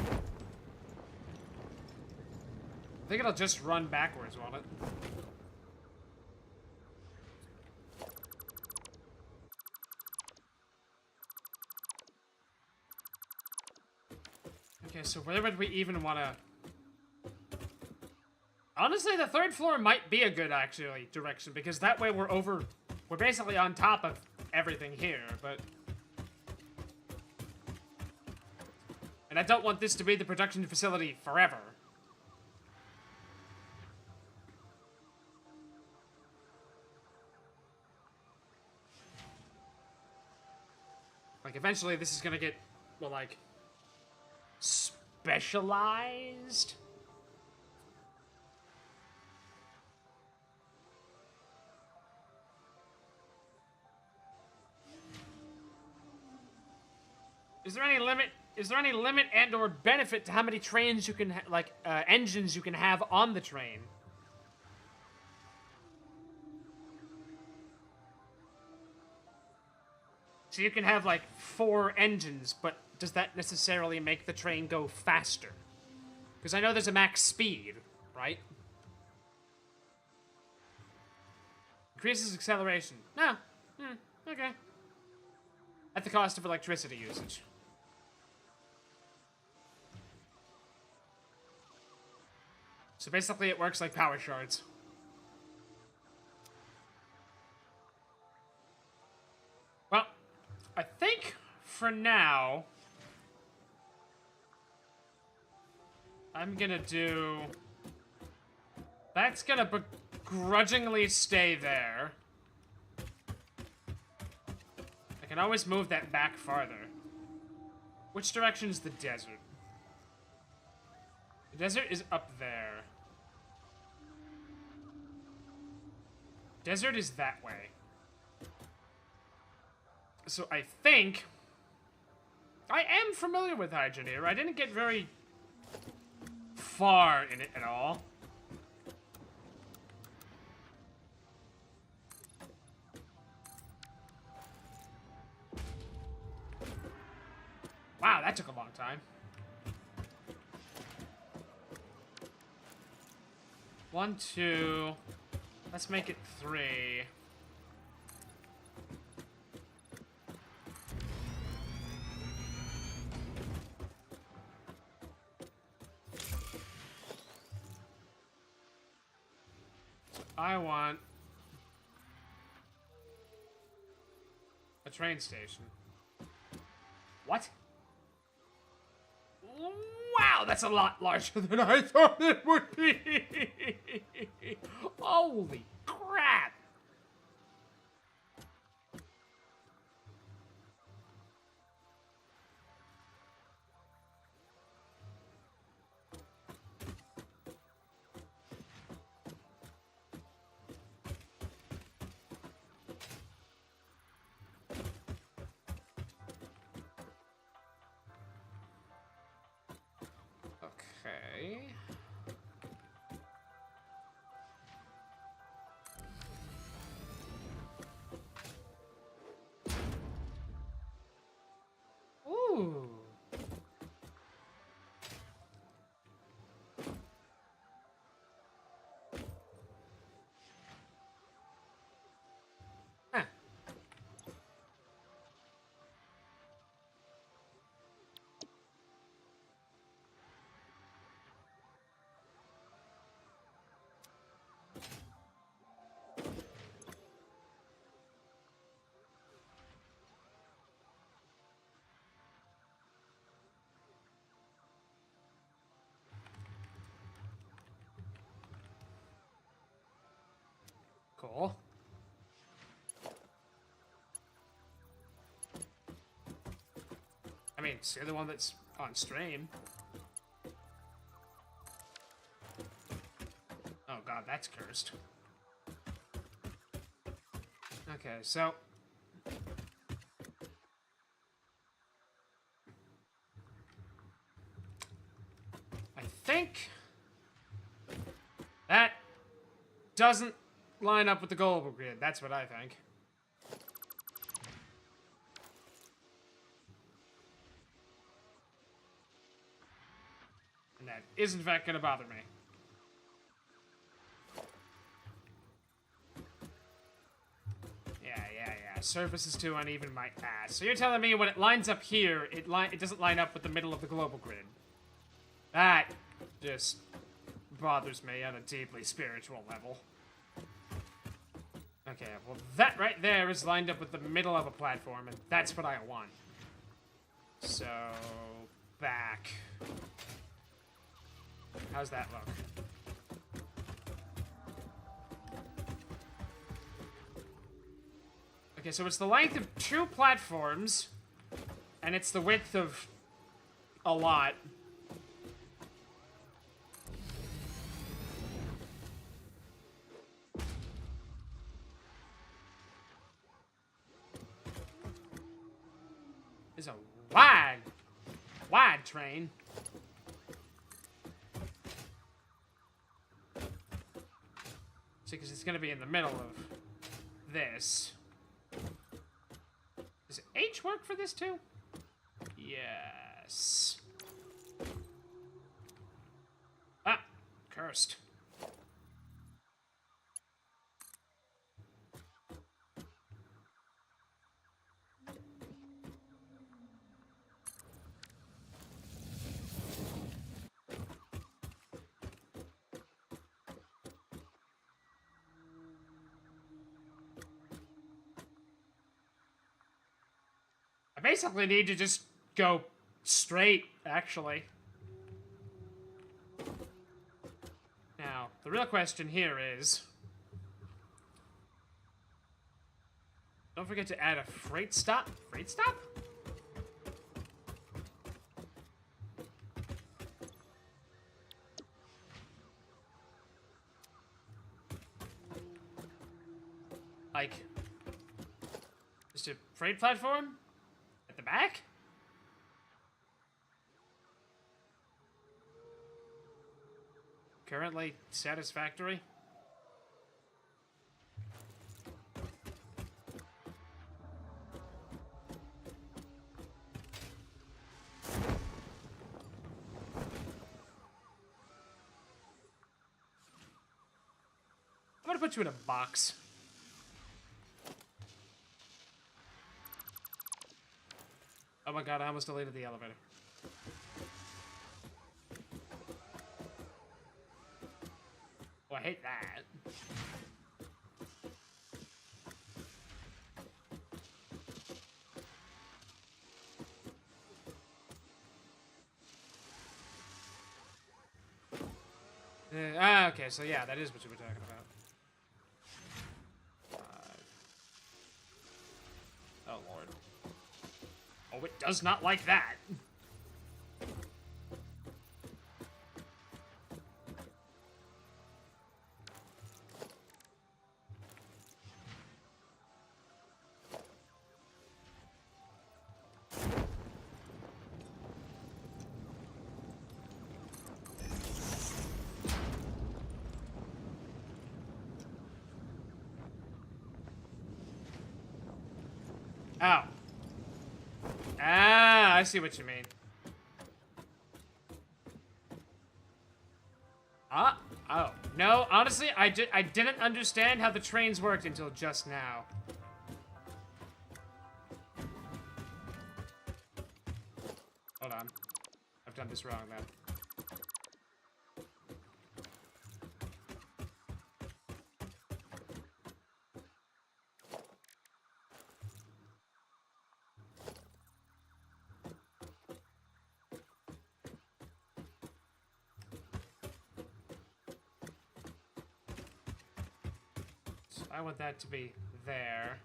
think it'll just run backwards, won't it? Okay, so where would we even want to... Honestly, the 3rd floor might be a good, actually, direction, because that way we're basically on top of everything here, but... And I don't want this to be the production facility forever. Like, eventually this is gonna get, well, like, specialized? Is there any limit and or benefit to how many trains you can, engines you can have on the train? So you can have, like, 4 engines, but does that necessarily make the train go faster? Because I know there's a max speed, right? Increases acceleration. No. Okay. At the cost of electricity usage. So basically it works like power shards. Well, I think for now I'm gonna do... That's gonna begrudgingly stay there. I can always move that back farther. Which direction is the desert? The desert is up there. Desert is that way. So I think... I am familiar with Hygineer. I didn't get very far in it at all. Wow, that took a long time. 1, 2... Let's make it 3. I want a train station. What? Wow, that's a lot larger than I thought it would be. Holy crap. Okay. Ooh. Huh. Cool. I mean, see the one that's on stream. Oh god, that's cursed. Okay, so... I think... that doesn't line up with the global grid. That's what I think. And that is, in fact, going to bother me. Yeah. Surface is too uneven, my ass. So you're telling me when it lines up here, it doesn't line up with the middle of the global grid. That just bothers me on a deeply spiritual level. Okay, well that right there is lined up with the middle of a platform, and that's what I want. So, back. How's that look? Okay, so it's the length of 2 platforms, and it's the width of a lot. It's a wide train. See, because it's going to be in the middle of this. Does H work for this too? Yes. Ah, cursed. I basically need to just go straight, actually. Now, the real question here is... Don't forget to add a freight stop. Freight stop? Like... Just a freight platform? At the back? Currently satisfactory? I'm gonna put you in a box. Oh my god, I almost deleted the elevator. Oh, I hate that. Okay, so yeah, that is what you were talking about. Oh, Lord. Oh, it does not like that. Oh. Ah, I see what you mean. Oh. No, honestly, I didn't understand how the trains worked until just now. Hold on. I've done this wrong, then. I want that to be there.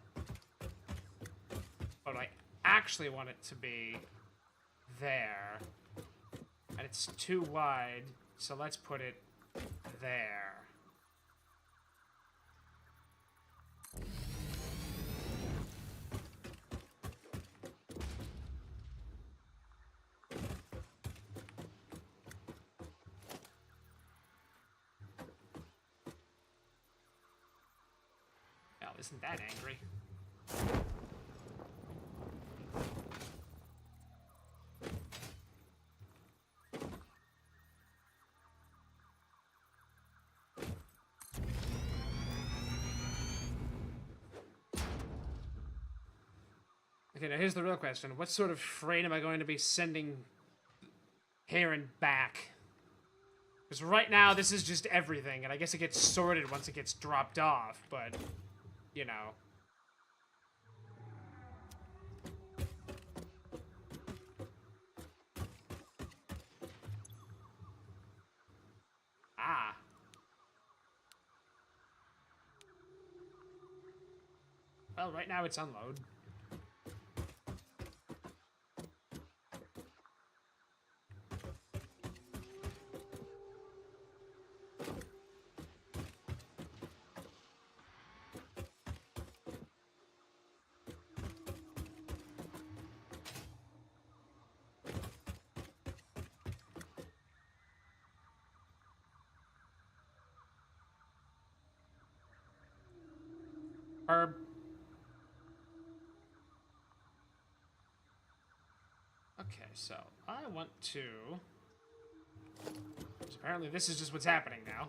But I actually want it to be there. And it's too wide, so let's put it there. Isn't that angry? Okay, now here's the real question. What sort of freight am I going to be sending here and back? Because right now, this is just everything, and I guess it gets sorted once it gets dropped off, but... You know. Well, right now it's unload. Herb. Okay, so I want to... because apparently this is just what's happening now.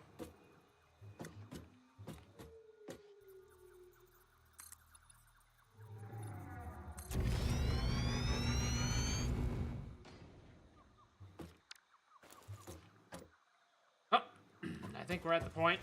Oh, I think we're at the point.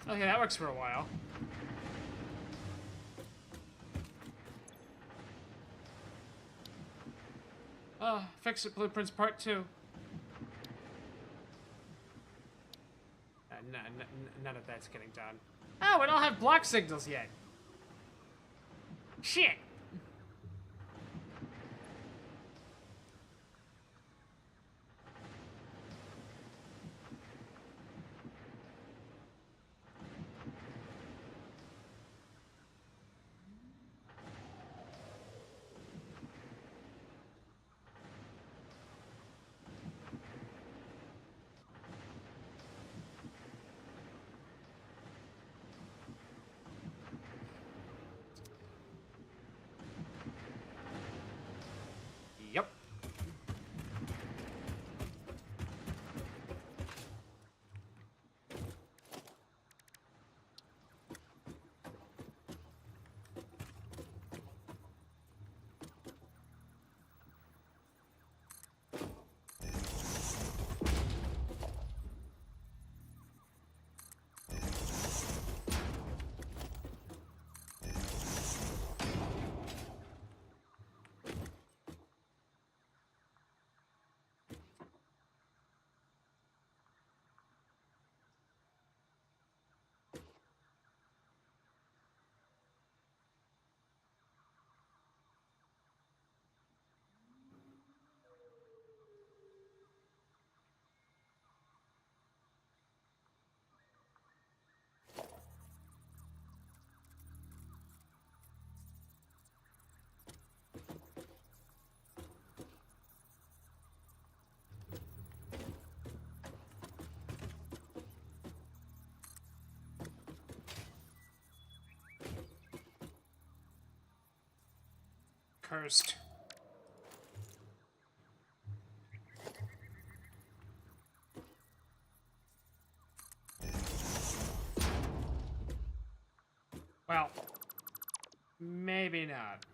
Okay, that works for a while. Oh, Fix-It Blueprints Part 2. None of that's getting done. Oh, we don't have block signals yet. Shit. Yep. Cursed. Well, maybe not.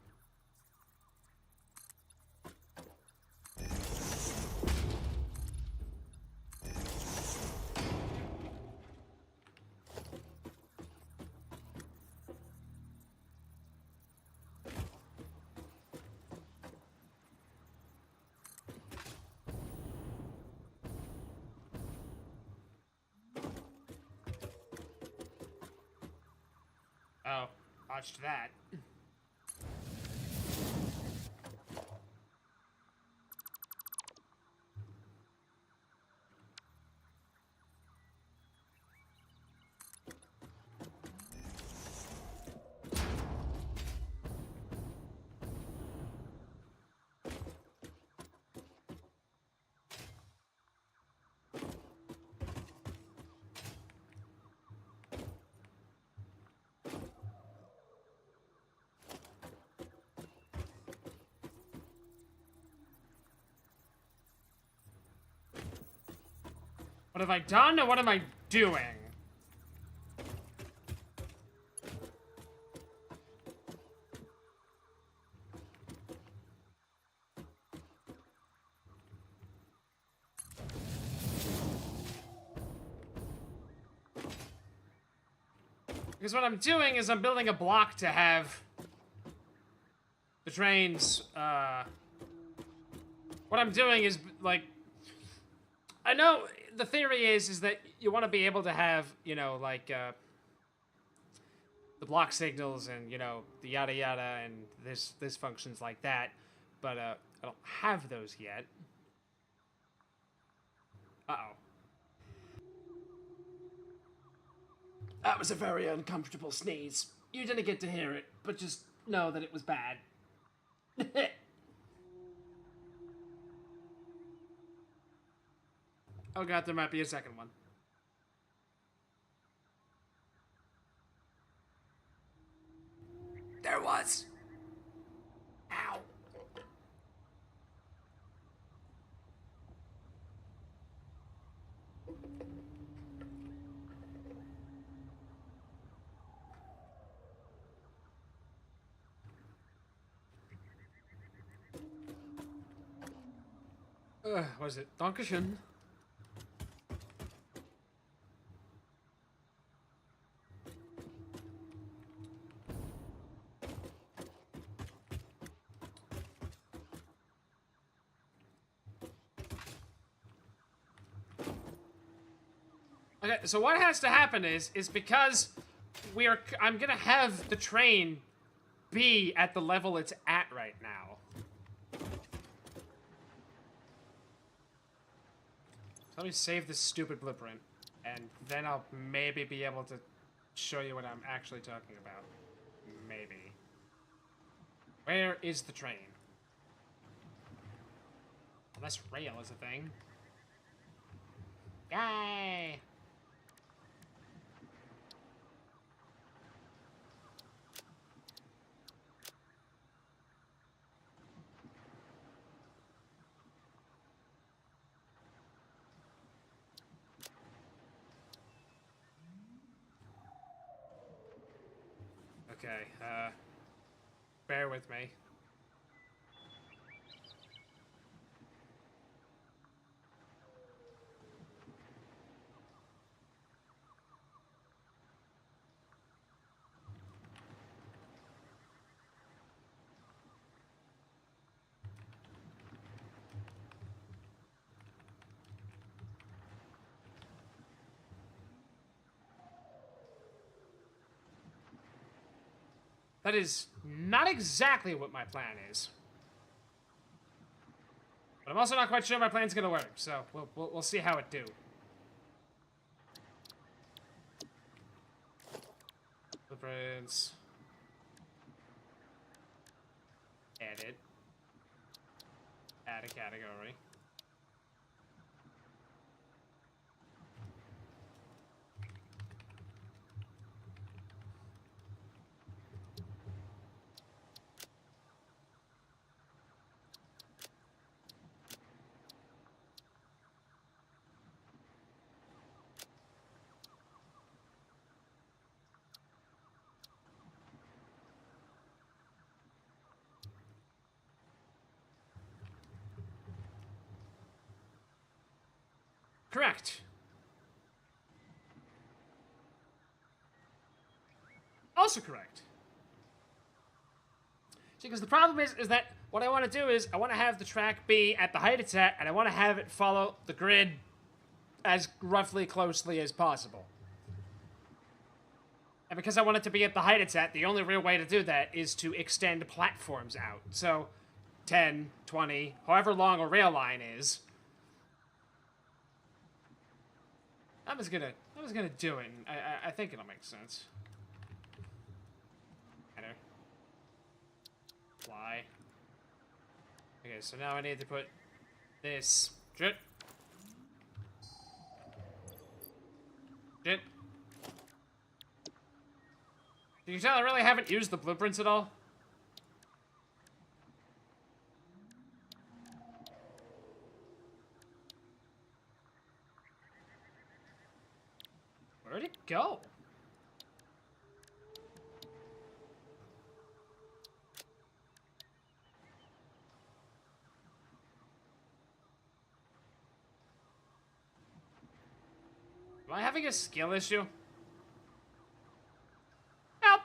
Oh, watched that. What have I done, or what am I doing? Because what I'm doing is I'm building a block to have the trains, what I'm doing is, like, I know the theory is that you want to be able to have, you know, like, the block signals and, you know, the yada yada and this functions like that, but, I don't have those yet. Uh-oh. That was a very uncomfortable sneeze. You didn't get to hear it, but just know that it was bad. Oh god, there might be a second one. There was. Ow. Was it Dankeschön? Okay, so what has to happen is because I'm gonna have the train be at the level it's at right now. Let me save this stupid blueprint, and then I'll maybe be able to show you what I'm actually talking about. Maybe. Where is the train? Unless rail is a thing. Yay! Okay, bear with me. That is not exactly what my plan is. But I'm also not quite sure my plan's gonna work, so we'll see how it do. Blueprints. Edit. Add a category. Correct. Also correct. See, because the problem is that what I want to do is I want to have the track be at the height it's at, and I want to have it follow the grid as roughly closely as possible. And because I want it to be at the height it's at, the only real way to do that is to extend platforms out. So 10, 20, however long a rail line is. I was gonna do it. I think it'll make sense. Enter. Fly. Okay, so now I need to put this. Shit. Shit. Can you tell I really haven't used the blueprints at all? Where'd it go? Am I having a skill issue? Help!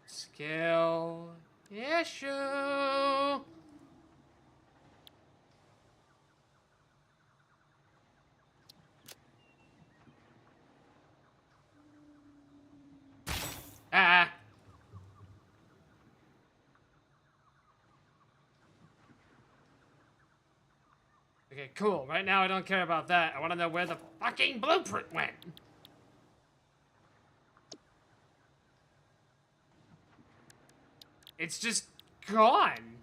Skill issue. Ah. Okay, cool. Right now I don't care about that. I want to know where the fucking blueprint went. It's just gone.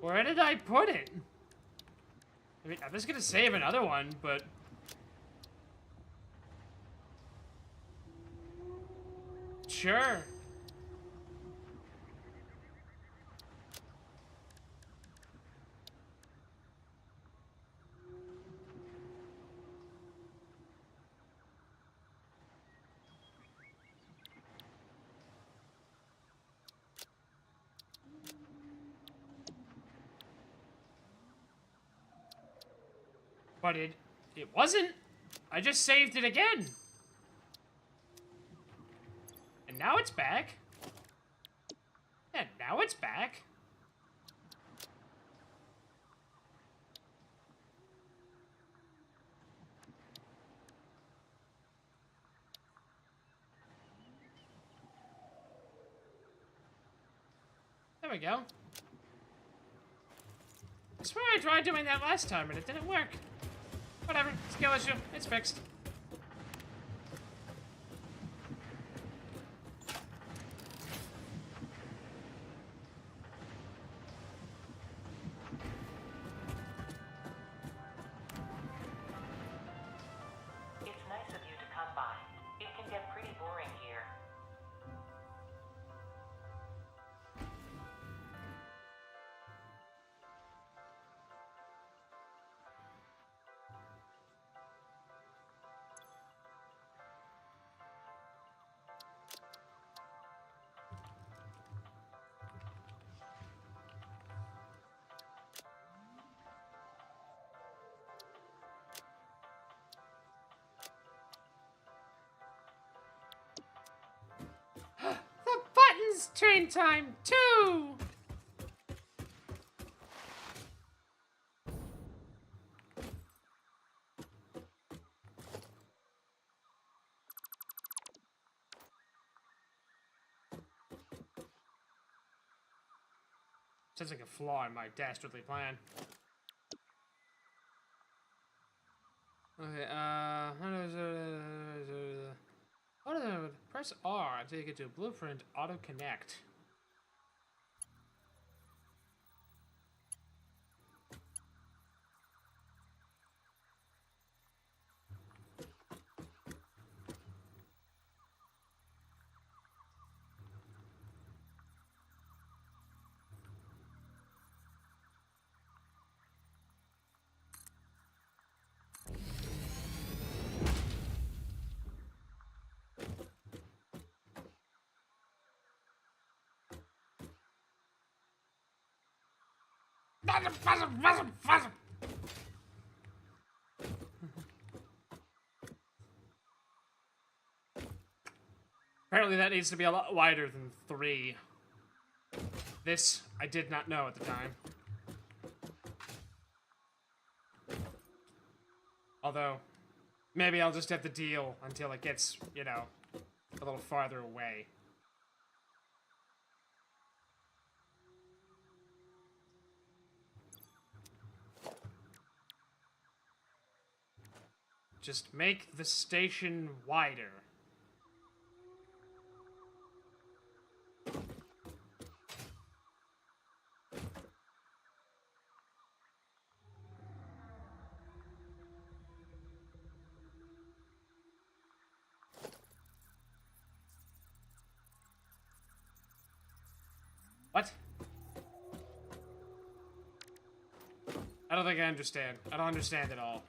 Where did I put it? I mean, I'm just gonna save another one, but... Sure. But it wasn't. I just saved it again. And now it's back. And now it's back. There we go. I swear I tried doing that last time and it didn't work. Whatever, skill issue, it's fixed. It's nice of you to come by. It can get pretty boring here. The button's train time, too! Sounds like a flaw in my dastardly plan. Okay, press R until you get to a blueprint auto connect. Apparently that needs to be a lot wider than 3. This, I did not know at the time. Although, maybe I'll just have to deal until it gets, you know, a little farther away. Just make the station wider. What? I don't think I understand. I don't understand at all.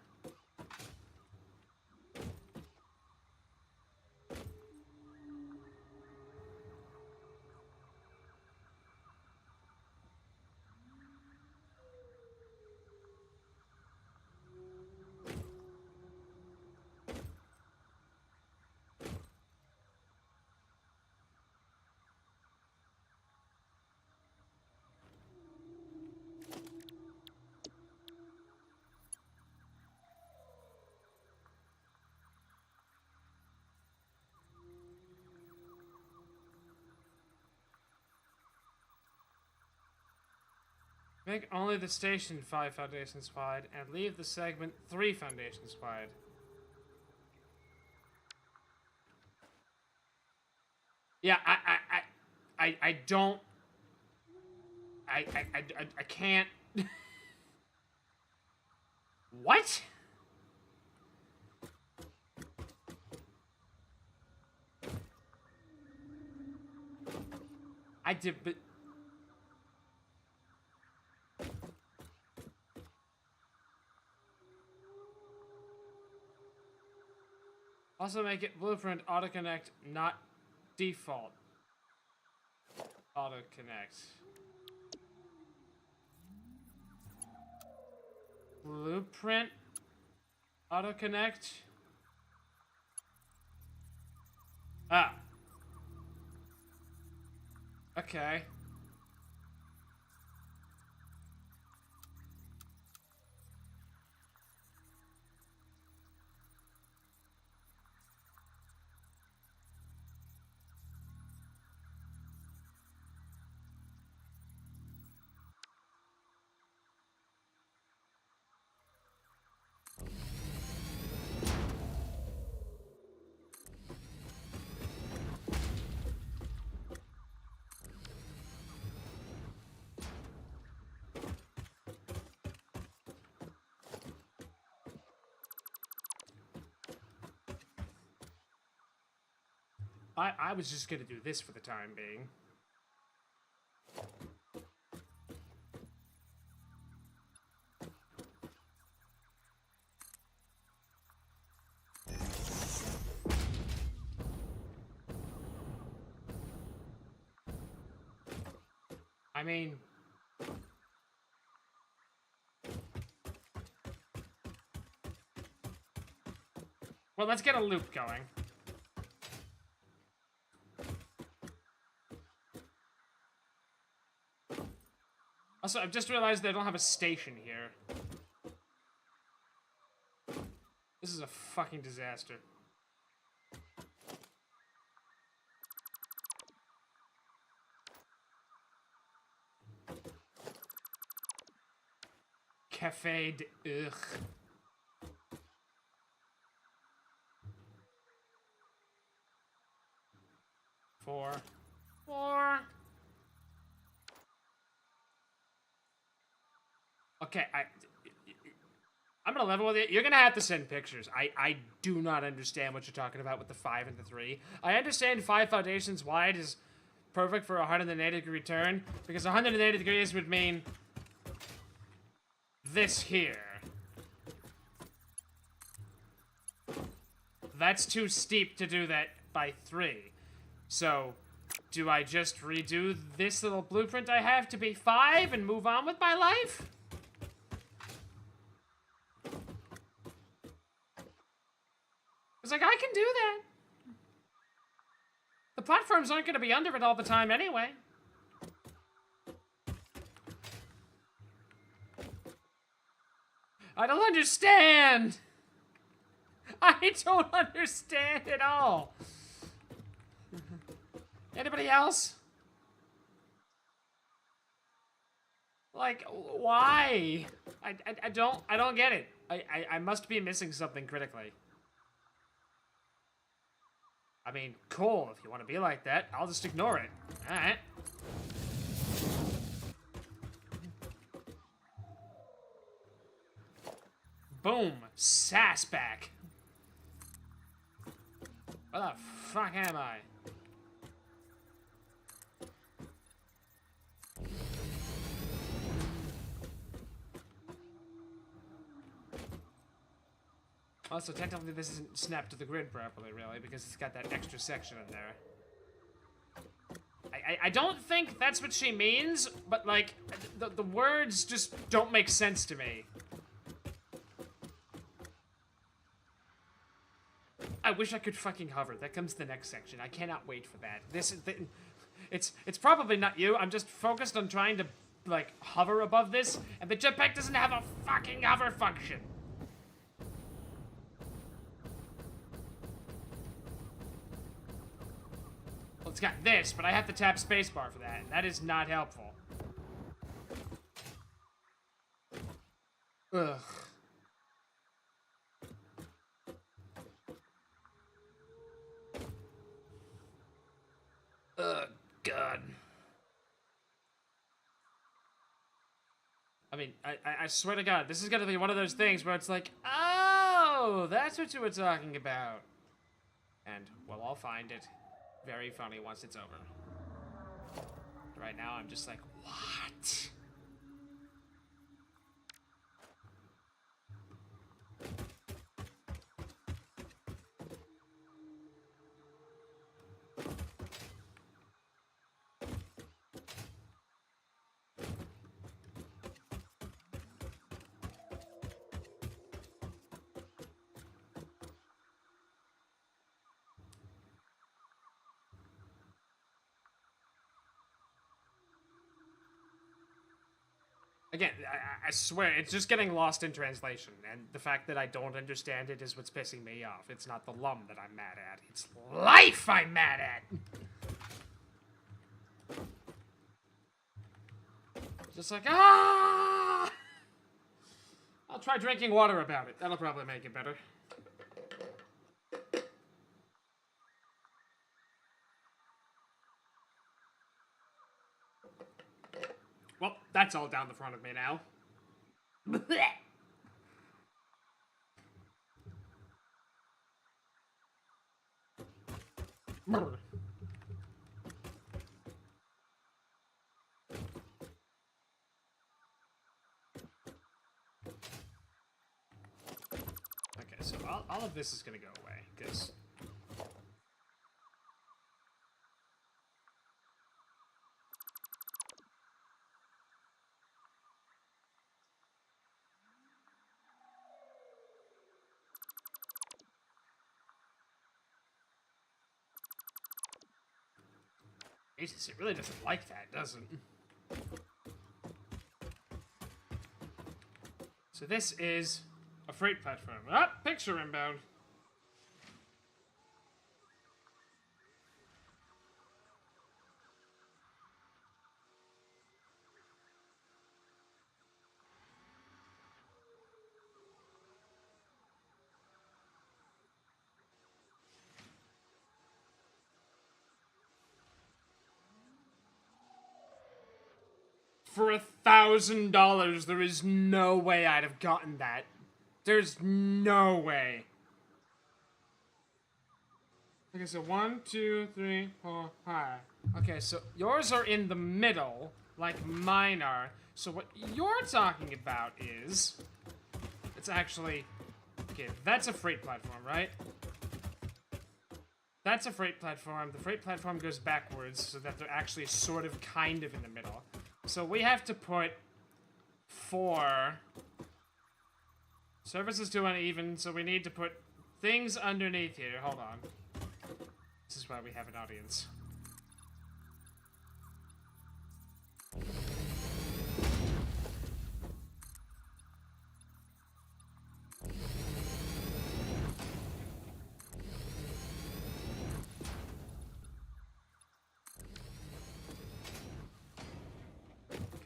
Make only the station 5 foundations wide and leave the segment 3 foundations wide. Yeah, I don't... I can't... What? I did, but... Also make it blueprint auto-connect, not default auto-connect. Blueprint auto-connect? Ah. Okay. I was just gonna do this for the time being. I mean... Well, let's get a loop going. Also, I've just realized they don't have a station here. This is a fucking disaster. Cafe de... Ugh. Four. Okay, I'm gonna level with it. You're gonna have to send pictures. I do not understand what you're talking about with the 5 and the 3. I understand 5 foundations wide is perfect for a 180 degree turn, because 180 degrees would mean this here. That's too steep to do that by 3. So, do I just redo this little blueprint I have to be 5 and move on with my life? It's like, I can do that. The platforms aren't going to be under it all the time anyway. I don't understand. I don't understand at all. Anybody else? Like, why? I don't get it. I must be missing something critically. I mean, cool, if you want to be like that, I'll just ignore it. Alright. Boom. Sass back. Where the fuck am I? Also, technically this isn't snapped to the grid properly, really, because it's got that extra section in there. I don't think that's what she means, but, like, the words just don't make sense to me. I wish I could fucking hover. That comes the next section. I cannot wait for that. It's probably not you. I'm just focused on trying to, like, hover above this, and the jetpack doesn't have a fucking hover function. Well, it's got this, but I have to tap spacebar for that, and that is not helpful. Ugh. Ugh, God. I mean, I swear to God, this is gonna be one of those things where it's like, oh, that's what you were talking about. And we'll all find it very funny once it's over. Right now, I'm just like, what? Again, I swear, it's just getting lost in translation, and the fact that I don't understand it is what's pissing me off. It's not the lum that I'm mad at, it's life I'm mad at! Just like, ah! I'll try drinking water about it. That'll probably make it better. Well, that's all down the front of me now. Okay, so all of this is gonna go away, because... Jesus, it really doesn't like that, does it? So this is a freight platform. Ah, picture inbound. For $1,000, there is no way I'd have gotten that. There's no way. Okay, so 1, 2, 3, 4, 5. Okay, so yours are in the middle, like mine are. So what you're talking about is... It's actually... Okay, that's a freight platform, right? That's a freight platform. The freight platform goes backwards so that they're actually sort of kind of in the middle. So we have to put 4. Surface is too uneven, so we need to put things underneath here. Hold on. This is why we have an audience.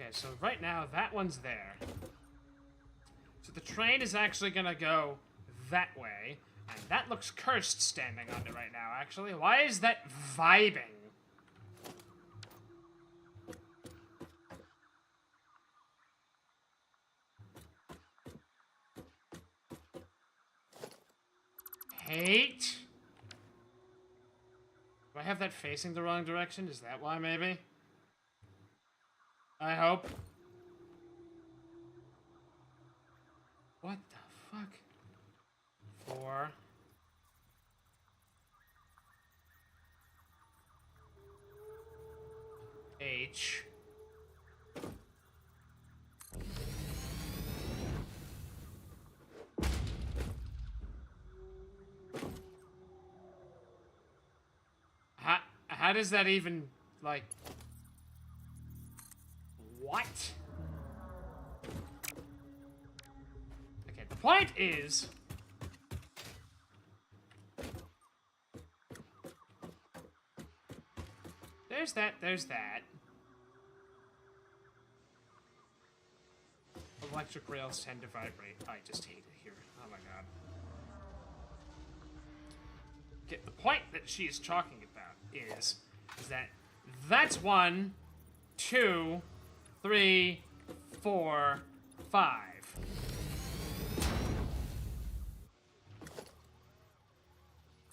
Okay, so right now, that one's there. So the train is actually gonna go that way, and that looks cursed standing on it right now, actually. Why is that vibing? Hate? Do I have that facing the wrong direction? Is that why, maybe? I hope. What the fuck? 4. H. How does that even, like... What? Okay, the point is... There's that, there's that. Electric rails tend to vibrate. I just hate it here. Oh my god. Okay, the point that she is talking about is that that's 1, 2, 3, 4, 5.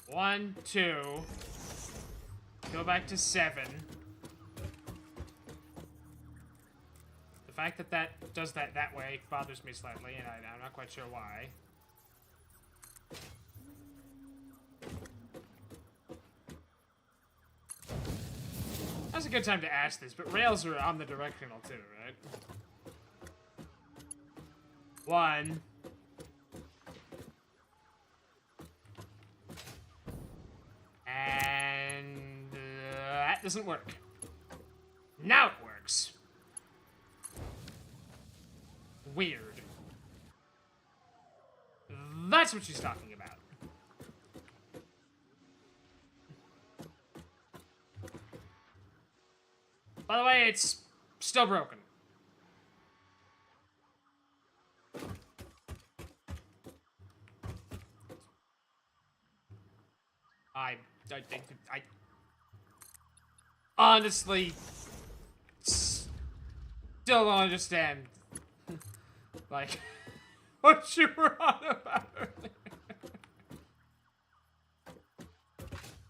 One, 2. Go back to 7. The fact that that does that way bothers me slightly, and I'm not quite sure why. That's a good time to ask this, but rails are omnidirectional too, right? 1. And that doesn't work. Now it works. Weird. That's what she's talking about. By the way, it's still broken. I honestly still don't understand, like, what you were on about earlier.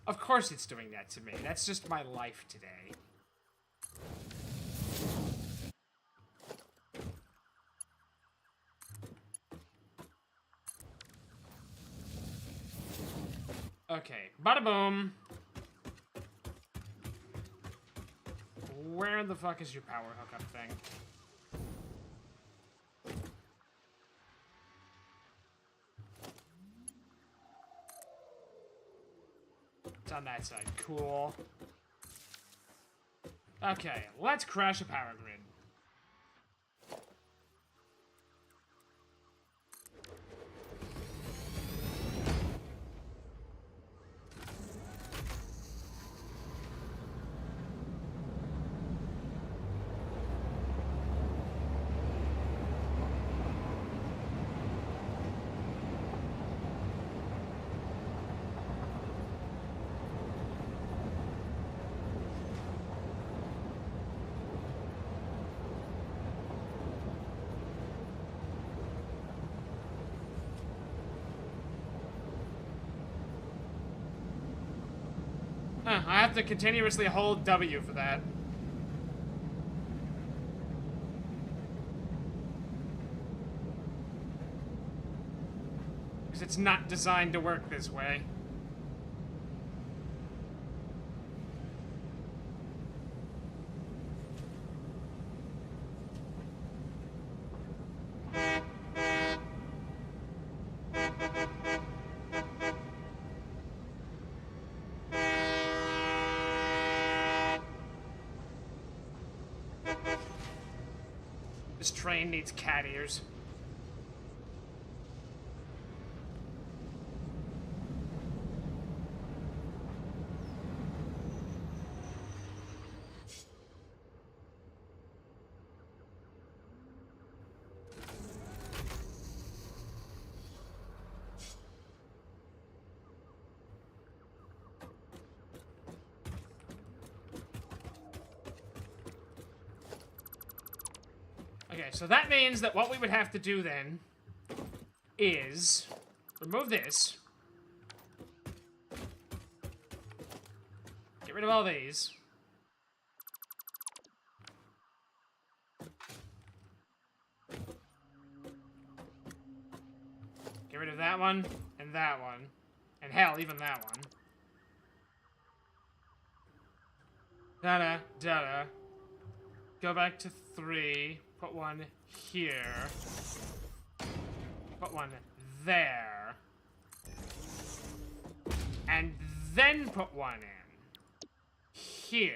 Of course it's doing that to me. That's just my life today. Okay, bada boom. Where the fuck is your power hookup thing? It's on that side. Cool. Okay, let's crash a power grid. I have to continuously hold W for that. Because it's not designed to work this way. This train needs cat ears. Okay, so that means that what we would have to do then is remove this. Get rid of all these. Get rid of that one, and And that one. And hell, even that one. Da-da, da-da. Go back to 3. Put one here. Put one there. And then put one in. Here.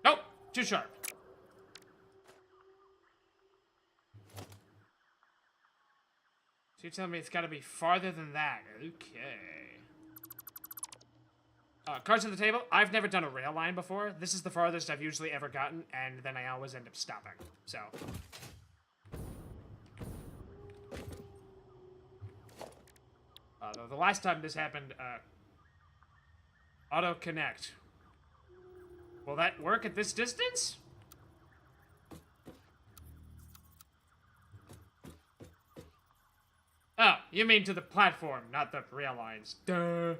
Nope, too sharp. So you're telling me it's gotta be farther than that. Okay. Cards on the table. I've never done a rail line before. This is the farthest I've usually ever gotten, and then I always end up stopping. So. The last time this happened, auto connect. Will that work at this distance? Oh, you mean to the platform, not the rail lines. Duh.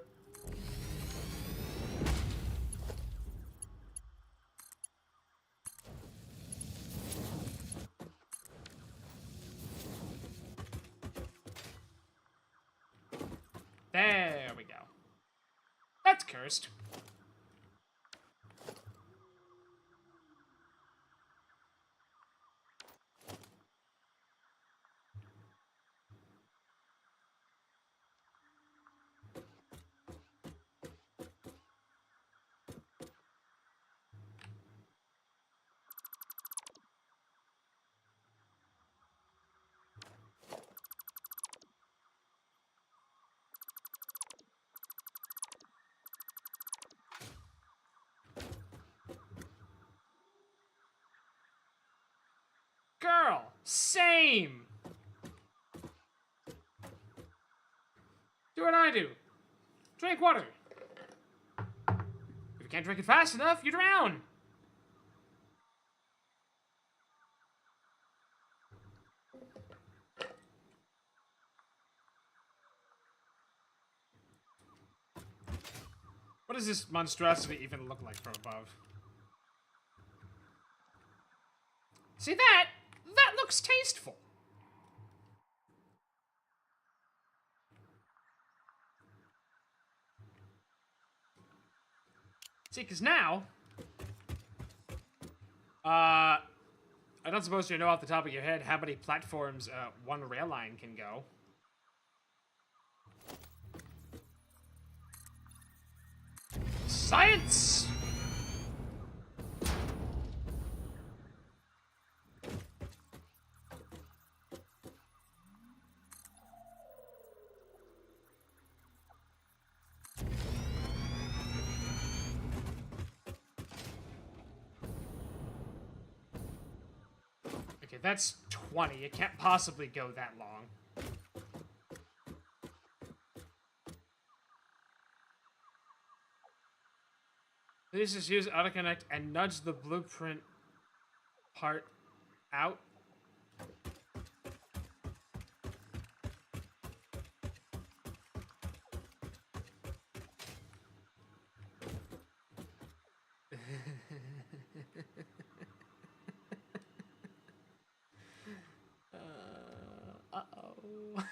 There we go. That's cursed. Girl, same. Do what I do. Drink water. If you can't drink it fast enough, you drown. What does this monstrosity even look like from above? See that? That looks tasteful. See, because now... I don't suppose you know off the top of your head how many platforms one rail line can go. Science! Okay, that's 20. It can't possibly go that long. Please just use autoconnect and nudge the blueprint part out. Uh-oh.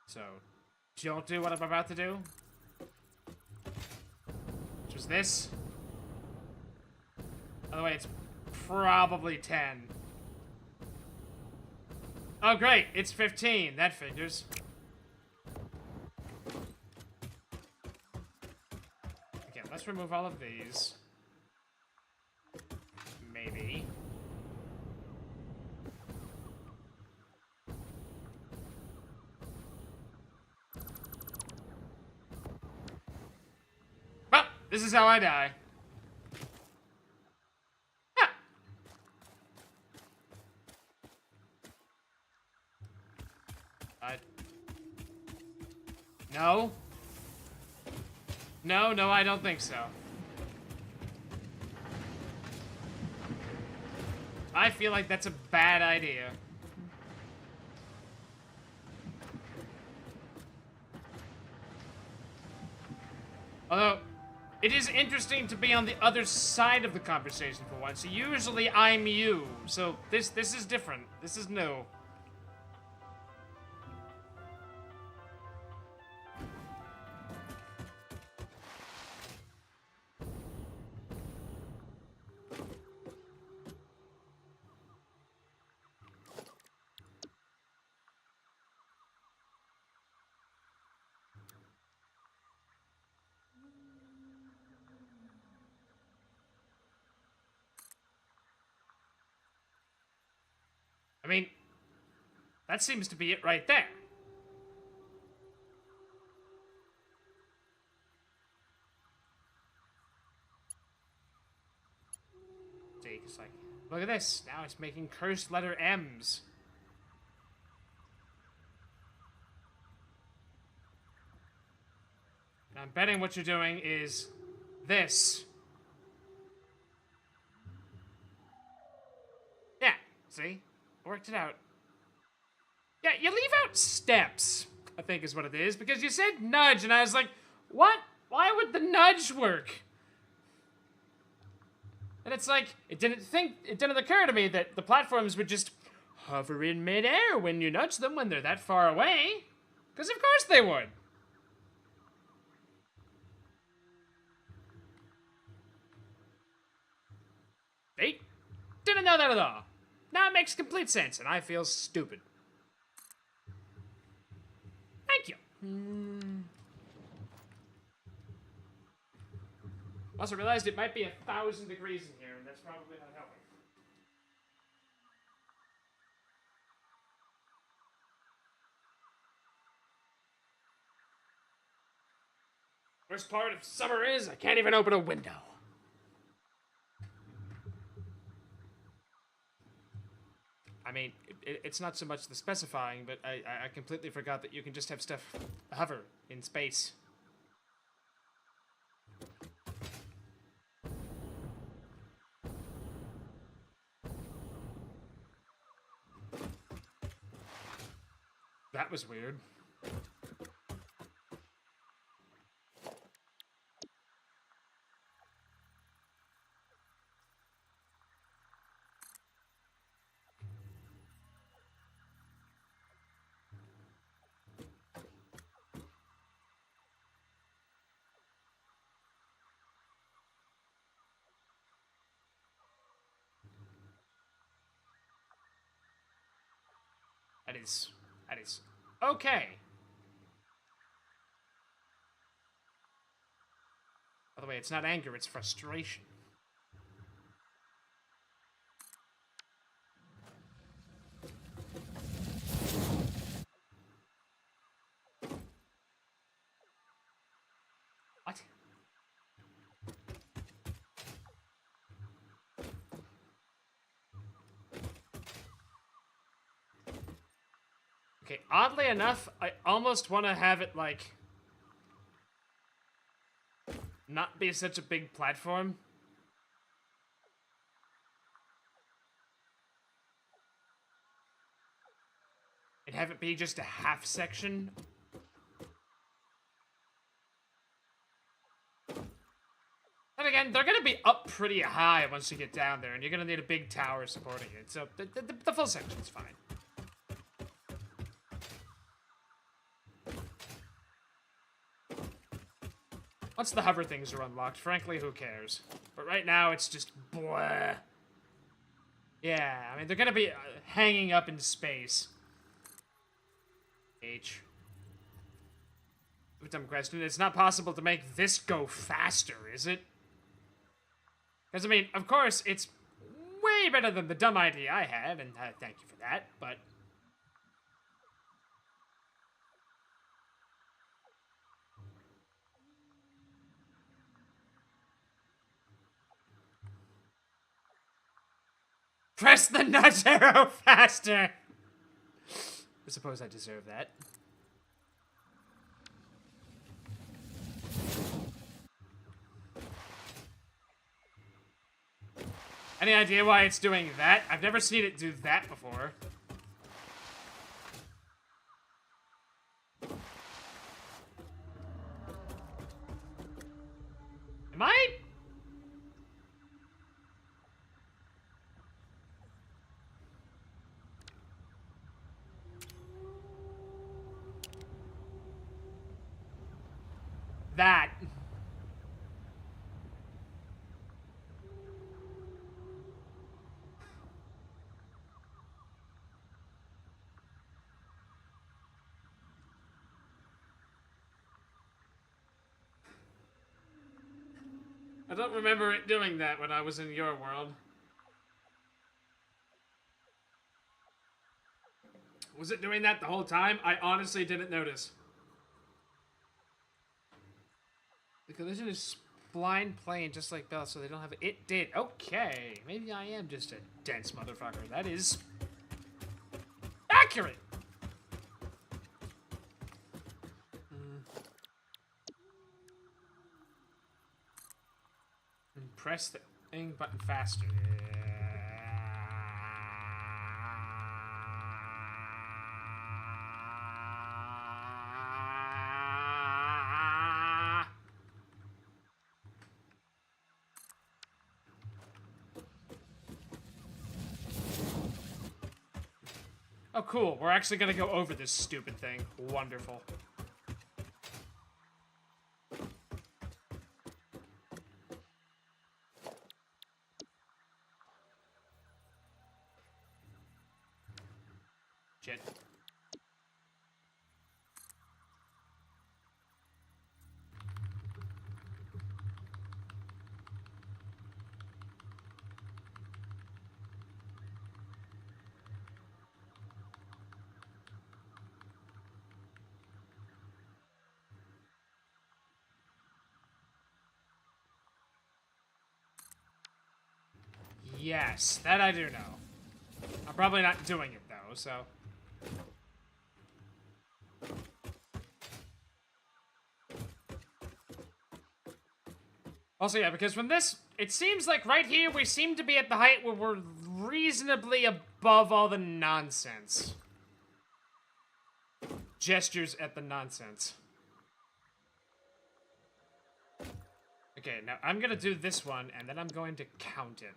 So, don't do what I'm about to do. Which was this. By the way, it's probably 10. Oh, great. It's 15. That figures. Okay, let's remove all of these. Maybe. Well, this is how I die. No. No, I don't think so. I feel like that's a bad idea. Although, it is interesting to be on the other side of the conversation for once. Usually I'm you, so this is different. This is new. I mean, that seems to be it right there. See, it's like, look at this. Now it's making cursed letter M's. And I'm betting what you're doing is this. Yeah, see? Worked it out. Yeah, you leave out steps, I think is what it is, because you said nudge, and I was like, what? Why would the nudge work? And it's like, it didn't occur to me that the platforms would just hover in midair when you nudge them when they're that far away. Because of course they would. They didn't know that at all. Now it makes complete sense, and I feel stupid. Thank you. Also realized it might be 1,000 degrees in here, and that's probably not helping. Worst part of summer is I can't even open a window. I mean, it's not so much the specifying, but I completely forgot that you can just have stuff hover in space. That was weird. That is okay. By the way, it's not anger, it's frustration. What? Okay, oddly enough, I almost want to have it, like, not be such a big platform. And have it be just a half section. And again, they're gonna be up pretty high once you get down there, and you're gonna need a big tower supporting it, so the full section's fine. Once the hover things are unlocked, frankly, who cares? But right now, it's just blah. Yeah, I mean, they're gonna be hanging up in space. H. Dumb question. It's not possible to make this go faster, is it? Because, I mean, of course, it's way better than the dumb idea I had, and thank you for that, but... Press the nudge arrow faster! I suppose I deserve that. Any idea why it's doing that? I've never seen it do that before. Am I? That. I don't remember it doing that when I was in your world. Was it doing that the whole time? I honestly didn't notice. The collision is blind plane, just like Bell, so they don't have it. It did. Okay. Maybe I am just a dense motherfucker. That is accurate. And press the thing button faster. Oh, cool. We're actually gonna go over this stupid thing. Wonderful. Jet. Yes, that I do know. I'm probably not doing it, though, so... Also, yeah, because when this... It seems like right here we seem to be at the height where we're reasonably above all the nonsense. Gestures at the nonsense. Okay, now I'm gonna do this one, and then I'm going to count it.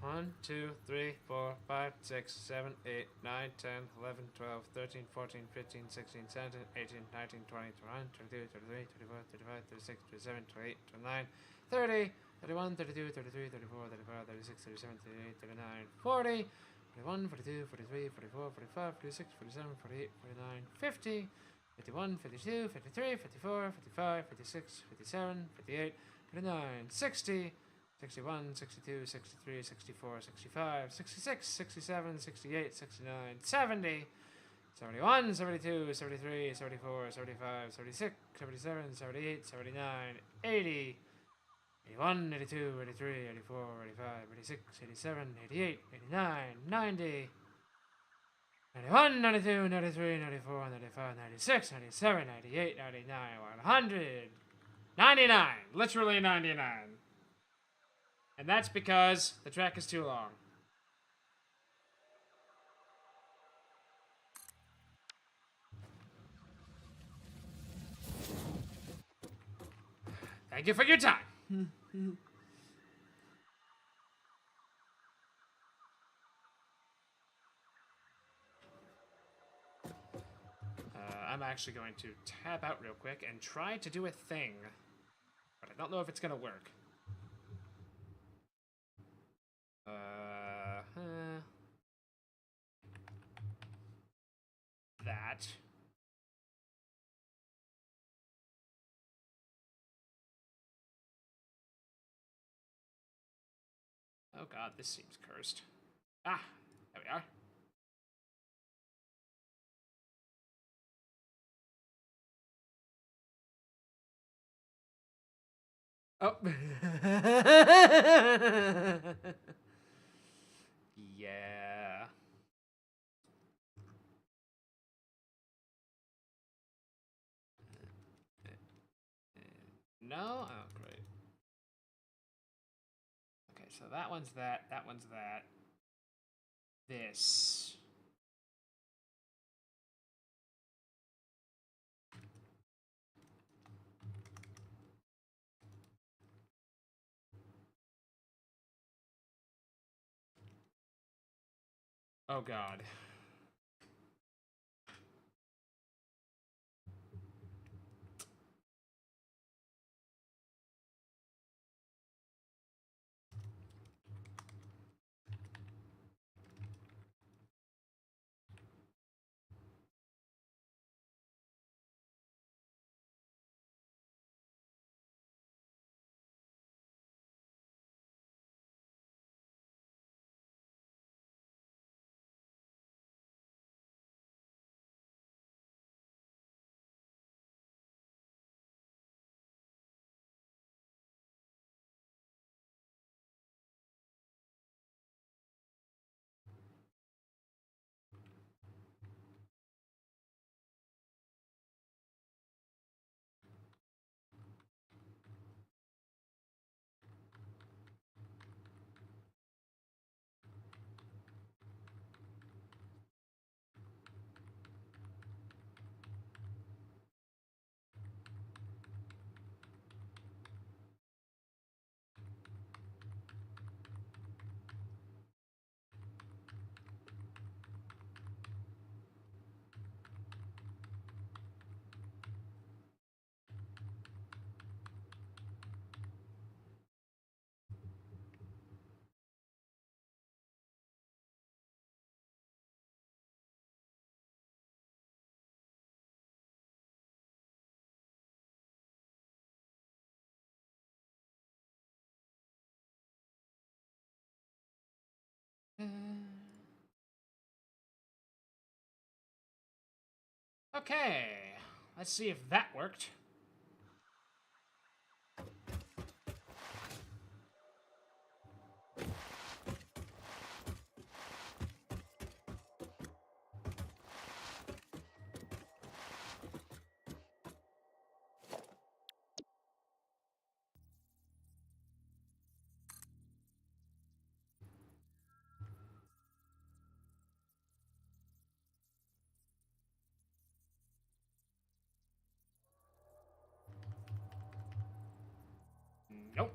1, 2, 3, 4, 5, 6, 7, 8, 9, 10, 11, 12, 13, 14, 15, 16, 17, 18, 19, 20, 21, 22, 23, 24, 35, 36, 37, 28, 29, 30, 31, 32, 33, 34, 35, 36, 37, 38, 39, 40, 41, 42, 43, 44, 45, 46, 47, 48, 49, 50, 51, 52, 53, 54, 55, 56, 57, 58, 59, 60, 61, 62, 63, 64, 65, 66, 67, 68, 69, 70, 71, 72, 73, 74, 75, 76, 77, 78, 79, 80, 81, 82, 83, 84, 85, 86, 87, 88, 89, 90, 91, 92, 93, 94, 95, 96, 97, 98, 99, 100, 99, literally 99. And that's because the track is too long. Thank you for your time. I'm actually going to tab out real quick and try to do a thing. But I don't know if it's going to work. That. Oh god, this seems cursed. Ah, there we are. Oh. Yeah. no? Oh, great. Okay, so that one's that. That one's that. This. Oh, God. Okay, let's see if that worked. Nope.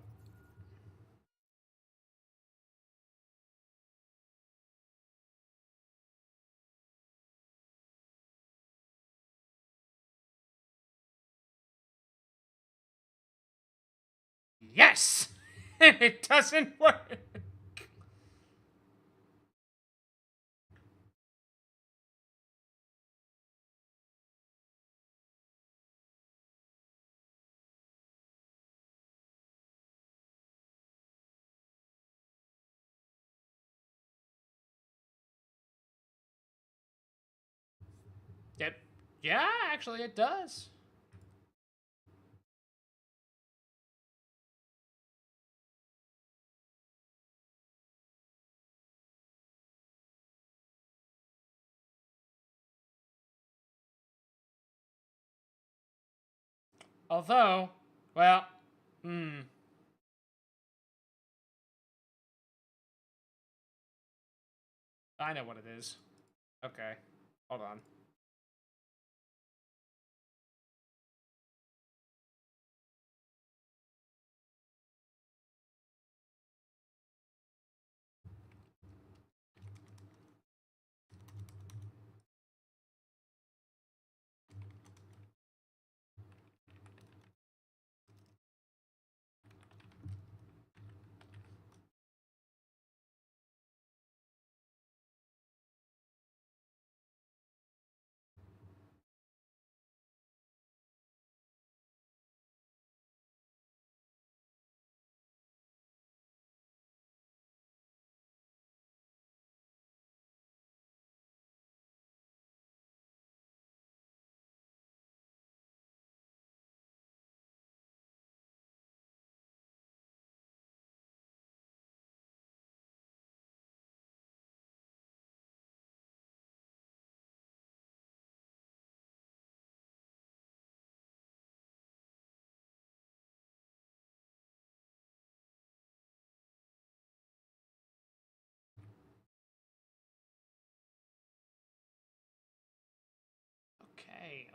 Yes! It doesn't work! Yep. Yeah, actually, it does. Although, well, I know what it is. Okay, hold on.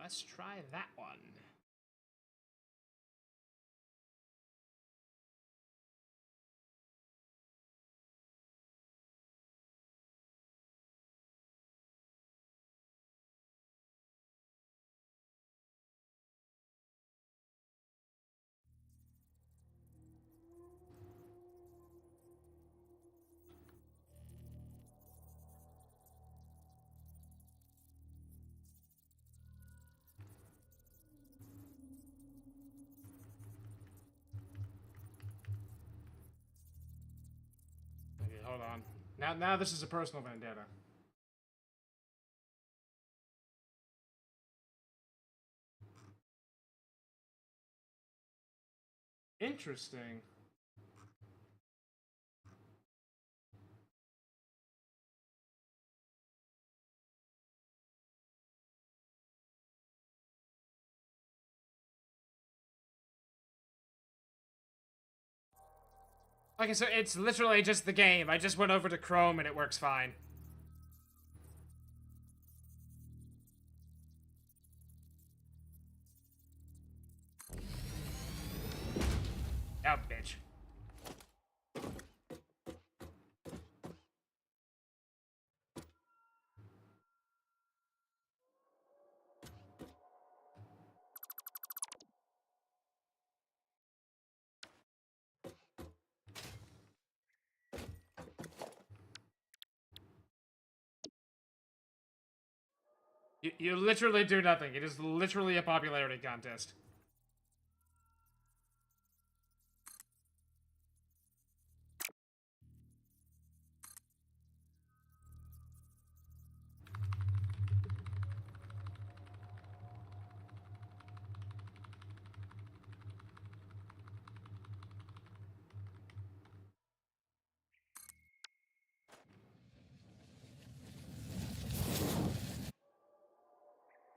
let's try that one. Okay, hold on. Now this is a personal vendetta. Interesting. Okay, so it's literally just the game. I just went over to Chrome and it works fine. Oh, bitch. You literally do nothing. It is literally a popularity contest.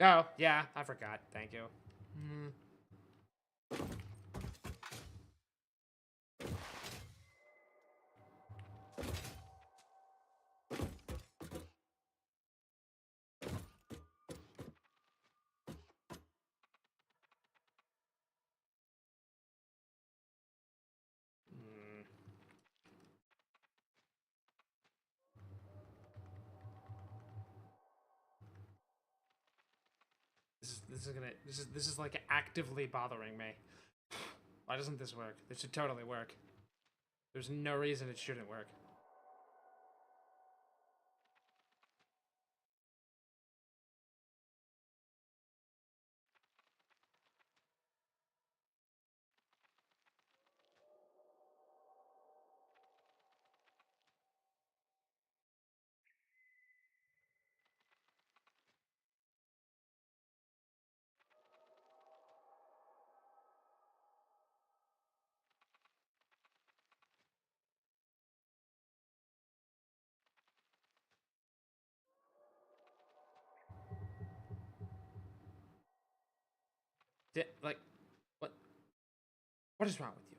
Oh, yeah, I forgot. Thank you. This is like actively bothering me. Why doesn't this work? This should totally work. There's no reason it shouldn't work. Like, what? What is wrong with you?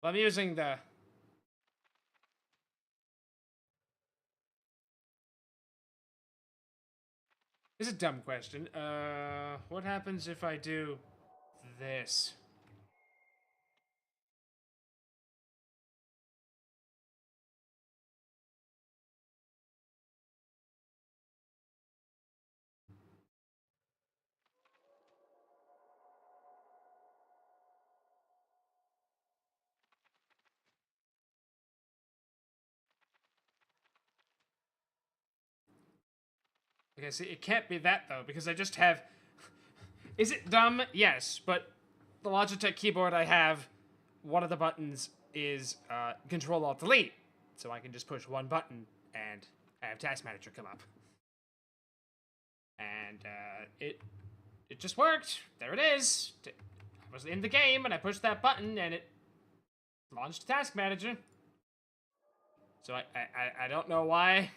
Well, I'm using the... This is a dumb question. What happens if I do this? Okay, see, it can't be that, though, because I just have... Is it dumb? Yes, but the Logitech keyboard I have, one of the buttons is Control-Alt-Delete, so I can just push one button and have Task Manager come up. And it just worked. There it is. I was in the game, and I pushed that button, and it launched Task Manager. So I don't know why it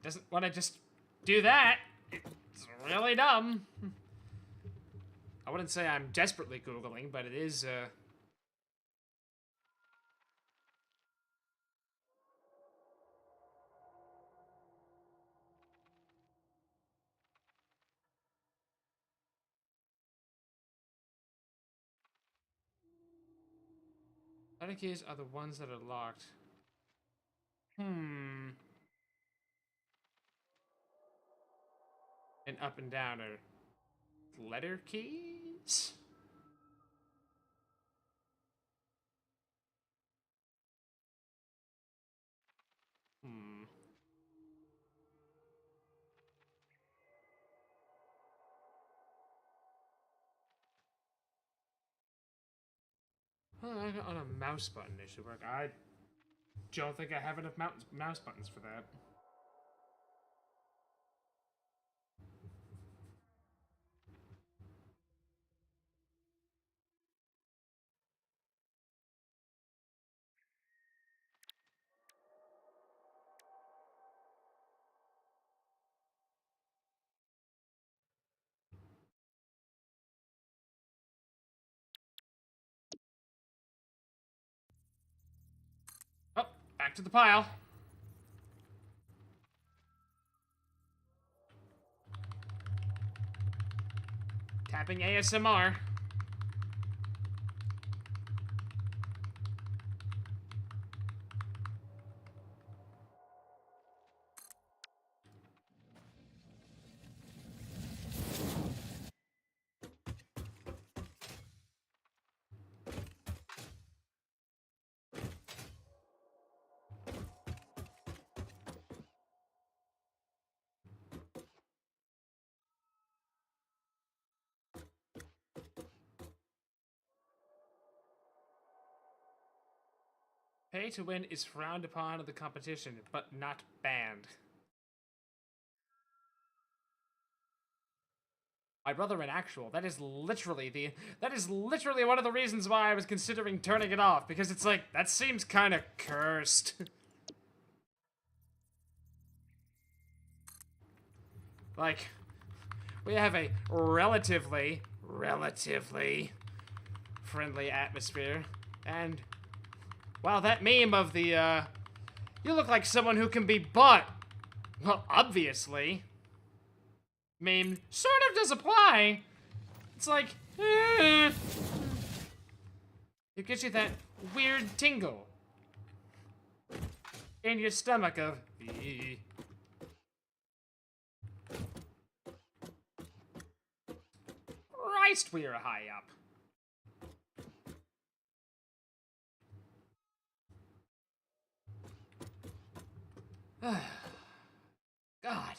doesn't want to just do that. It's really dumb. I wouldn't say I'm desperately Googling, but it is, Other keys are the ones that are locked. And up and down are letter keys? On a mouse button it should work. I don't think I have enough mouse buttons for that. Oh, back to the pile. Tapping ASMR. Pay to win is frowned upon in the competition, but not banned. My brother in actual, that is literally one of the reasons why I was considering turning it off, because it's like, that seems kind of cursed. Like, we have a relatively friendly atmosphere, and well, that meme of the, you look like someone who can be bought. Well, obviously. Meme sort of does apply. It's like, it gives you that weird tingle in your stomach of, Christ, we are high up. God.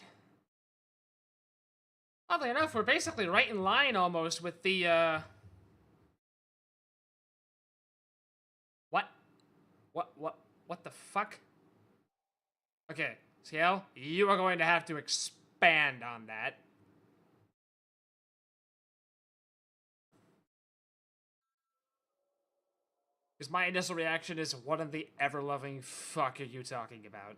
Oddly enough, we're basically right in line almost with the, What? What the fuck? Okay, CL, you are going to have to expand on that. Because my initial reaction is, what in the ever-loving fuck are you talking about?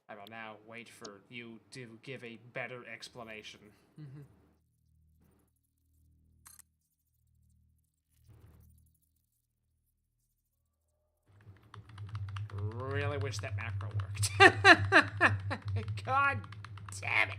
I will now wait for you to give a better explanation. Really wish that macro worked. God damn it.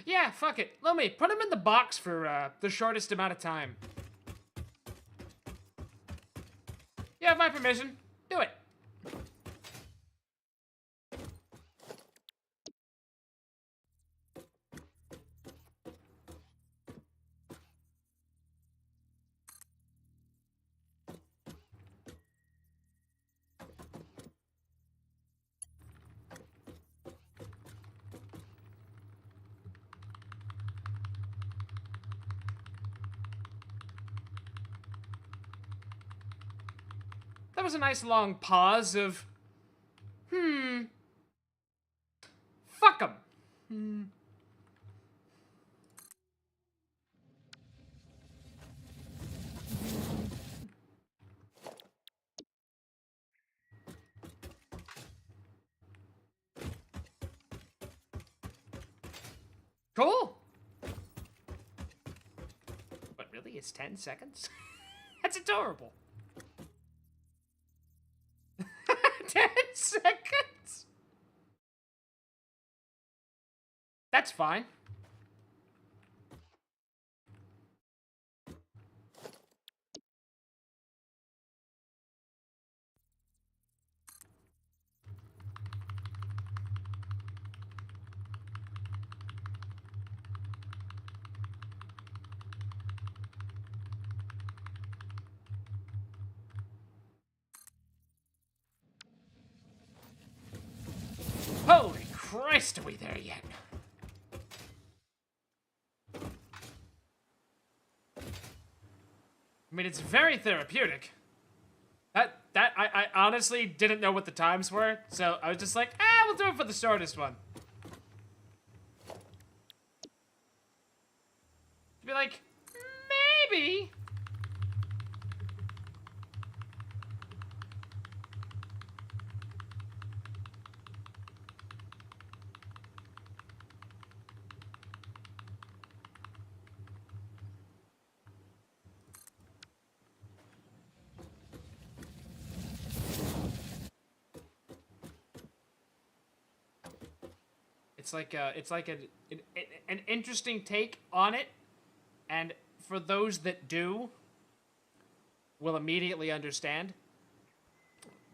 Yeah, fuck it. Lumi, put him in the box for the shortest amount of time. You have my permission. Do it. That was a nice long pause of, fuck 'em. Cool. But really, it's 10 seconds? That's adorable. 10 seconds? That's fine. Holy Christ, are we there yet? I mean, it's very therapeutic. I honestly didn't know what the times were, so I was just like, we'll do it for the shortest one. To be like, maybe. It's like an interesting take on it, and for those that do, will immediately understand.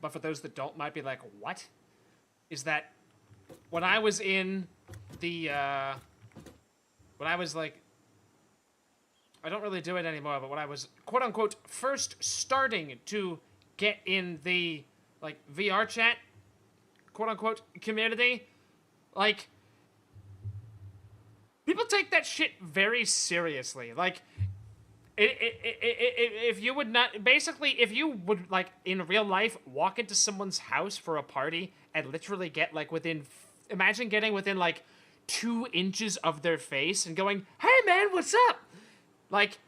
But for those that don't, might be like, what? Is that when I was in the when I was like, I don't really do it anymore, but when I was quote unquote first starting to get in the like VR chat quote unquote community, like, people take that shit very seriously. Like, if you would not, basically, if you would, like, in real life, walk into someone's house for a party and literally get, like, within, imagine getting within, like, 2 inches of their face and going, hey, man, what's up? Like,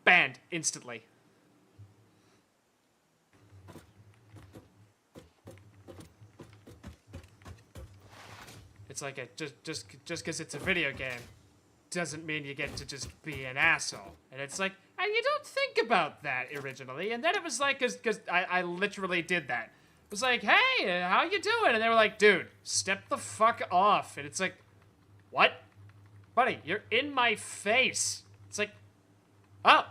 banned instantly. It's like, just because it's a video game doesn't mean you get to just be an asshole. And it's like, and you don't think about that originally. And then it was like, because I literally did that. It was like, hey, how you doing? And they were like, dude, step the fuck off. And it's like, what? Buddy, you're in my face. It's like, oh.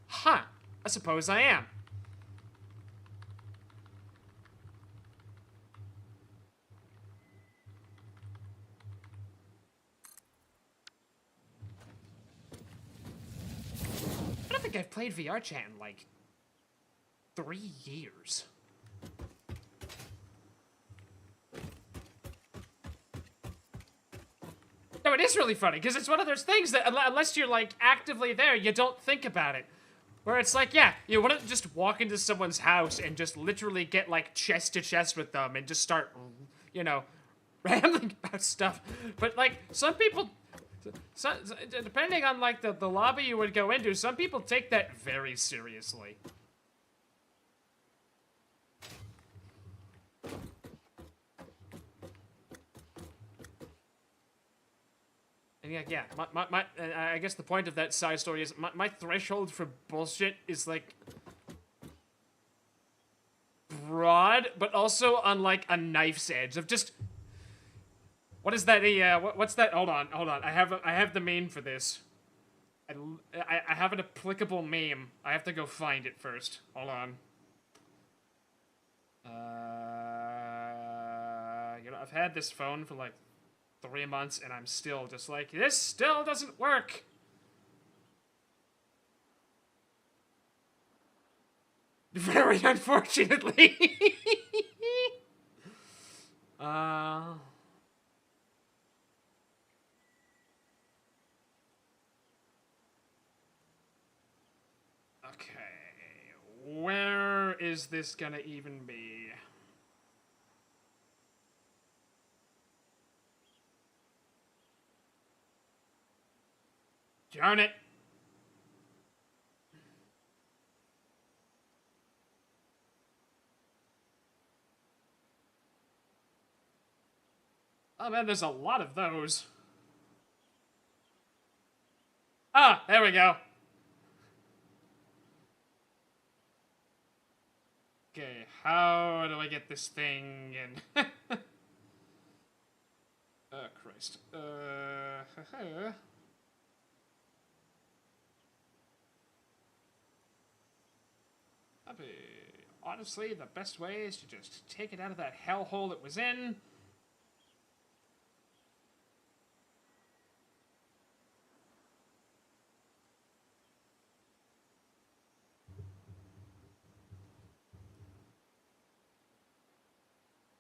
Huh. I suppose I am. I don't think I've played VR chat in like 3 years. No, it is really funny, because it's one of those things that, unless you're, like, actively there, you don't think about it. Where it's like, yeah, you wouldn't just walk into someone's house and just literally get, like, chest to chest with them and just start, you know, rambling about stuff. But, like, some people, depending on, like, the lobby you would go into, some people take that very seriously. And yeah, I guess the point of that side story is my threshold for bullshit is, like, broad, but also on, like, a knife's edge of just... What is that, what's that? Hold on. I have the meme for this. I have an applicable meme. I have to go find it first. Hold on. You know, I've had this phone for, like, 3 months, and I'm still just like, this still doesn't work. Very unfortunately. Okay. Where is this gonna even be? Darn it! Oh man, there's a lot of those. Ah, there we go. Okay, how do I get this thing in? Oh, Christ. Honestly, the best way is to just take it out of that hellhole it was in.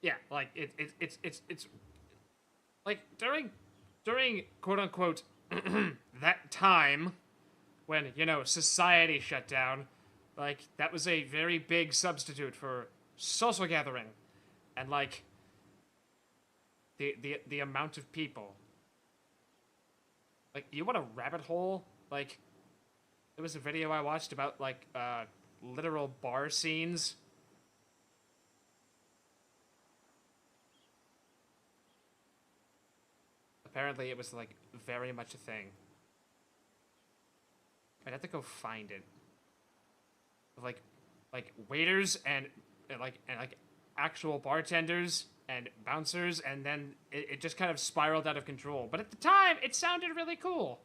Yeah, like it's like during quote unquote that time when, you know, society shut down, like that was a very big substitute for social gathering. And like the amount of people. Like, you want a rabbit hole? Like, there was a video I watched about like literal bar scenes. Apparently it was like very much a thing. I'd have to go find it. Like waiters and like actual bartenders and bouncers, and then it just kind of spiraled out of control. But at the time, it sounded really cool.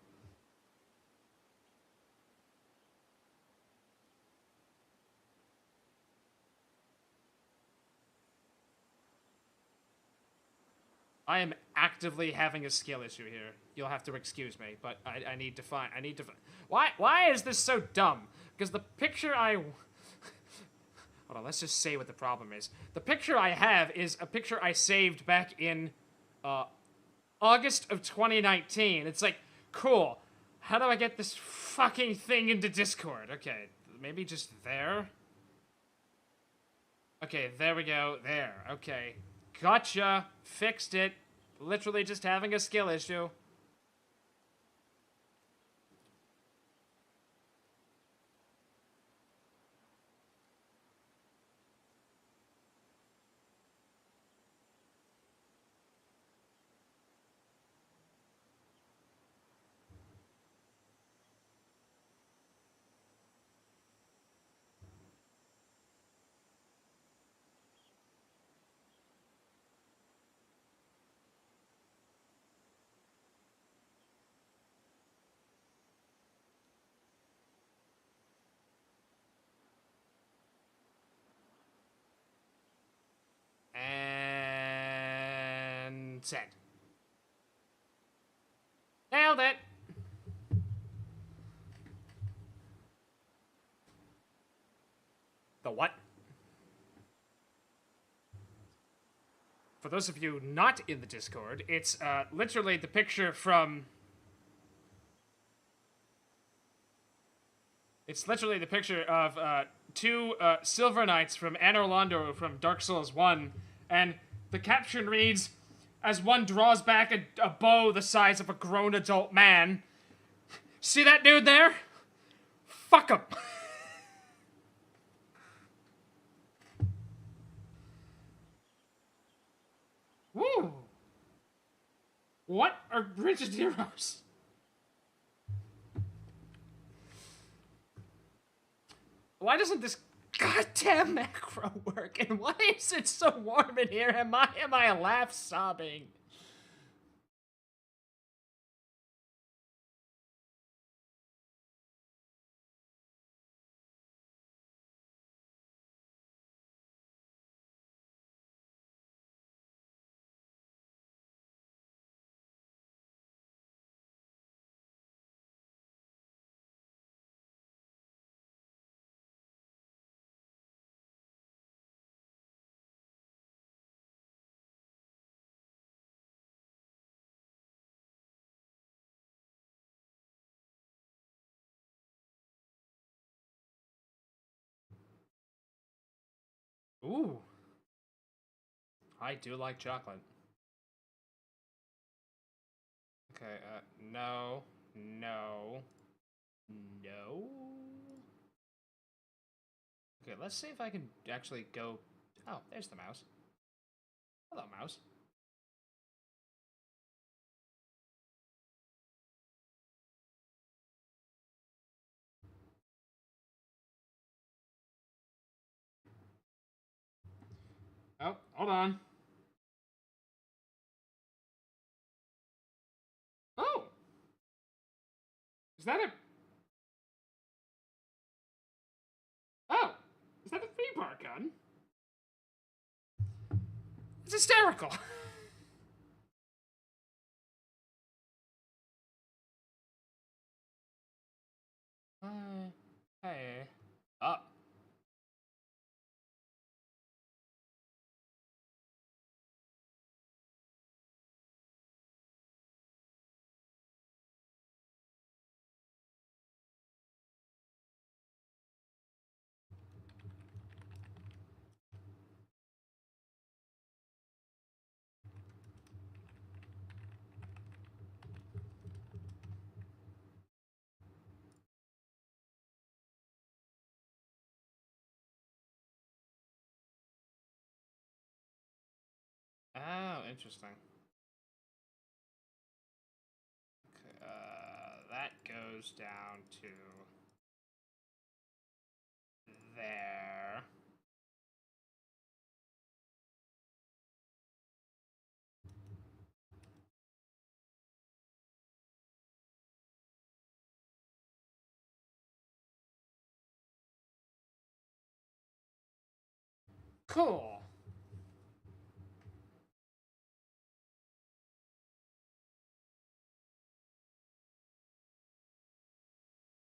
I am actively having a skill issue here. You'll have to excuse me, but I need to find. Why is this so dumb? Because the picture I. Hold on, let's just say what the problem is. The picture I have is a picture I saved back in August of 2019. It's like, cool. How do I get this fucking thing into Discord? Okay, maybe just there? Okay, there we go. There. Okay. Gotcha. Fixed it. Literally just having a skill issue. And send. Nailed it. The what? For those of you not in the Discord, it's literally the picture from... It's literally the picture of two Silver Knights from Anor Londo from Dark Souls 1, and the caption reads, as one draws back a bow the size of a grown adult man. See that dude there? Fuck him. Woo! What are rigid heroes? Why doesn't this goddamn macro work? And why is it so warm in here? Am I laugh sobbing? Ooh. I do like chocolate. Okay, no. No. No. Okay, let's see if I can actually go... Oh, there's the mouse. Hello, mouse. Oh, hold on. Oh! Is that a... Oh! Is that a 3-bar gun? It's hysterical! Hey. Up. Oh, interesting. Okay, that goes down to there. Cool.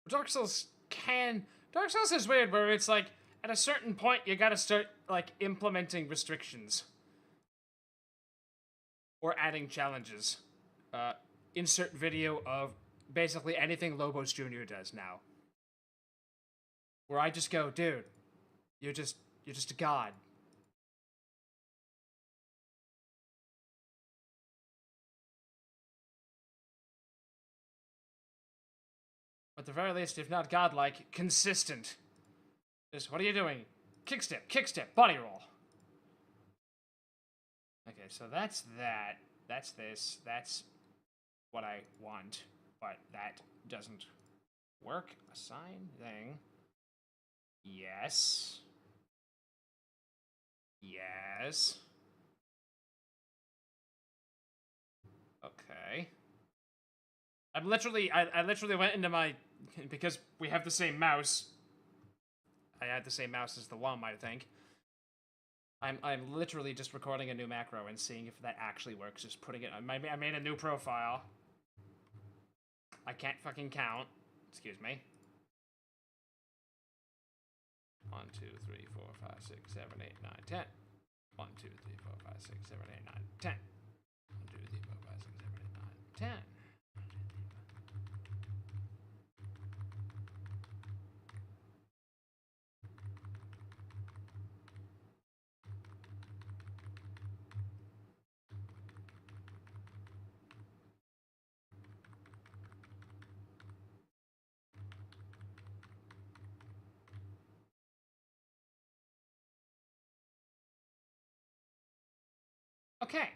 Dark Souls is weird where it's like, at a certain point you gotta start, like, implementing restrictions. Or adding challenges. Insert video of basically anything Lobos Jr. does now. Where I just go, dude, you're just a god. At the very least, if not godlike, consistent. Just, what are you doing? Kickstep, body roll. Okay, so that's that. That's this. That's what I want. But that doesn't work. Assign thing. Yes. Yes. Okay. I literally went into my... Because we have the same mouse. I had the same mouse as the WOM, I think. I'm literally just recording a new macro and seeing if that actually works. Just putting it... I made a new profile. I can't fucking count. Excuse me. 1, 2, 3, 4, 5, 6, 7, 8, 9, 10. 1, 2, 3, 4, 5, 6, 7, 8, 9, 10. 1, 2, 3, 4, 5, 6, 7, 8, 9, 10. Okay.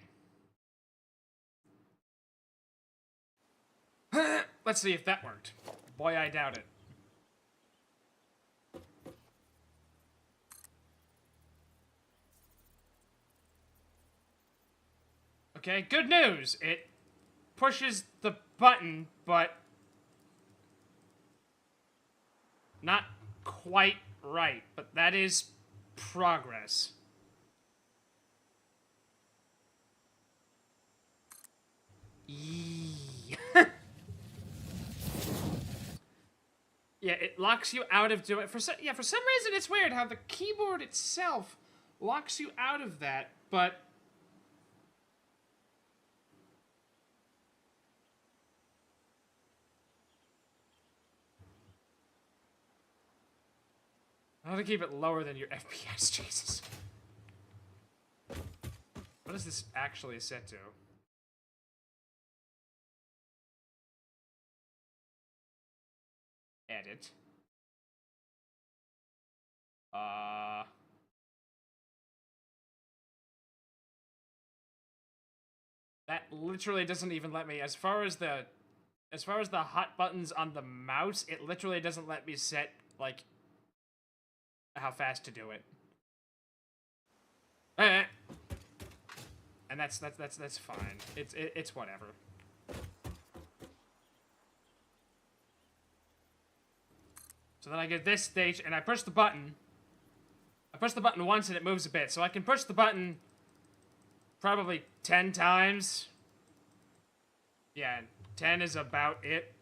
Let's see if that worked. Boy, I doubt it. Okay, good news. It pushes the button, but not quite right. But that is progress. Yeah, it locks you out of doing... for some reason it's weird how the keyboard itself locks you out of that, but... How to keep it lower than your FPS, Jesus. What is this actually set to? Edit. That literally doesn't even let me, as far as the hot buttons on the mouse, it literally doesn't let me set, like, how fast to do it. And that's fine. It's whatever. So then I get this stage, and I push the button. I push the button once, and it moves a bit. So I can push the button probably 10 times. Yeah, 10 is about it.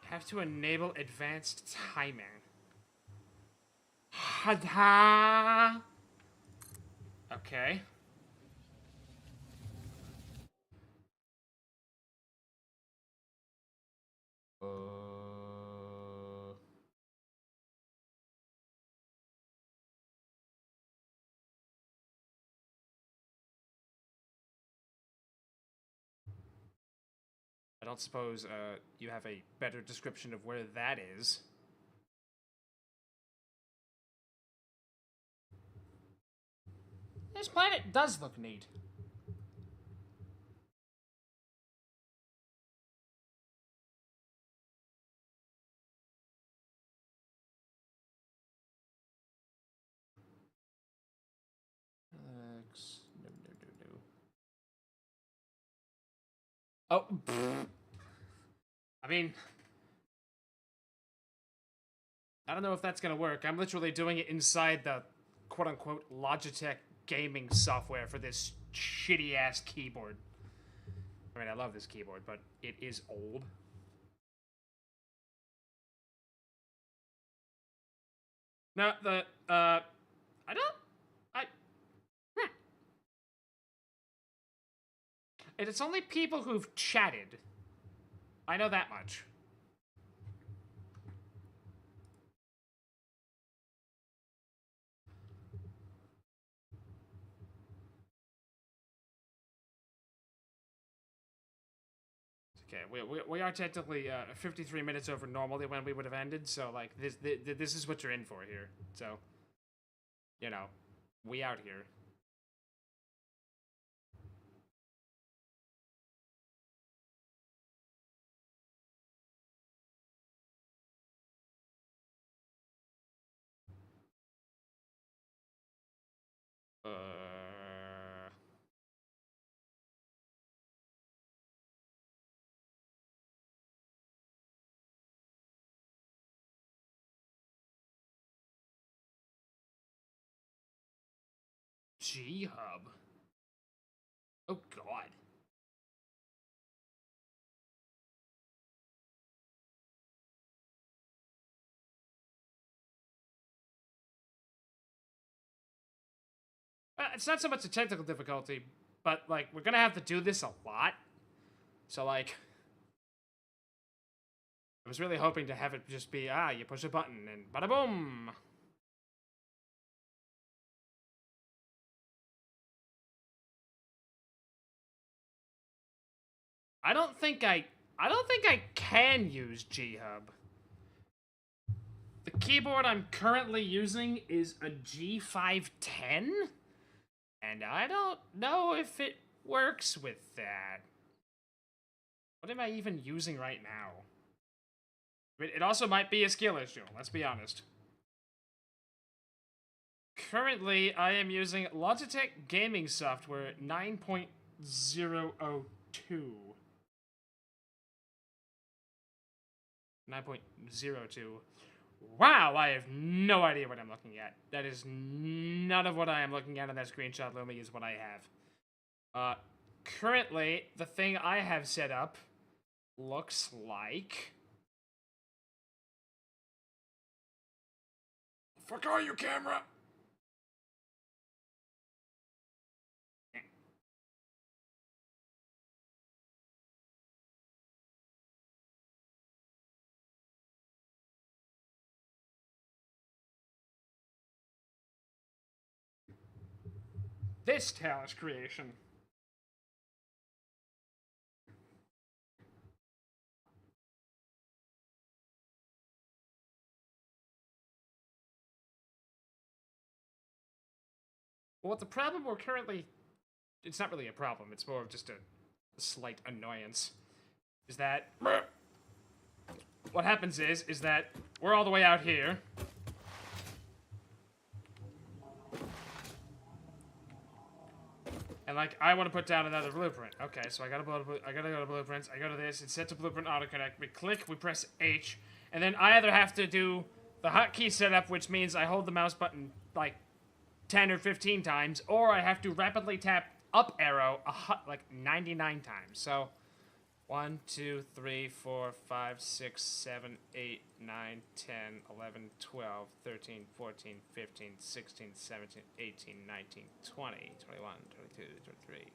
Have to enable advanced timing. Okay. I don't suppose you have a better description of where that is. This planet does look neat. No. Oh, pfft. I mean, I don't know if that's gonna work. I'm literally doing it inside the quote-unquote Logitech gaming software for this shitty-ass keyboard. I mean, I love this keyboard, but it is old. No, it's only people who've chatted. I know that much. Okay, we are technically 53 minutes over normally when we would have ended, so like this is what you're in for here. So, you know, we out here. G-Hub. Oh, God. It's not so much a technical difficulty, but, like, we're gonna have to do this a lot. So, like, I was really hoping to have it just be, you push a button and bada boom. I don't think I can use G-Hub. The keyboard I'm currently using is a G510, and I don't know if it works with that. What am I even using right now? I mean, it also might be a skill issue, let's be honest. Currently, I am using Logitech gaming software 9.002. 9.02. Wow, I have no idea what I'm looking at. That is none of what I am looking at in that screenshot, Lumi, is what I have. Currently, the thing I have set up looks like... Fuck are you, camera? this talent creation. Well, the problem we're currently... It's not really a problem, it's more of just a slight annoyance. Is that... What happens is that we're all the way out here. And, like, I want to put down another blueprint. Okay, so I gotta go to blueprints, I go to this, it's set to blueprint autoconnect. We click, we press H, and then I either have to do the hotkey setup, which means I hold the mouse button, like, 10 or 15 times, or I have to rapidly tap up arrow like 99 times. So 1, 2, 3, 4, 5, 6, 7, 8, 9, 10, 11, 12, 13, 14, 15, 16, 17, 18, 19, 20, 21, 22, 23.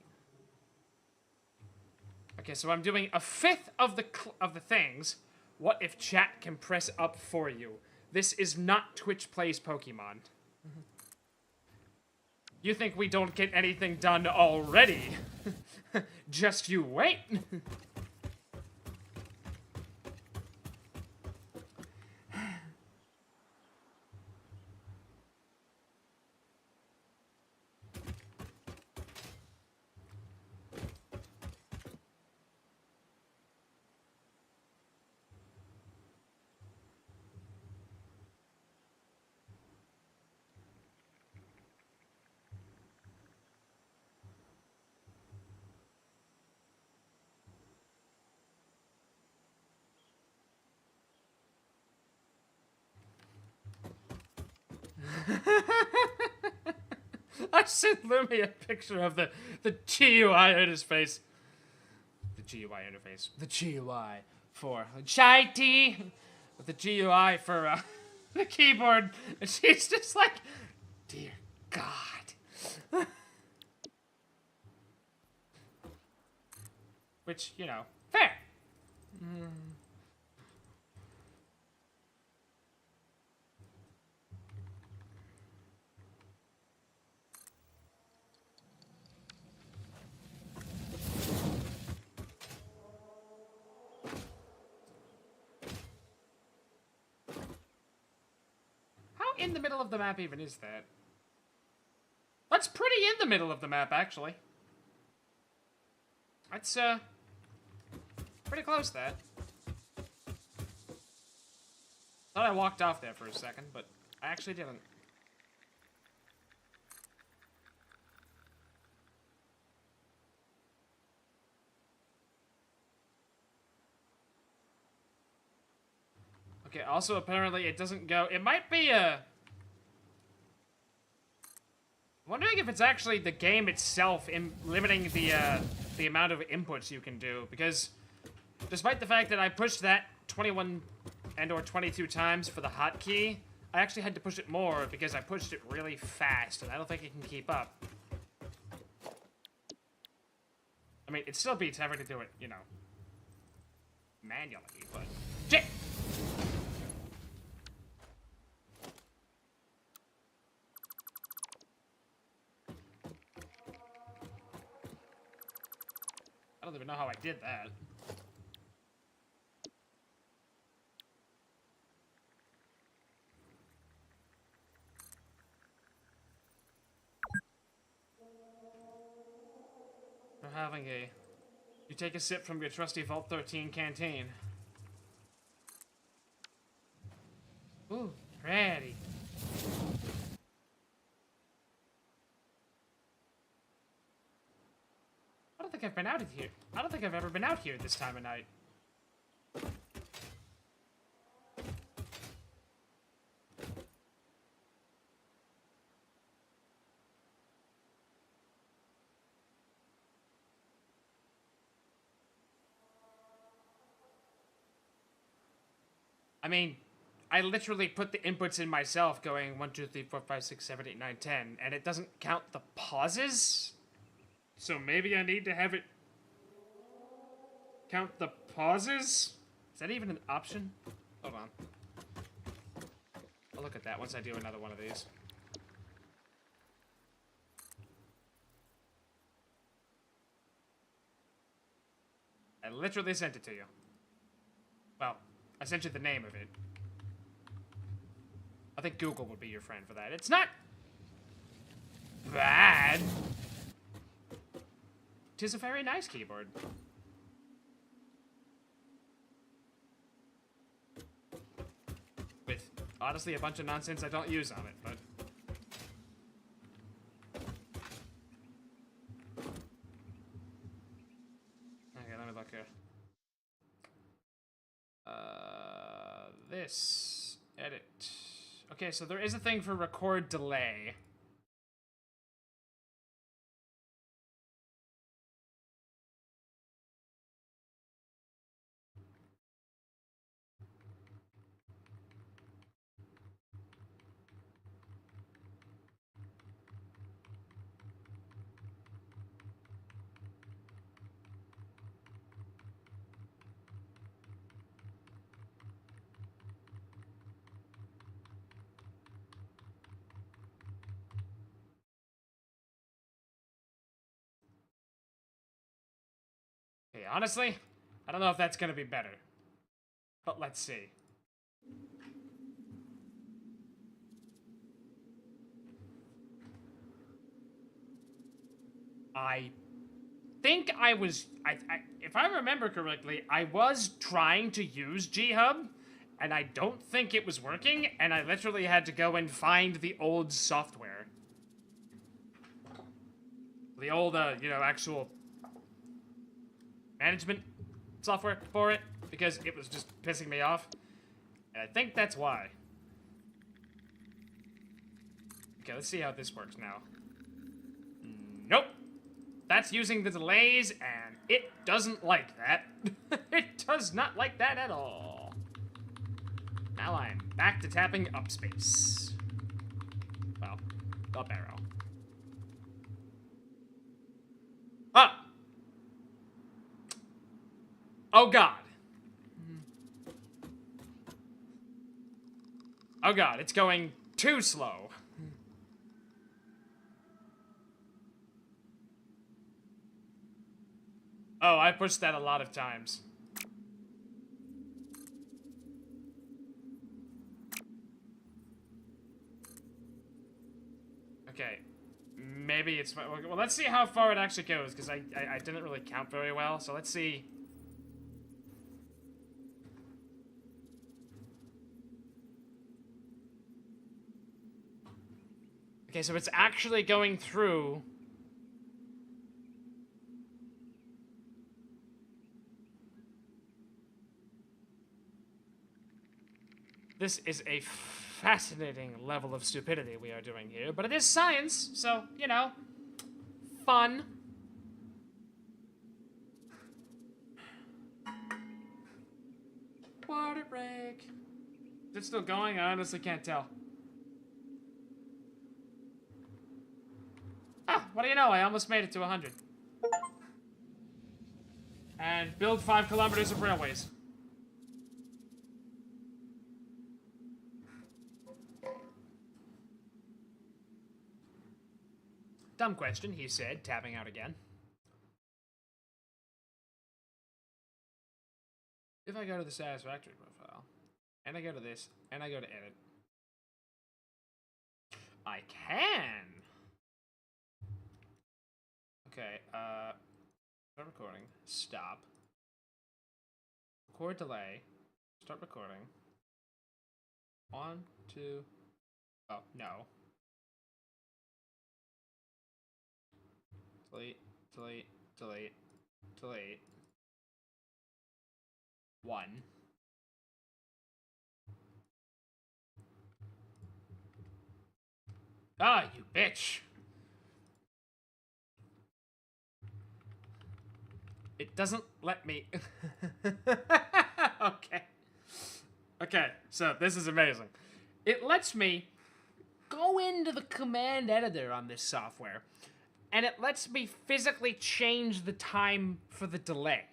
Okay, so I'm doing a fifth of the things. What if chat can press up for you? This is not Twitch Plays Pokemon. You think we don't get anything done already? Just you wait. I sent Lumi a picture of the GUI interface. The GUI interface. The GUI for chai tea. The GUI for the keyboard. And she's just like, dear God. Which, you know, fair. In the middle of the map even is that? That's pretty in the middle of the map, actually. That's, pretty close, that. Thought I walked off there for a second, but I actually didn't. Okay, also apparently it doesn't go... It might be a... I'm wondering if it's actually the game itself in limiting the amount of inputs you can do, because despite the fact that I pushed that 21 and or 22 times for the hotkey, I actually had to push it more because I pushed it really fast, and I don't think it can keep up. I mean, it still beats having to do it, you know, manually, but... Shit! I don't even know how I did that. We're having a... You take a sip from your trusty Vault 13 canteen. Ooh, pretty. I don't think I've been out of here. I don't think I've ever been out here this time of night. I mean, I literally put the inputs in myself going 1, 2, 3, 4, 5, 6, 7, 8, 9, 10, and it doesn't count the pauses? So maybe I need to have it count the pauses? Is that even an option? Hold on. I'll look at that once I do another one of these. I literally sent it to you. Well, I sent you the name of it. I think Google would be your friend for that. It's not bad. It is a very nice keyboard. With, honestly, a bunch of nonsense I don't use on it, but... Okay, let me look here. This. Edit. Okay, so there is a thing for record delay. Okay, honestly, I don't know if that's gonna be better. But let's see. I think I was... if I remember correctly, I was trying to use G-Hub, and I don't think it was working, and I literally had to go and find the old software. The old, you know, actual management software for it, because it was just pissing me off. And I think that's why. Okay, let's see how this works now. Nope. That's using the delays, and it doesn't like that. It does not like that at all. Now I'm back to tapping up space. Well, up arrow. Ah! Oh god. Oh god, it's going too slow. Oh, I pushed that a lot of times. Okay. Maybe it's... Well, let's see how far it actually goes, because I didn't really count very well, so let's see... Okay, so it's actually going through... This is a fascinating level of stupidity we are doing here, but it is science, so, you know, fun. Water break. Is it still going? I honestly can't tell. Ah, what do you know? I almost made it to 100. And build 5 kilometers of railways. Dumb question, he said, tapping out again. If I go to the Satisfactory profile, and I go to this, and I go to edit, I can! Okay, start recording, stop, record delay, start recording, 1, 2, oh, no. Delete, delete, delete, delete. 1. Ah, you bitch. It doesn't let me. Okay. Okay, so this is amazing. It lets me go into the command editor on this software, and it lets me physically change the time for the delay.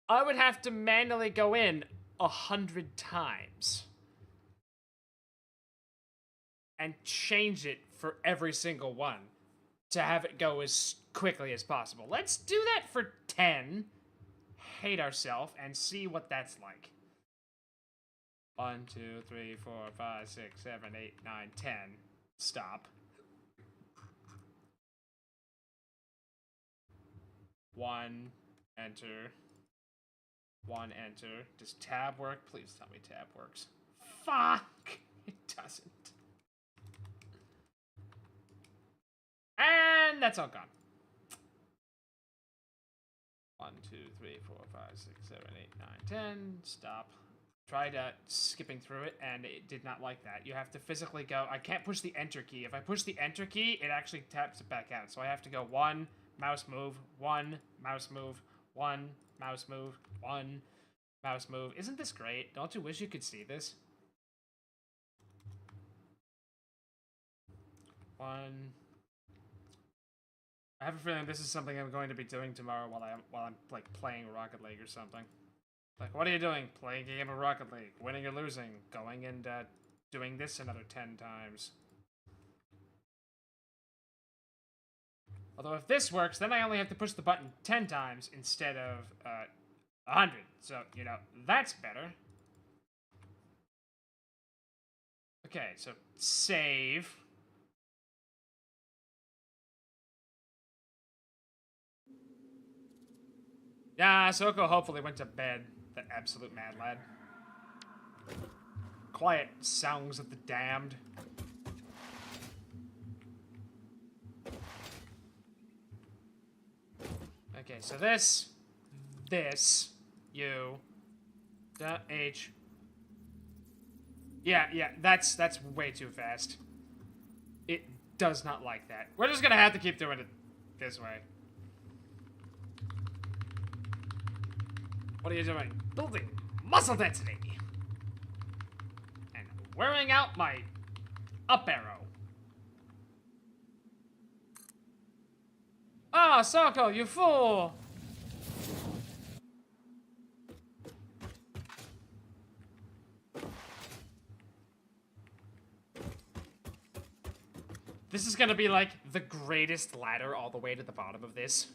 I would have to manually go in 100 times and change it for every single one to have it go as quickly as possible. Let's do that for 10. Hate ourselves and see what that's like. 1, 2, 3, 4, 5, 6, 7, 8, 9, 10. Stop. 1, enter. 1, enter. Does tab work? Please tell me tab works. Fuck! It doesn't. And that's all gone. 1, 2, 3, 4, 5, 6, 7, 8, 9, 10. Stop. Tried skipping through it, and it did not like that. You have to physically go. I can't push the enter key. If I push the enter key, it actually taps it back out. So I have to go 1, mouse move, 1, mouse move, 1, mouse move, 1, mouse move. Isn't this great? Don't you wish you could see this? 1. I have a feeling this is something I'm going to be doing tomorrow while I'm like playing Rocket League or something. Like, what are you doing? Playing a game of Rocket League, winning or losing, going and doing this another 10 times. Although if this works, then I only have to push the button 10 times instead of 100. So, you know, that's better. Okay, so save. Yeah, Soko hopefully went to bed. That absolute mad lad. Quiet sounds of the damned. Okay, so this, H. Yeah, that's way too fast. It does not like that. We're just gonna have to keep doing it this way. What are you doing? Building muscle density. And wearing out my up arrow. Ah, Soko, you fool! This is gonna be like the greatest ladder all the way to the bottom of this.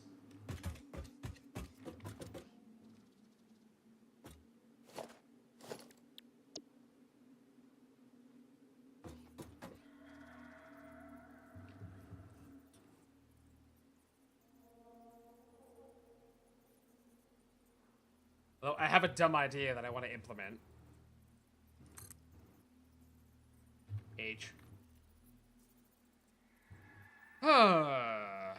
Well, I have a dumb idea that I want to implement. H. I'm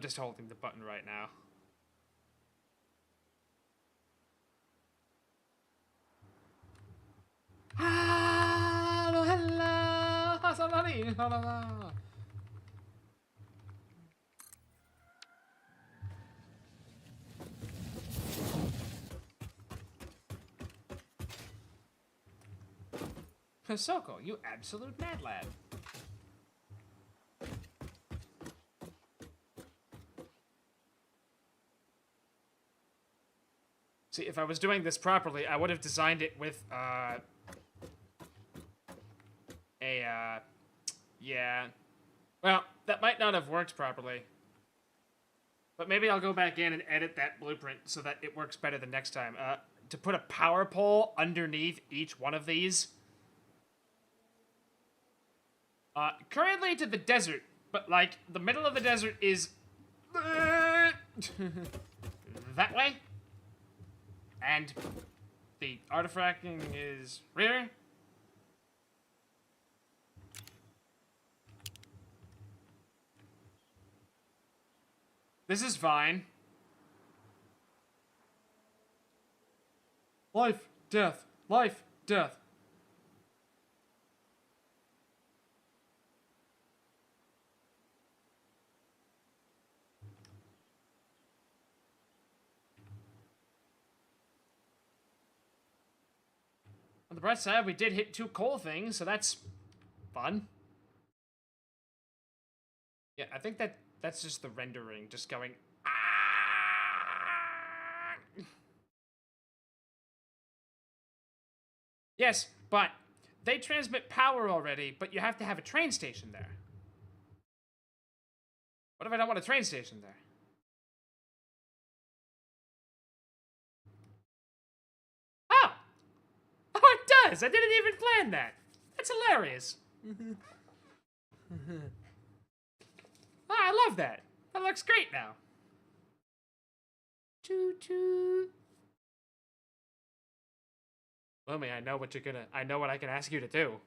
just holding the button right now. Hello. Soko, you absolute mad lad. See, if I was doing this properly, I would have designed it with, yeah. Well, that might not have worked properly. But maybe I'll go back in and edit that blueprint so that it works better the next time. To put a power pole underneath each one of these. Currently to the desert, but, like, the middle of the desert is that way. And the artifacting is rear. This is fine. Life, death, life, death. On the bright side, we did hit 2 coal things, so that's fun. Yeah, I think that's just the rendering, just going. Yes, but they transmit power already, but you have to have a train station there. What if I don't want a train station there? Oh! Oh, it does! I didn't even plan that. That's hilarious. Oh, I love that. That looks great now. Choo choo. Lumi, I know what I can ask you to do.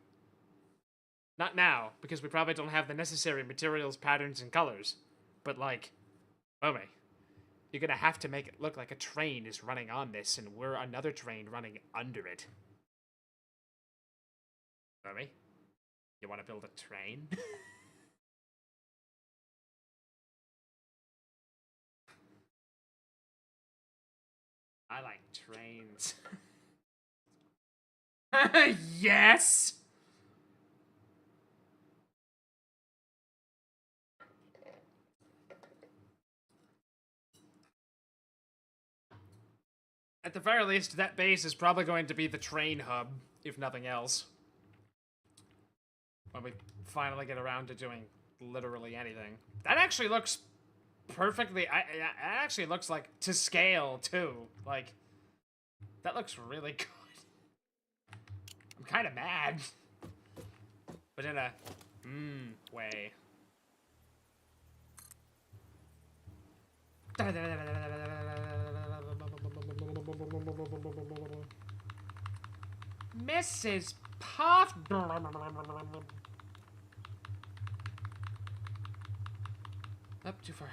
Not now, because we probably don't have the necessary materials, patterns, and colors. But like, Lumi, you're gonna have to make it look like a train is running on this, and we're another train running under it. Lumi, you want to build a train? I like trains. Yes! At the very least, that base is probably going to be the train hub, if nothing else. When we finally get around to doing literally anything. That actually looks perfectly... It actually looks like to scale, too. Like, that looks really good. I'm kind of mad. But in a... way. Mrs. Puff. Up too far.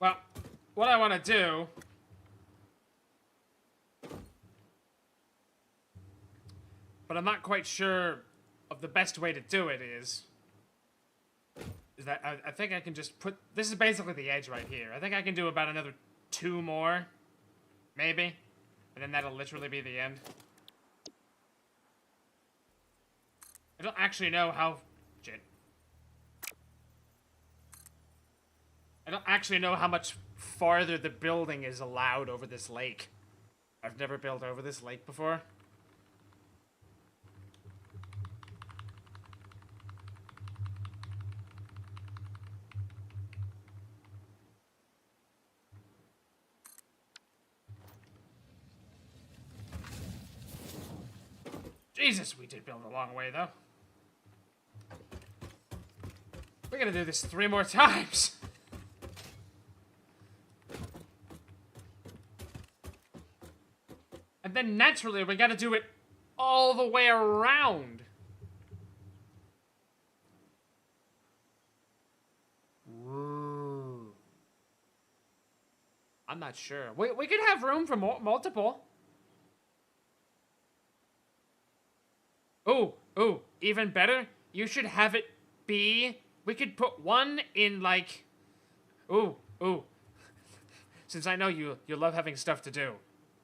Well, what I want to do... but I'm not quite sure of the best way to do it is that I think I can just put... This is basically the edge right here. I think I can do about another 2 more, maybe. And then that'll literally be the end. I don't actually know how... Shit. I don't actually know how much farther the building is allowed over this lake. I've never built over this lake before. Jesus, we did build a long way, though. We're gonna do this 3 more times. And then naturally, we gotta do it all the way around. Ooh. I'm not sure. We could have room for multiple. Ooh, even better. You should have it be... We could put one in, like... Ooh. Since I know you love having stuff to do,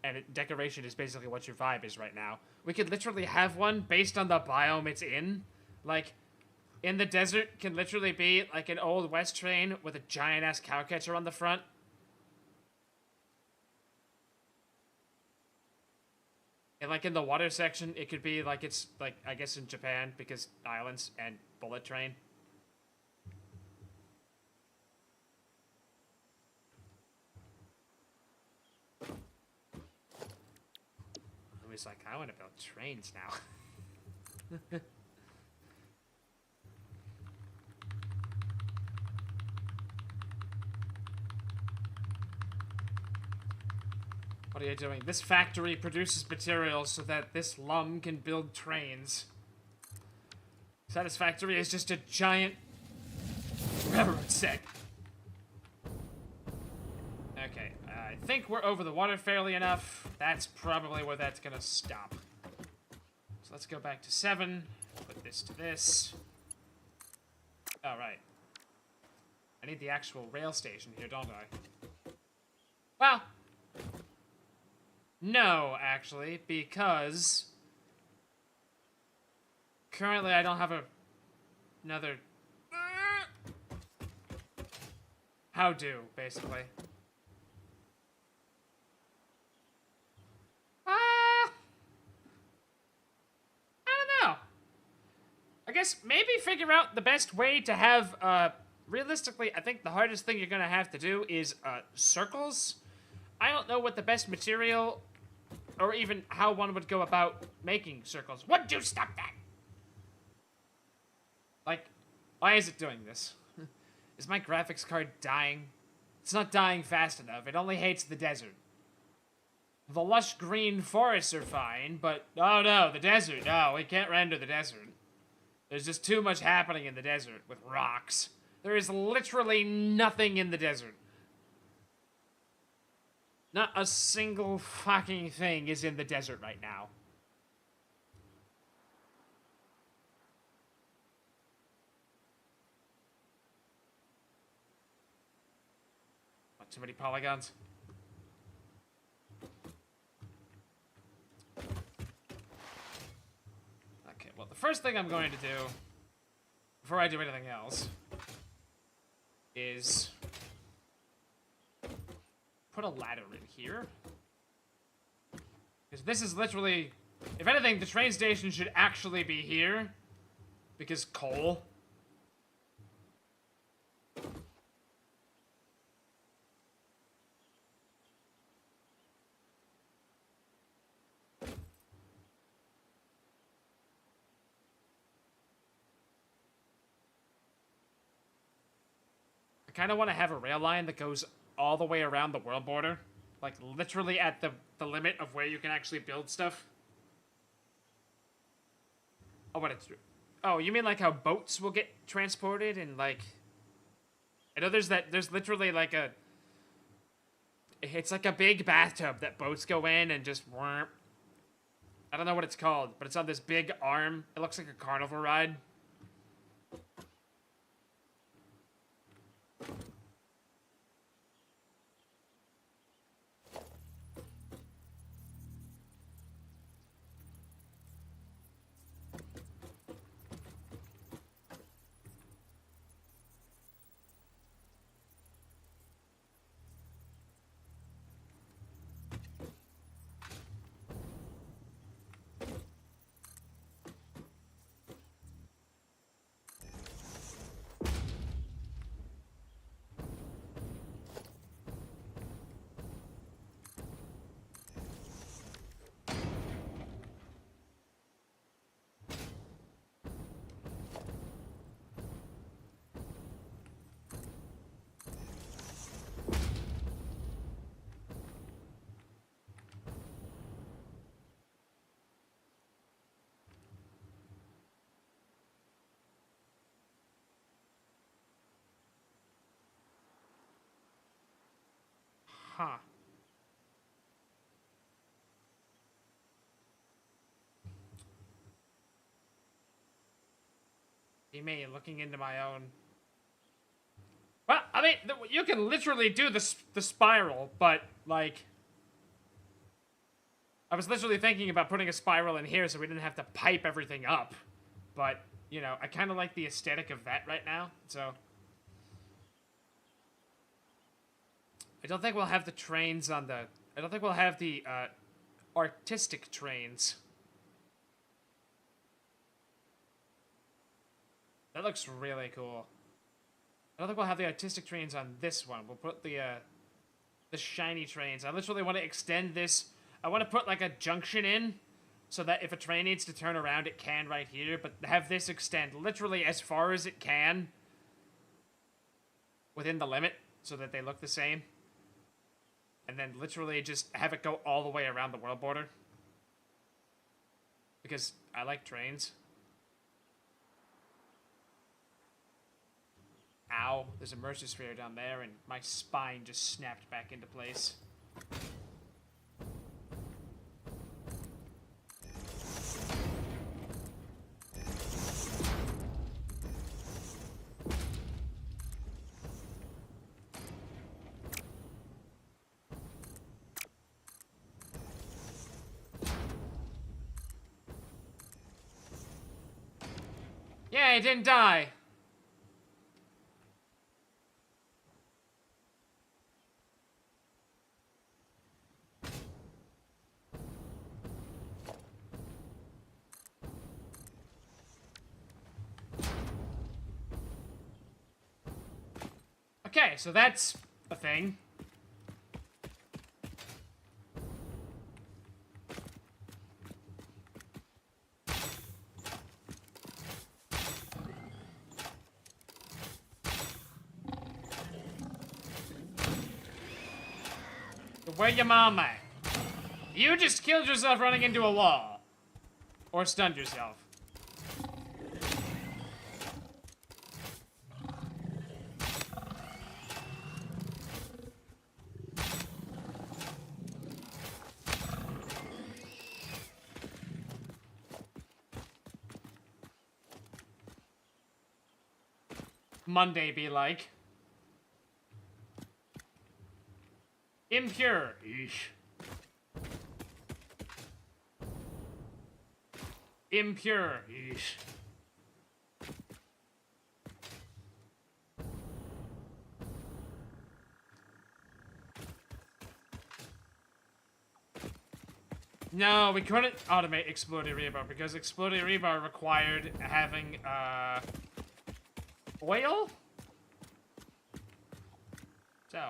and decoration is basically what your vibe is right now, we could literally have one based on the biome it's in. Like, in the desert can literally be, like, an old west train with a giant-ass cow catcher on the front. And, like, in the water section, it could be, like, it's, like, I guess in Japan, because islands and bullet train. I was like, I want to build trains now. What are you doing? This factory produces materials so that this lum can build trains. Satisfactory is just a giant railroad set. Okay, I think we're over the water fairly enough. That's probably where that's gonna stop. So let's go back to 7. Put this to this. Alright. I need the actual rail station here, don't I? Well, no, actually, because currently I don't have another how-do, basically. I don't know. I guess maybe figure out the best way to have, realistically, I think the hardest thing you're gonna have to do is, circles. I don't know what the best material, or even how one would go about making circles. Would you stop that? Like, why is it doing this? Is my graphics card dying? It's not dying fast enough. It only hates the desert. The lush green forests are fine, but oh no, the desert. No, we can't render the desert. There's just too much happening in the desert with rocks. There is literally nothing in the desert. Not a single fucking thing is in the desert right now. Not too many polygons. Okay, well, the first thing I'm going to do, before I do anything else, is put a ladder in here. Because this is literally, if anything, the train station should actually be here. Because coal. I kind of want to have a rail line that goes all the way around the world border. Like, literally at the limit of where you can actually build stuff. Oh, what it's... Oh, you mean like how boats will get transported and, like... I know there's literally, like, a... It's like a big bathtub that boats go in and just... I don't know what it's called, but it's on this big arm. It looks like a carnival ride. Huh. Be me looking into my own... Well, I mean, you can literally do the spiral, but, like... I was literally thinking about putting a spiral in here so we didn't have to pipe everything up. But, you know, I kind of like the aesthetic of that right now, so... I don't think we'll have the trains on the... I don't think we'll have the, artistic trains. That looks really cool. I don't think we'll have the artistic trains on this one. We'll put the shiny trains. I literally want to extend this. I want to put, like, a junction in, so that if a train needs to turn around, it can right here, but have this extend literally as far as it can within the limit, so that they look the same. And then literally just have it go all the way around the world border. Because I like trains. Ow, there's a mercy sphere down there, and my spine just snapped back into place. Yeah, he didn't die. Okay, so that's a thing. Where your mom at? You just killed yourself running into a wall. Or stunned yourself. Monday be like. Impure. Eesh. Impure. Eesh. No, we couldn't automate exploding rebar because exploding rebar required having oil. So.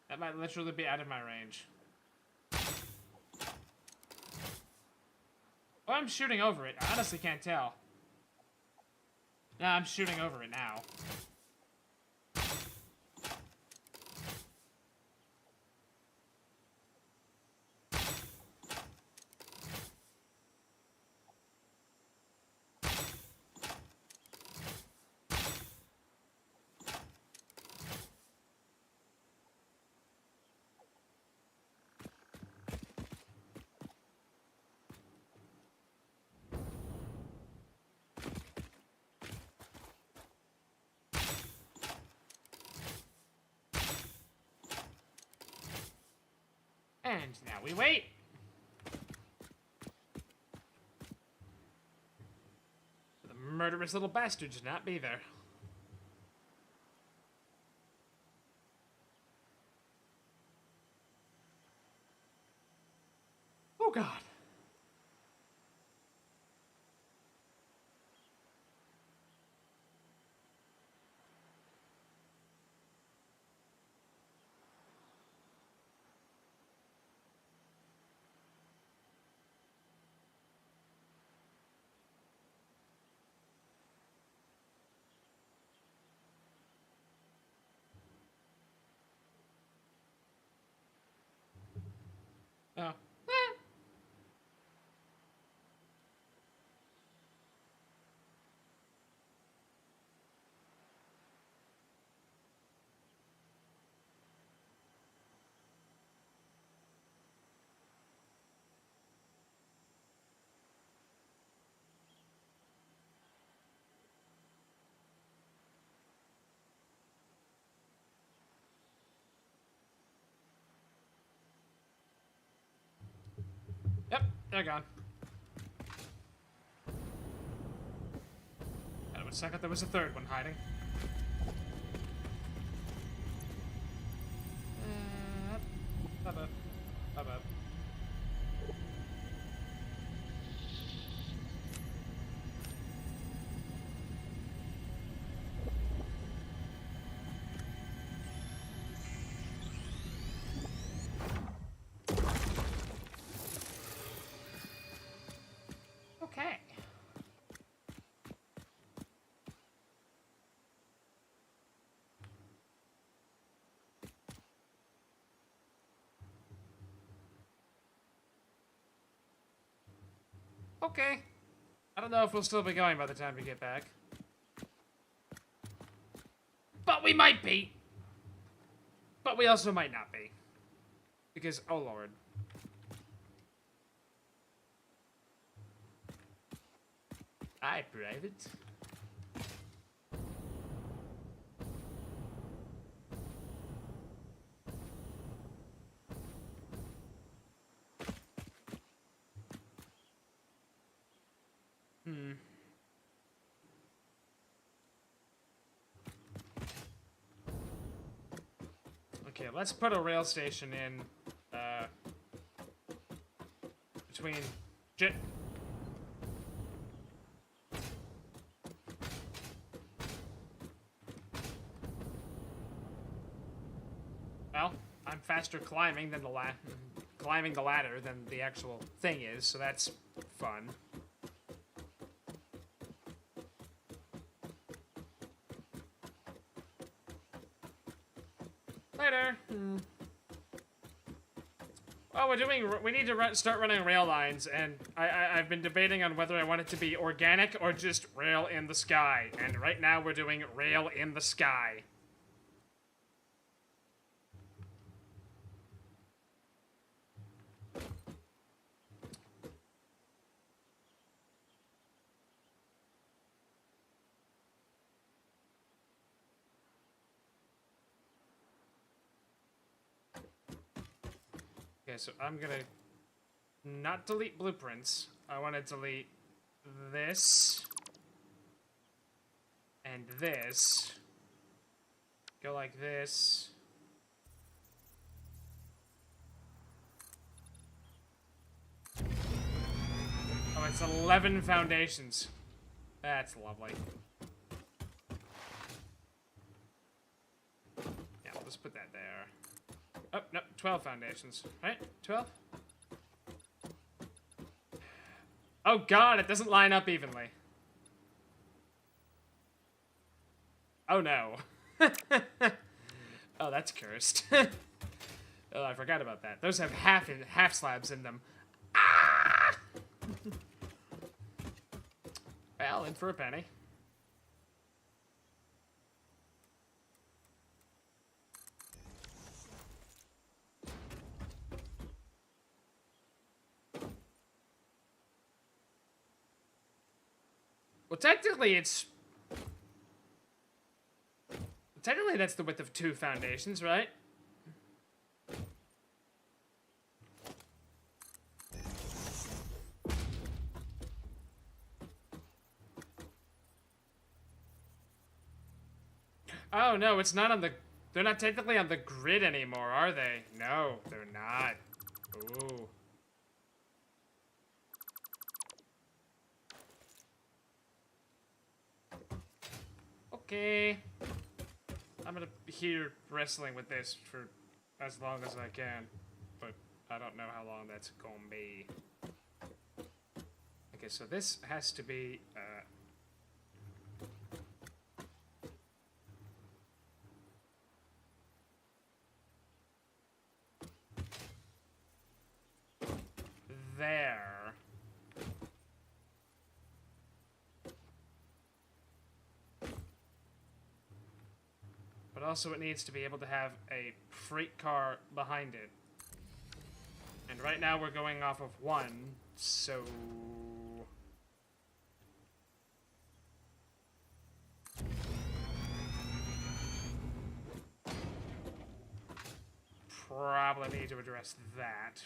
That might literally be out of my range. Oh, I'm shooting over it. I honestly can't tell. Yeah, I'm shooting over it now. And now we wait. The murderous little bastard should not be there. Oh God. Oh. Yep, they're gone. And it was a second there was a third one hiding. Bye-bye. Bye-bye. Okay. Okay. I don't know if we'll still be going by the time we get back. But we might be. But we also might not be. Because, oh lord. Hi, Private. Okay, let's put a rail station in, between Well, I'm faster climbing than climbing the ladder than the actual thing is, so that's fun. Later. Oh, we need to start running rail lines, and I've been debating on whether I want it to be organic or just rail in the sky. And right now we're doing rail in the sky. Okay, so I'm gonna not delete blueprints. I want to delete this and this. Go like this. Oh, it's 11 foundations. That's lovely. Yeah, we'll just put that there. Oh, no, 12 foundations, right? 12? Oh god, it doesn't line up evenly. Oh no. Oh, that's cursed. Oh, I forgot about that. Those have half slabs in them. Ah! Well, in for a penny. Well, technically that's the width of 2 foundations, right? Oh, no, it's not on the... They're not technically on the grid anymore, are they? No, they're not. Ooh. Okay. I'm gonna be here wrestling with this for as long as I can. But I don't know how long that's gonna be. Okay, so this has to be, there. But also it needs to be able to have a freight car behind it. And right now we're going off of 1, so... Probably need to address that.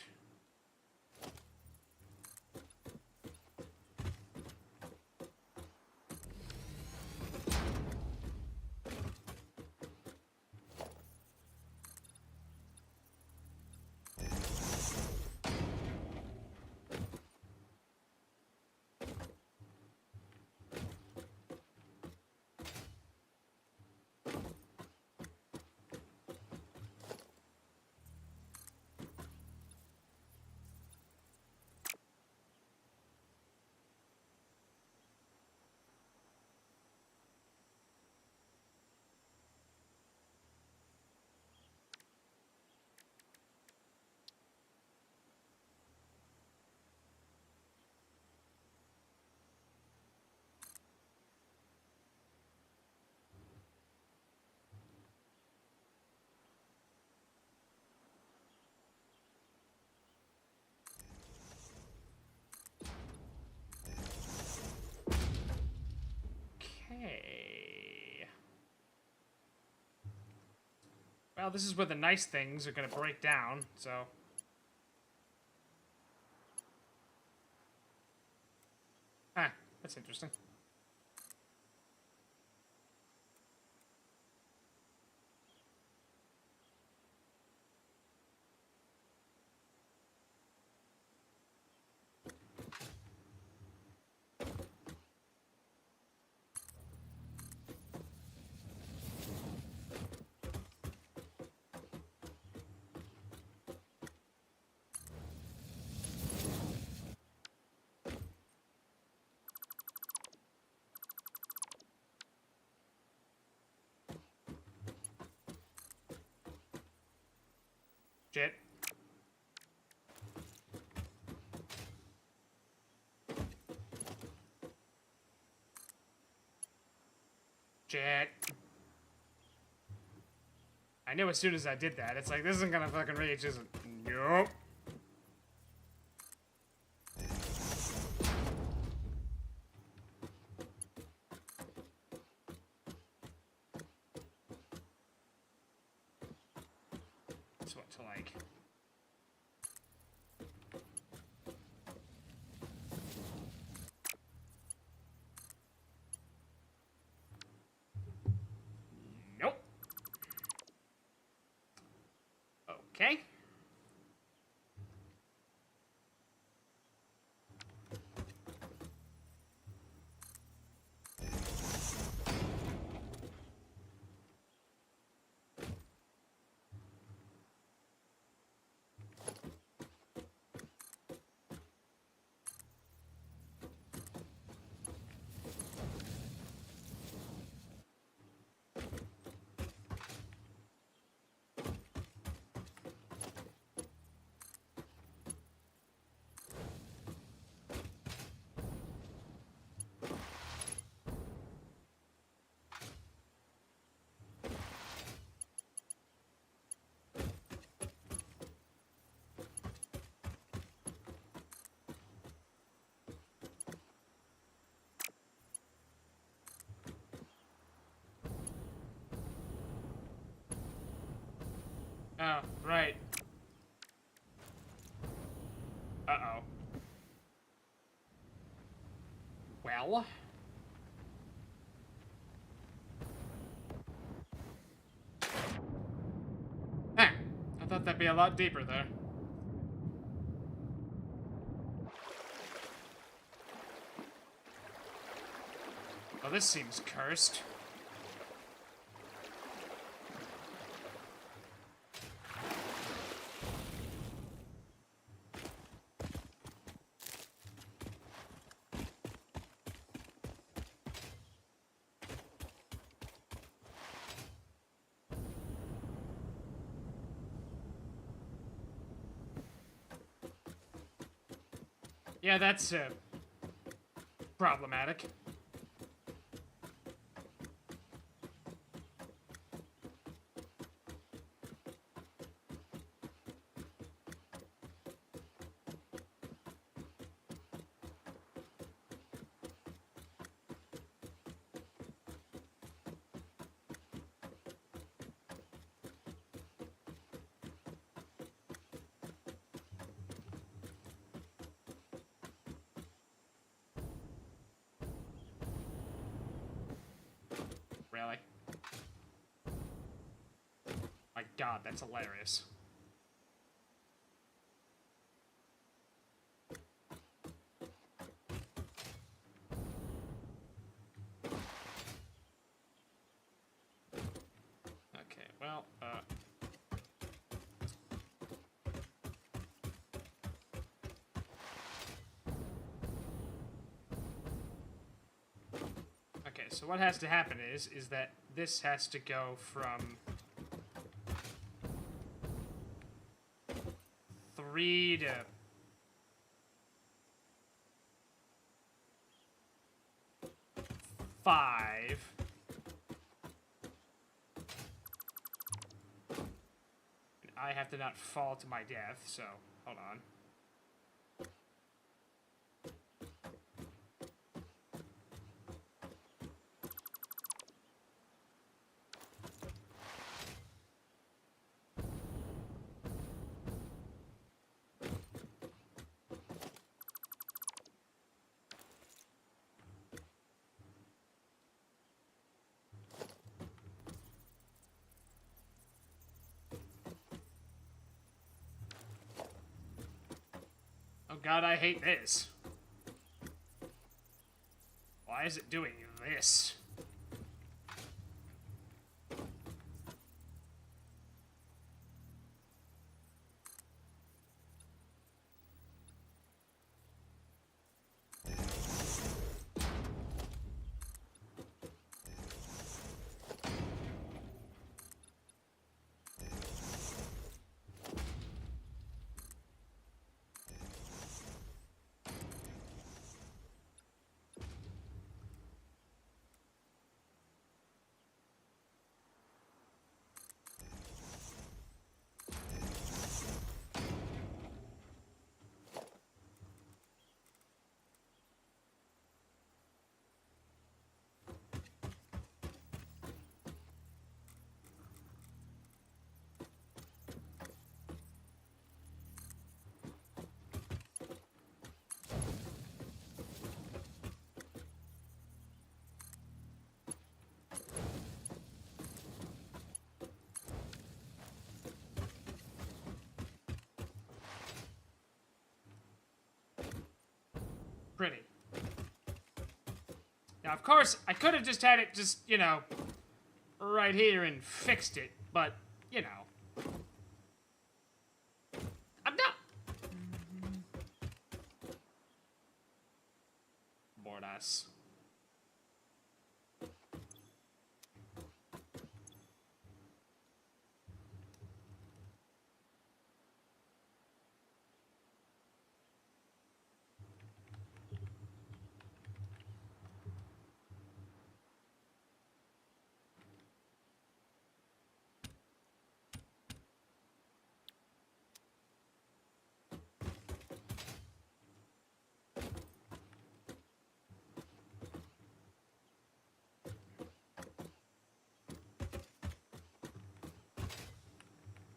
Well, this is where the nice things are gonna break down, so... Ah, that's interesting. Shit. Shit. I knew as soon as I did that, it's like, this isn't gonna fucking reach, is it? Nope. It's what to like. Nope. Okay. Oh, right. Uh-oh. Well? Huh. I thought that'd be a lot deeper there. Well, this seems cursed. Yeah, that's, problematic. Really? My god, that's hilarious. Okay, well, okay, so what has to happen is that this has to go from 3 to 5. I have to not fall to my death, so hold on. God, I hate this. Why is it doing this? Pretty. Now, of course, I could have just had it just, you know, right here and fixed it, but, you know. I'm not. Bored us.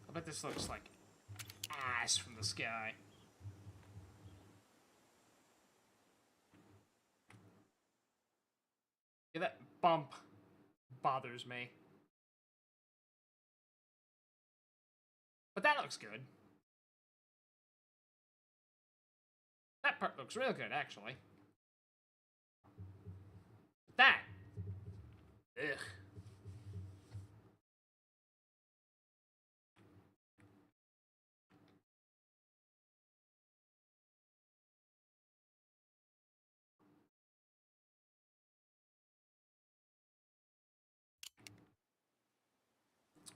I bet this looks like ass from the sky. Yeah, that bump bothers me. But that looks good. That part looks real good, actually. That. Ugh.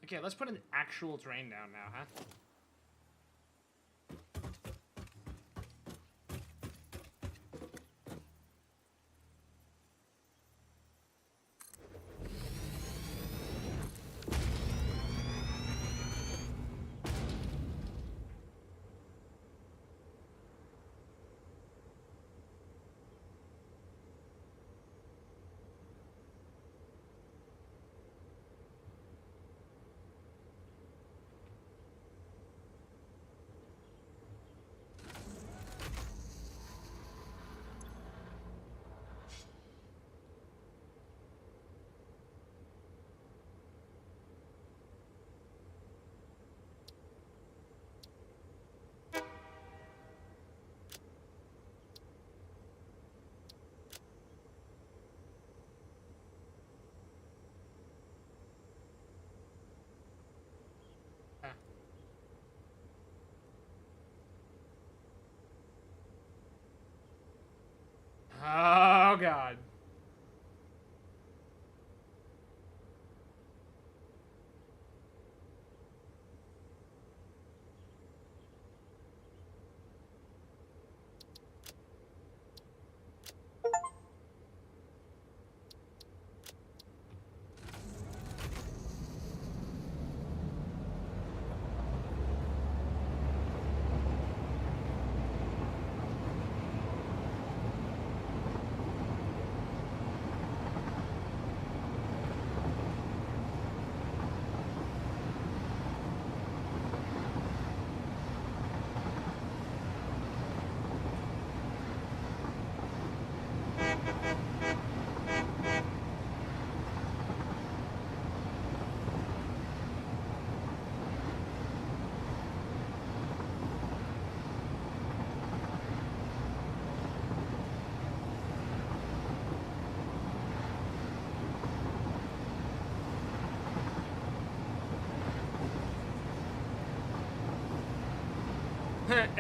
Okay, let's put an actual drain down now, huh? Oh, God.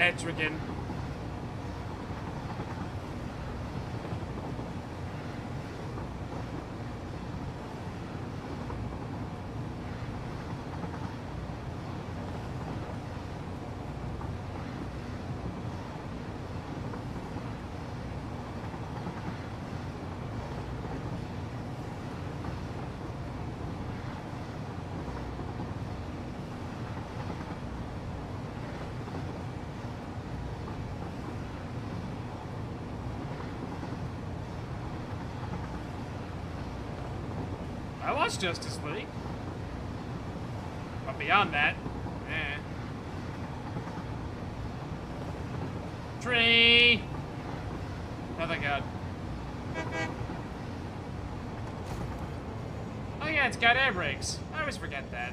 Etrigan. I watched Justice League. But beyond that, eh. Tree! Oh, thank God. Oh yeah, it's got air brakes. I always forget that.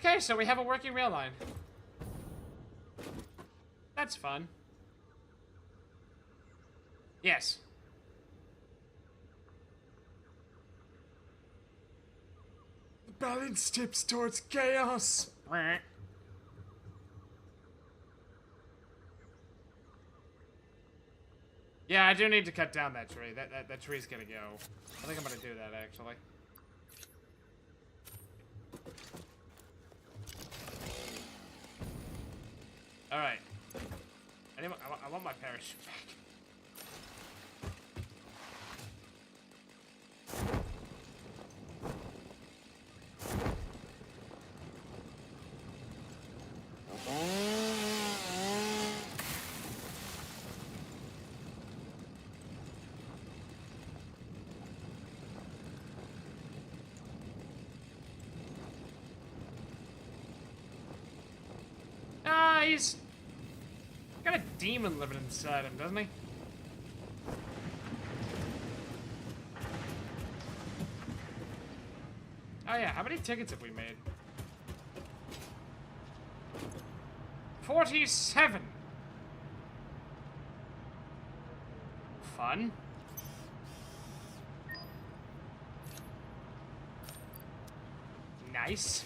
Okay, so we have a working rail line. That's fun. Yes. The balance tips towards chaos. Yeah, I do need to cut down that tree. That tree's gonna go. I think I'm gonna do that, actually. Alright. I want my parachute back. He's got a demon living inside him, doesn't he? Oh yeah, how many tickets have we made? 47! Fun. Nice.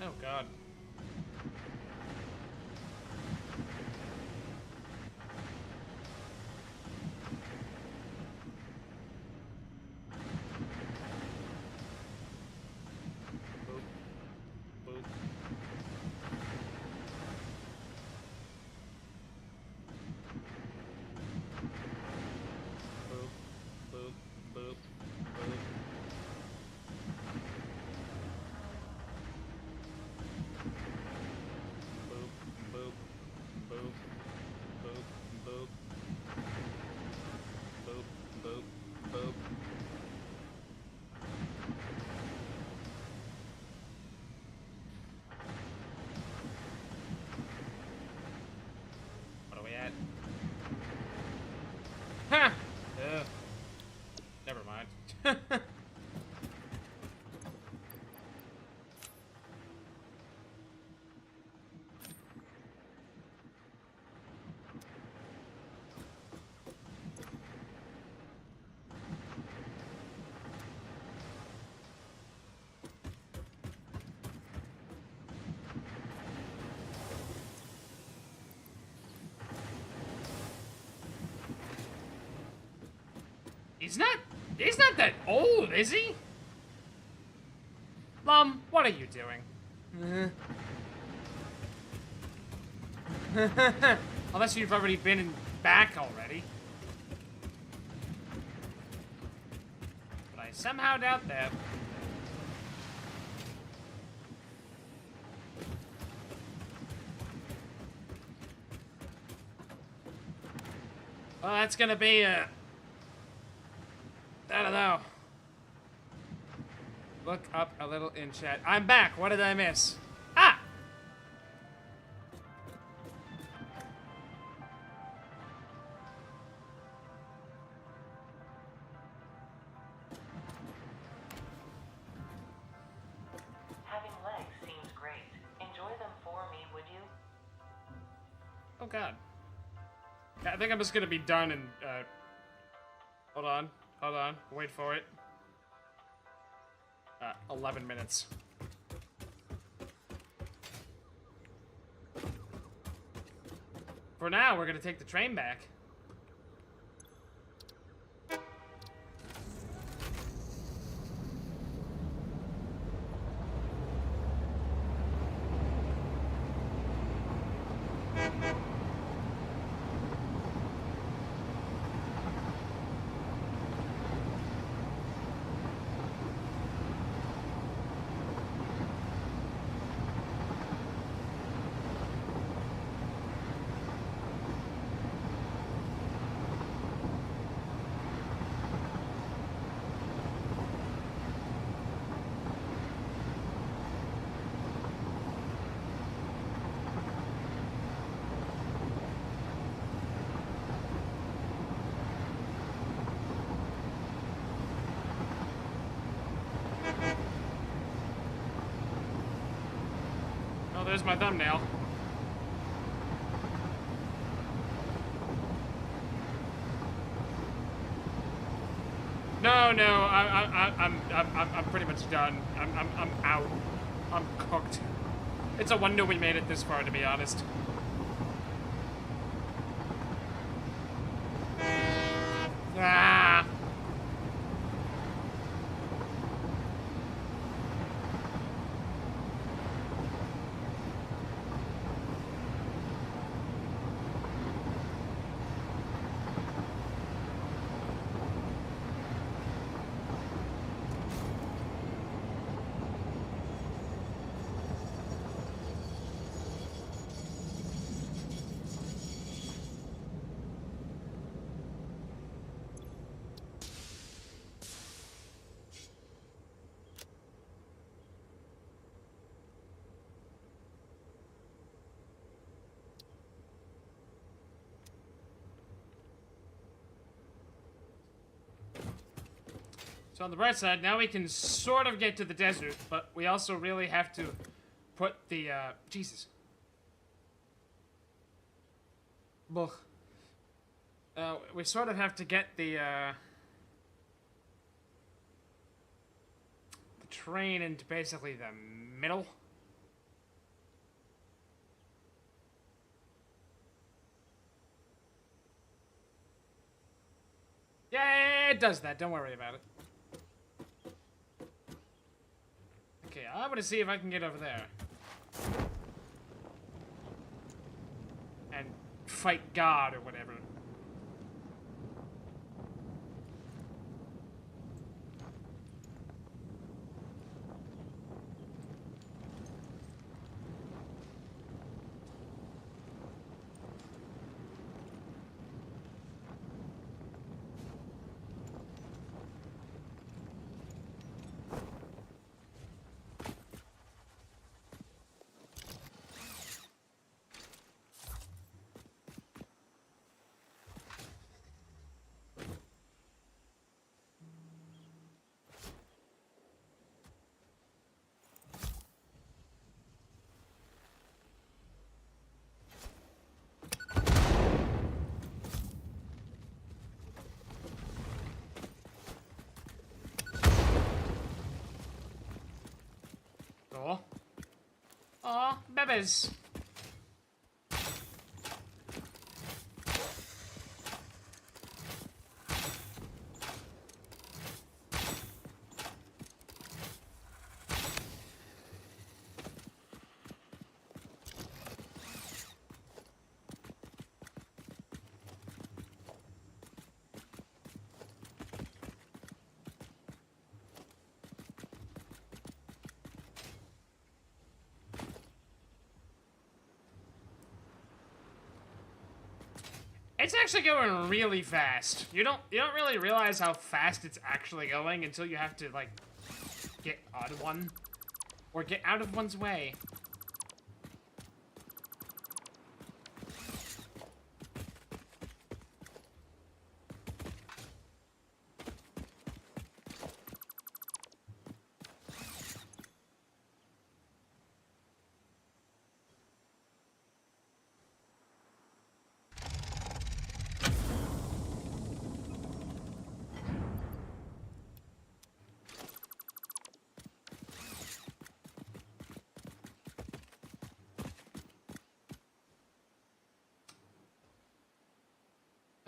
Oh God. Huh! Never mind. He's not that old, is he? Mom, what are you doing? Unless you've already been back already. But I somehow doubt that. Well, that's gonna be I don't know. Look up a little in chat. I'm back. What did I miss? Ah! Having legs seems great. Enjoy them for me, would you? Oh god. I think I'm just gonna be done and hold on. Wait for it. 11 minutes. For now, we're gonna take the train back. Oh, there's my thumbnail. No, I'm pretty much done. I'm out. I'm cooked. It's a wonder we made it this far, to be honest. Ah. So on the bright side, now we can sort of get to the desert, but we also really have to put the, Jesus. Well, we sort of have to get the train into basically the middle. Yeah, it does that. Don't worry about it. Okay, I'm gonna see if I can get over there. And fight God or whatever. Cool. Aw, babies. It's actually going really fast. You don't really realize how fast it's actually going until you have to, like, get on one. Or get out of one's way.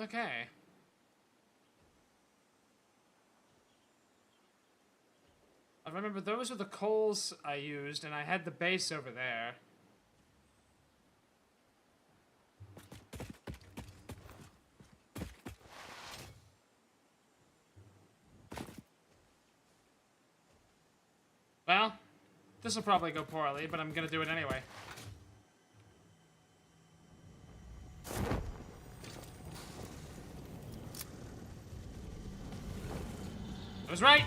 Okay. I remember those were the coals I used, and I had the base over there. Well, this will probably go poorly, but I'm gonna do it anyway. I was right!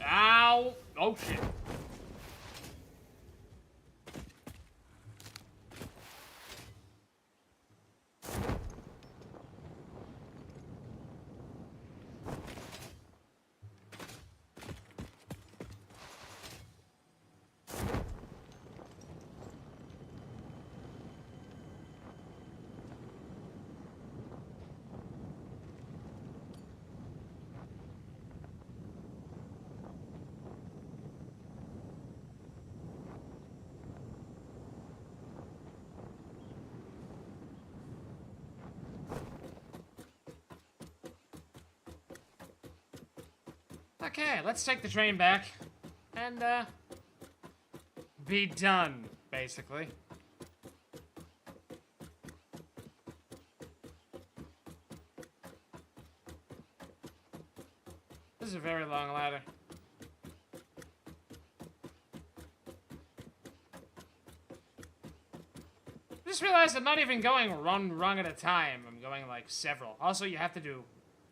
Ow! Oh shit. Okay, let's take the train back. And, be done, basically. This is a very long ladder. I just realized I'm not even going one rung at a time. I'm going, like, several. Also, you have to do...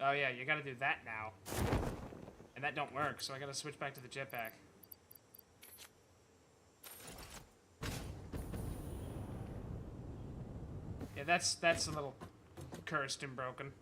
Oh, yeah, you gotta do that now. And that don't work, so I gotta switch back to the jetpack. Yeah, that's a little cursed and broken.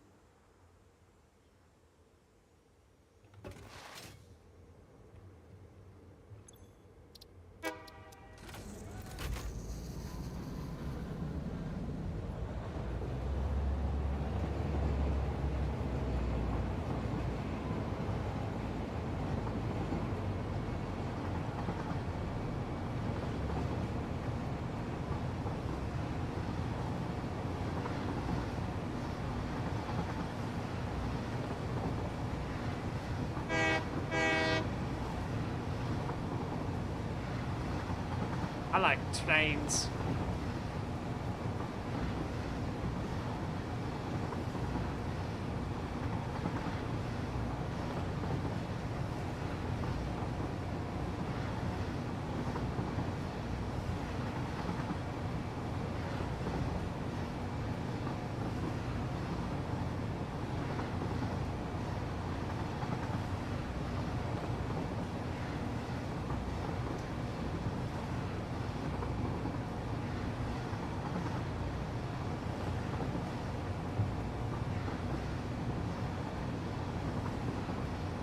I like trains.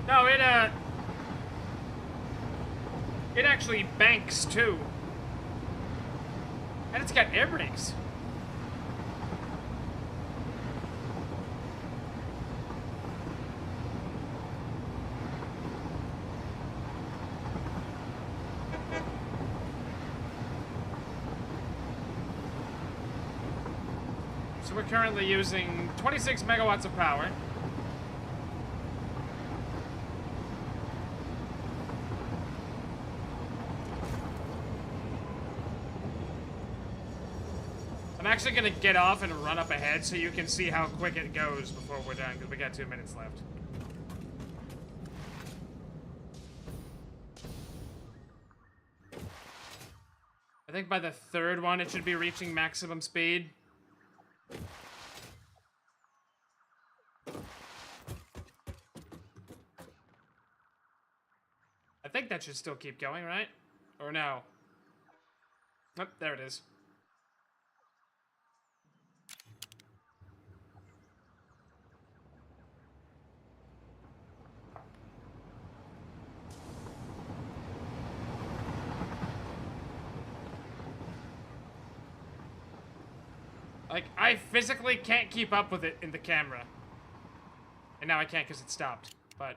No, it actually banks too. And it's got air brakes. So we're currently using 26 megawatts of power. I'm actually gonna get off and run up ahead so you can see how quick it goes before we're done, because we got 2 minutes left. think by the third one, it should be reaching maximum speed. I think that should still keep going, right? Or no? Oh, there it is. Like, I physically can't keep up with it in the camera. And now I can't because it stopped, but...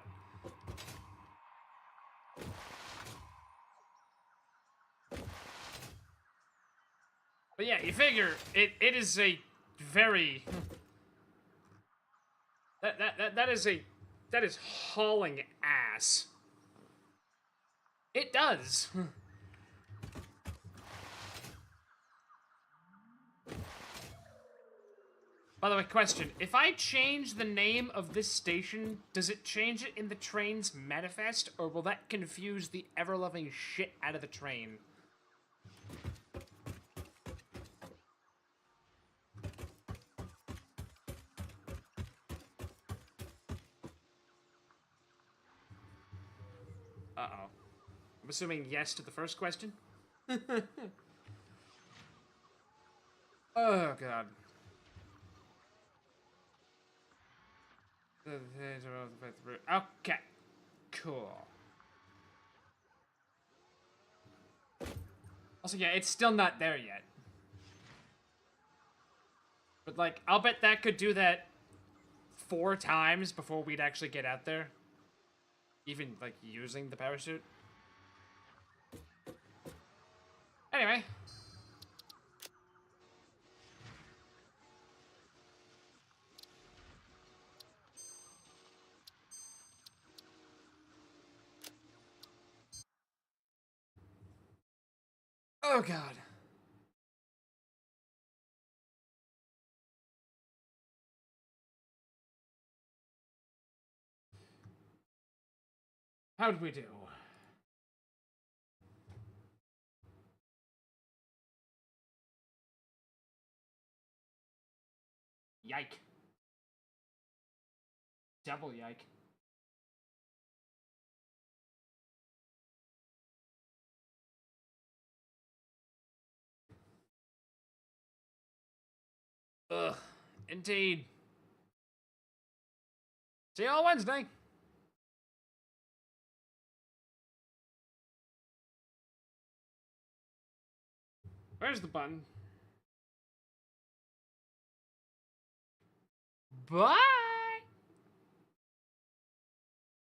But yeah, you figure, it is a very... That is hauling ass. It does. By the way, question. If I change the name of this station, does it change it in the train's manifest, or will that confuse the ever-loving shit out of the train? Uh-oh. I'm assuming yes to the first question? Oh, God. Okay. Cool. Also, yeah, it's still not there yet. But, like, I'll bet that could do that 4 times before we'd actually get out there. Even, like, using the parachute. Anyway. Oh, God. How'd we do? Yike. Double yike. Ugh. Indeed. See you all Wednesday. Where's the button? Bye!